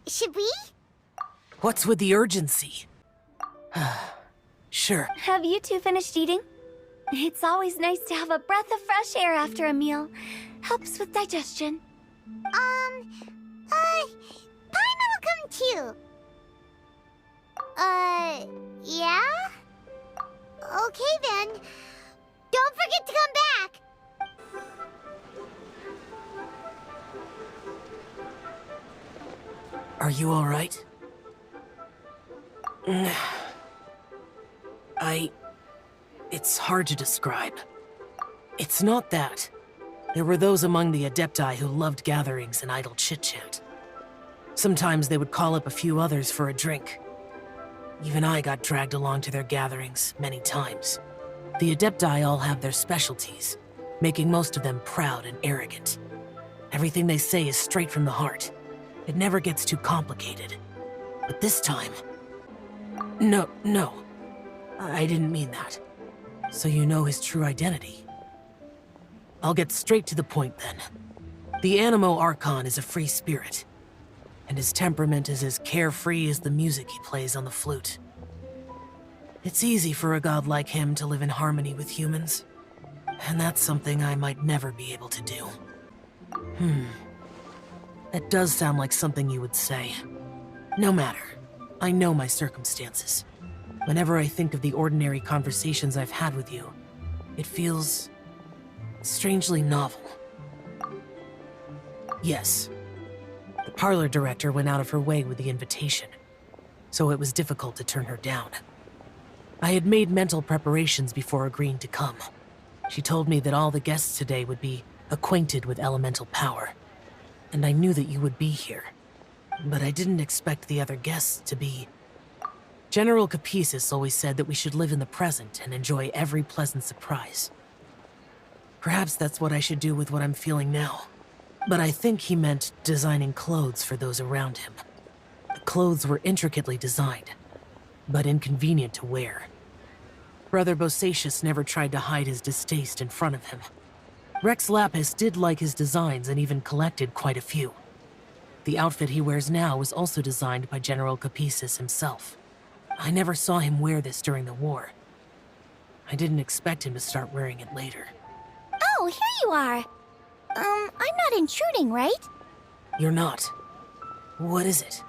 Should we? What's with the urgency? Sure. Have you two finished eating? It's always nice to have a breath of fresh air after a meal. Helps with digestion. Paimon will come too. Yeah? Okay then. Don't forget to come back. Are you all right? It's hard to describe. It's not that. There were those among the Adepti who loved gatherings and idle chit-chat. Sometimes they would call up a few others for a drink. Even I got dragged along to their gatherings many times. The Adepti all have their specialties, making most of them proud and arrogant. Everything they say is straight from the heart. It never gets too complicated. But this time... No. I didn't mean that. So you know his true identity. I'll get straight to the point then. The Animo Archon is a free spirit, and his temperament is as carefree as the music he plays on the flute. It's easy for a god like him to live in harmony with humans, and that's something I might never be able to do. That does sound like something you would say. No matter. I know my circumstances. Whenever I think of the ordinary conversations I've had with you, it feels strangely novel. Yes, the parlor director went out of her way with the invitation, so it was difficult to turn her down. I had made mental preparations before agreeing to come. She told me that all the guests today would be acquainted with elemental power, and I knew that you would be here. But I didn't expect the other guests to be... General Capisis always said that we should live in the present and enjoy every pleasant surprise. Perhaps that's what I should do with what I'm feeling now. But I think he meant designing clothes for those around him. The clothes were intricately designed, but inconvenient to wear. Brother Bosacius never tried to hide his distaste in front of him. Rex Lapis did like his designs and even collected quite a few. The outfit he wears now was also designed by General Capices himself. I never saw him wear this during the war. I didn't expect him to start wearing it later. Oh, here you are. I'm not intruding, right? You're not. What is it?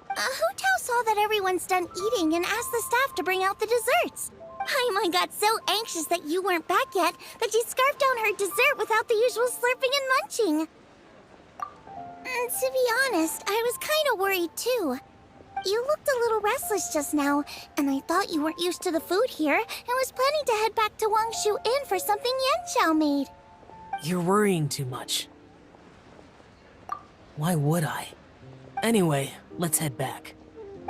Hu Tao saw that everyone's done eating and asked the staff to bring out the desserts. Paimon got so anxious that you weren't back yet that she scarfed down her dessert without the usual slurping and munching. To be honest, I was kind of worried too. You looked a little restless just now, and I thought you weren't used to the food here and was planning to head back to Wangshu Inn for something Yanxiao made. You're worrying too much. Why would I? Anyway, let's head back.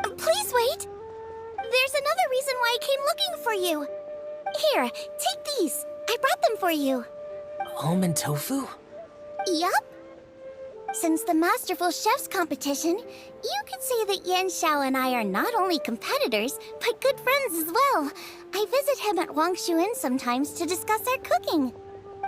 Please wait! There's another reason why I came looking for you. Here, take these. I brought them for you. Almond tofu? Yup. Since the Masterful Chef's competition, you could say that Yanxiao and I are not only competitors, but good friends as well. I visit him at Wangshu Inn sometimes to discuss our cooking.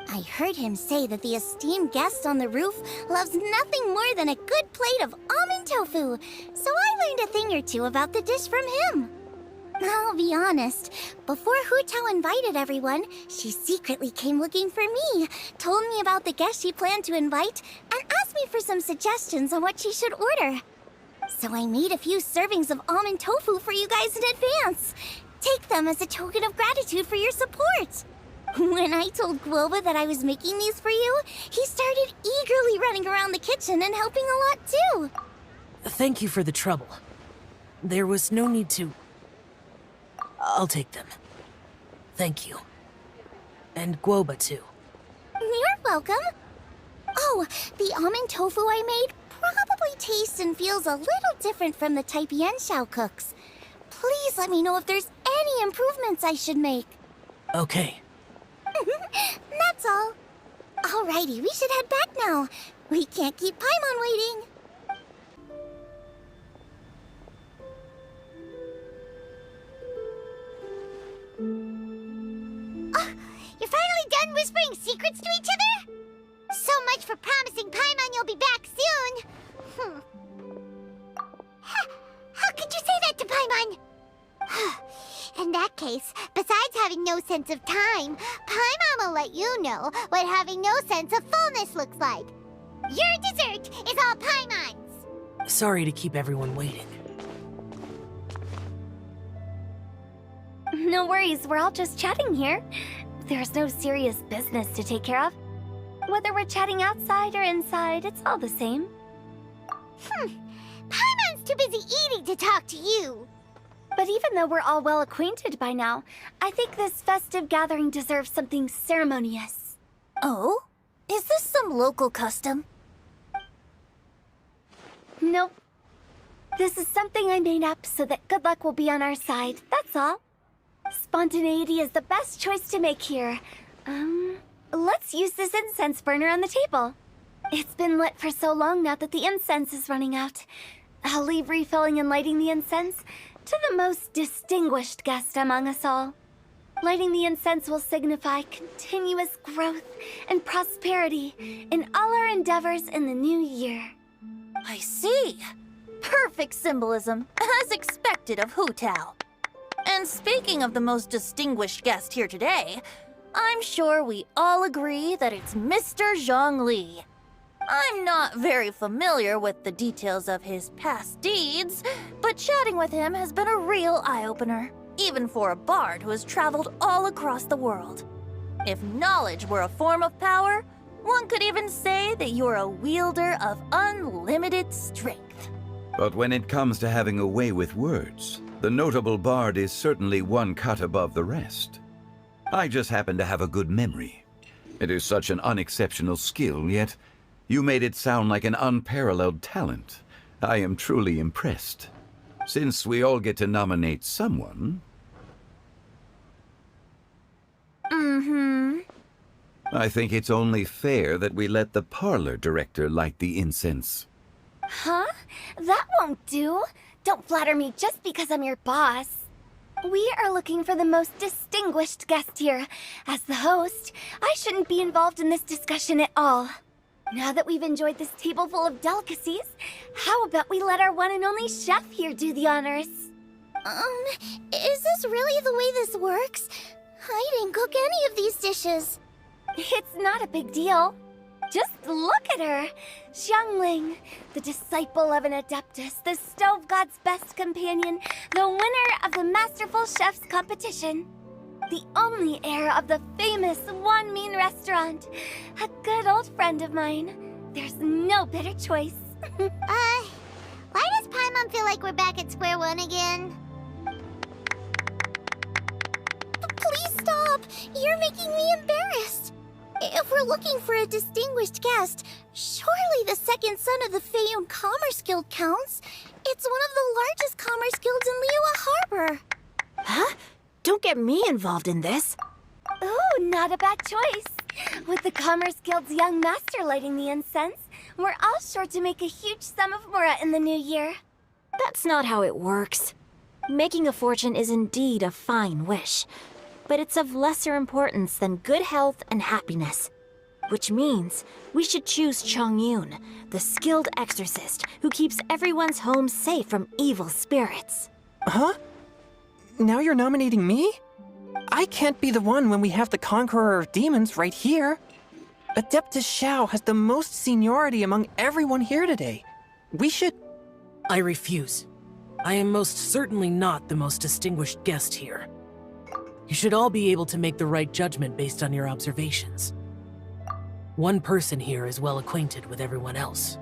I heard him say that the esteemed guest on the roof loves nothing more than a good plate of almond tofu, so I learned a thing or two about the dish from him. I'll be honest, before Hu Tao invited everyone, she secretly came looking for me, told me about the guests she planned to invite, and asked me for some suggestions on what she should order. So I made a few servings of almond tofu for you guys in advance. Take them as a token of gratitude for your support. When I told Guoba that I was making these for you, he started eagerly running around the kitchen and helping a lot too. Thank you for the trouble. There was no need to... I'll take them. Thank you. And Guoba too. You're welcome. Oh, the almond tofu I made probably tastes and feels a little different from the type Yanxiao cooks. Please let me know if there's any improvements I should make. Okay. That's all. Alrighty, we should head back now. We can't keep Paimon waiting. You're finally done whispering secrets to each other? So much for promising Paimon you'll be back soon. How could you say that to Paimon? In that case, besides having no sense of time, Paimon will let you know what having no sense of fullness looks like. Your dessert is all Paimon's. Sorry to keep everyone waiting. No worries, we're all just chatting here. There's no serious business to take care of. Whether we're chatting outside or inside, it's all the same. Paimon's too busy eating to talk to you. But even though we're all well acquainted by now, I think this festive gathering deserves something ceremonious. Oh? Is this some local custom? Nope. This is something I made up so that good luck will be on our side, that's all. Spontaneity is the best choice to make here. Let's use this incense burner on the table. It's been lit for so long now that the incense is running out. I'll leave refilling and lighting the incense to the most distinguished guest among us all. Lighting the incense will signify continuous growth and prosperity in all our endeavors in the new year. I see. Perfect symbolism, as expected of Hu Tao. And speaking of the most distinguished guest here today, I'm sure we all agree that it's Mr. Zhongli. I'm not very familiar with the details of his past deeds, but chatting with him has been a real eye-opener, even for a bard who has traveled all across the world. If knowledge were a form of power, one could even say that you're a wielder of unlimited strength. But when it comes to having a way with words, the notable bard is certainly one cut above the rest. I just happen to have a good memory. It is such an unexceptional skill, yet you made it sound like an unparalleled talent. I am truly impressed. Since we all get to nominate someone... I think it's only fair that we let the parlor director light the incense. Huh? That won't do. Don't flatter me just because I'm your boss. We are looking for the most distinguished guest here. As the host, I shouldn't be involved in this discussion at all. Now that we've enjoyed this table full of delicacies, how about we let our one and only chef here do the honors? Is this really the way this works? I didn't cook any of these dishes. It's not a big deal. Just look at her! Xiangling, the disciple of an adeptus, the stove god's best companion, the winner of the Masterful Chef's competition. The only heir of the famous Wan Min restaurant. A good old friend of mine. There's no better choice. Why does Paimon feel like we're back at square one again? Please stop! You're making me embarrassed. If we're looking for a distinguished guest, surely the second son of the Feiyun Commerce Guild counts. It's one of the largest commerce guilds in Liyue Harbor. Huh? Don't get me involved in this. Ooh, not a bad choice. With the Commerce Guild's young master lighting the incense, we're all sure to make a huge sum of mora in the new year. That's not how it works. Making a fortune is indeed a fine wish, but it's of lesser importance than good health and happiness. Which means we should choose Chongyun, the skilled exorcist who keeps everyone's home safe from evil spirits. Huh? Now you're nominating me? I can't be the one when we have the Conqueror of Demons right here. Adeptus Xiao has the most seniority among everyone here today. We should... I refuse. I am most certainly not the most distinguished guest here. You should all be able to make the right judgment based on your observations. One person here is well acquainted with everyone else.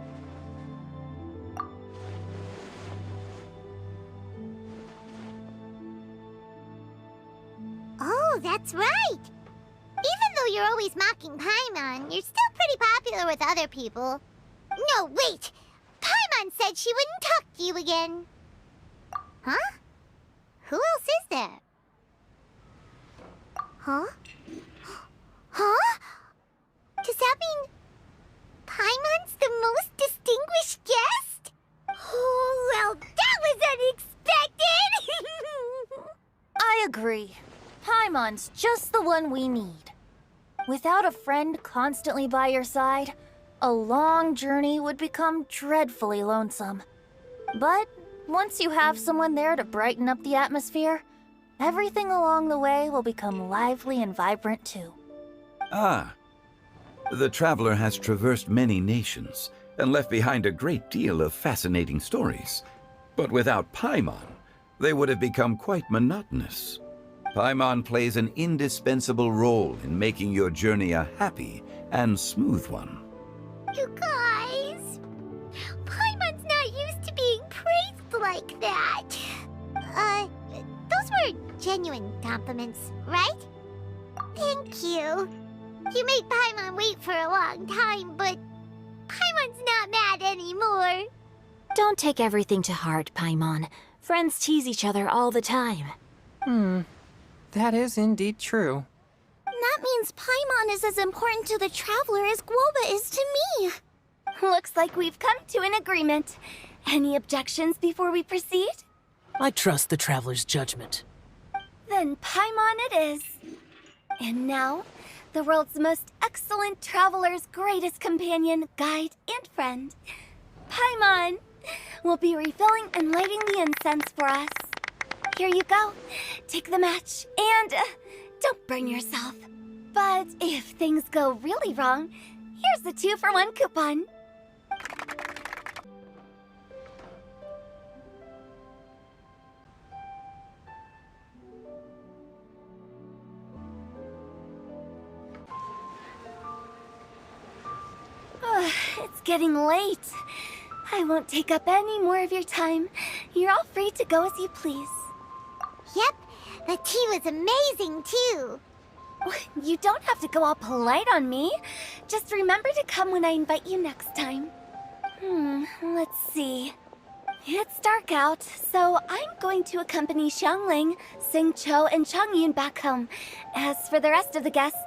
Oh, that's right! Even though you're always mocking Paimon, you're still pretty popular with other people. No, wait! Paimon said she wouldn't talk to you again. Huh? Who else is there? Huh? Huh? Does that mean Paimon's the most distinguished guest? Oh, well, that was unexpected! I agree. Paimon's just the one we need. Without a friend constantly by your side, a long journey would become dreadfully lonesome. But once you have someone there to brighten up the atmosphere, everything along the way will become lively and vibrant too. Ah. The traveler has traversed many nations and left behind a great deal of fascinating stories. But without Paimon, they would have become quite monotonous. Paimon plays an indispensable role in making your journey a happy and smooth one. You guys, Paimon's not used to being praised like that. Those were genuine compliments, right? Thank you. You made Paimon wait for a long time, but Paimon's not mad anymore. Don't take everything to heart, Paimon. Friends tease each other all the time. That is indeed true. That means Paimon is as important to the traveler as Guoba is to me. Looks like we've come to an agreement. Any objections before we proceed? I trust the traveler's judgment. Then Paimon it is. And now, the world's most excellent traveler's greatest companion, guide, and friend, Paimon, will be refilling and lighting the incense for us. Here you go. Take the match, and don't burn yourself. But if things go really wrong, here's the 2-for-1 coupon. It's getting late. I won't take up any more of your time. You're all free to go as you please. Yep, the tea was amazing too. You don't have to go all polite on me. Just remember to come when I invite you next time. Let's see. It's dark out, so I'm going to accompany Xiangling, Xingqiu, and Chongyun back home. As for the rest of the guests,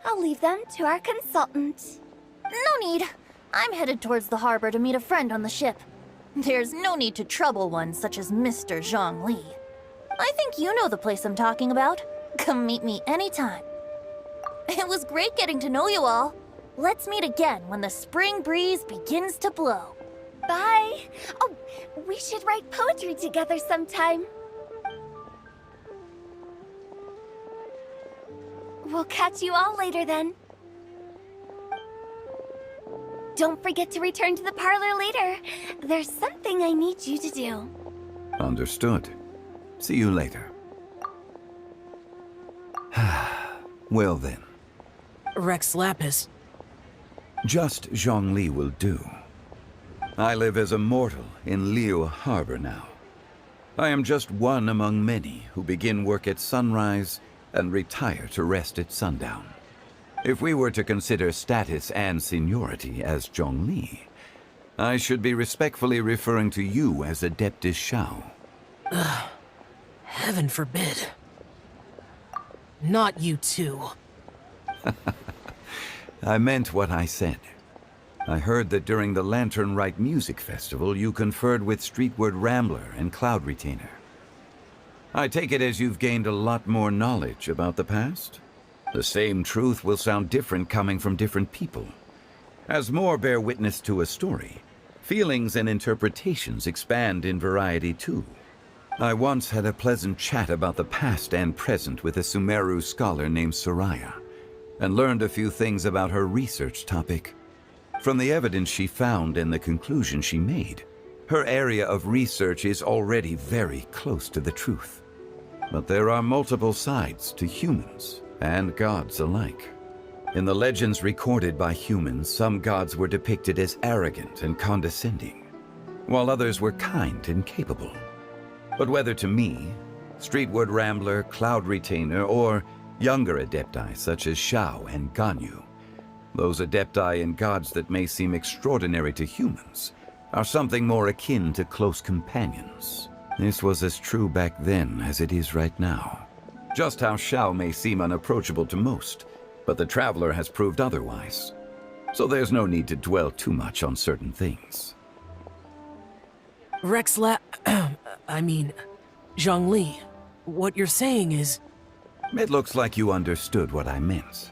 I'll leave them to our consultant. No need. I'm headed towards the harbor to meet a friend on the ship. There's no need to trouble one such as Mr. Zhongli. I think you know the place I'm talking about. Come meet me anytime. It was great getting to know you all. Let's meet again when the spring breeze begins to blow. Bye. Oh, we should write poetry together sometime. We'll catch you all later then. Don't forget to return to the parlor later. There's something I need you to do. Understood. See you later. Well then. Rex Lapis. Just Zhongli will do. I live as a mortal in Liyue Harbor now. I am just one among many who begin work at sunrise and retire to rest at sundown. If we were to consider status and seniority as Zhongli, I should be respectfully referring to you as Adeptus Shao. Heaven forbid. Not you too. I meant what I said. I heard that during the Lantern Rite Music Festival, you conferred with Streetward Rambler and Cloud Retainer. I take it as you've gained a lot more knowledge about the past? The same truth will sound different coming from different people. As more bear witness to a story, feelings and interpretations expand in variety too. I once had a pleasant chat about the past and present with a Sumeru scholar named Soraya, and learned a few things about her research topic. From the evidence she found and the conclusion she made, her area of research is already very close to the truth. But there are multiple sides to humans and gods alike. In the legends recorded by humans, some gods were depicted as arrogant and condescending, while others were kind and capable. But whether to me, Streetward Rambler, Cloud Retainer, or younger adepti such as Shao and Ganyu, those adepti and gods that may seem extraordinary to humans are something more akin to close companions. This was as true back then as it is right now. Just how Shao may seem unapproachable to most, but the Traveler has proved otherwise. So there's no need to dwell too much on certain things. Zhongli, what you're saying is... It looks like you understood what I meant.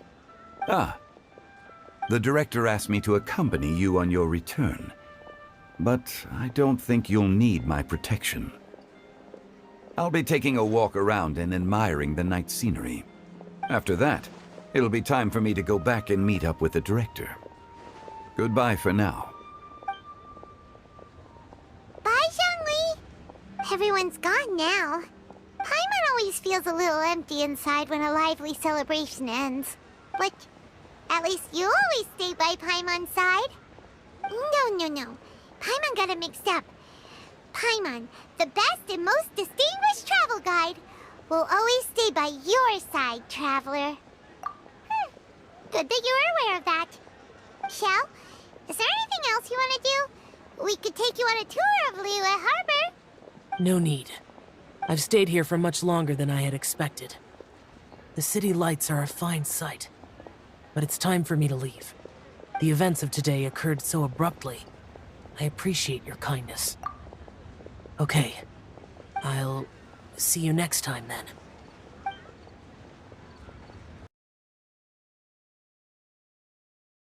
The director asked me to accompany you on your return, but I don't think you'll need my protection. I'll be taking a walk around and admiring the night scenery. After that, it'll be time for me to go back and meet up with the director. Goodbye for now. Bye, Zhongli. Everyone's gone now. Paimon always feels a little empty inside when a lively celebration ends. But at least you always stay by Paimon's side. No. Paimon got it mixed up. Paimon, the best and most distinguished travel guide, will always stay by your side, Traveler. Good that you're aware of that. Shao, is there anything else you want to do? We could take you on a tour of Liyue Harbor. No need. I've stayed here for much longer than I had expected. The city lights are a fine sight, but it's time for me to leave. The events of today occurred so abruptly. I appreciate your kindness. Okay, I'll see you next time then.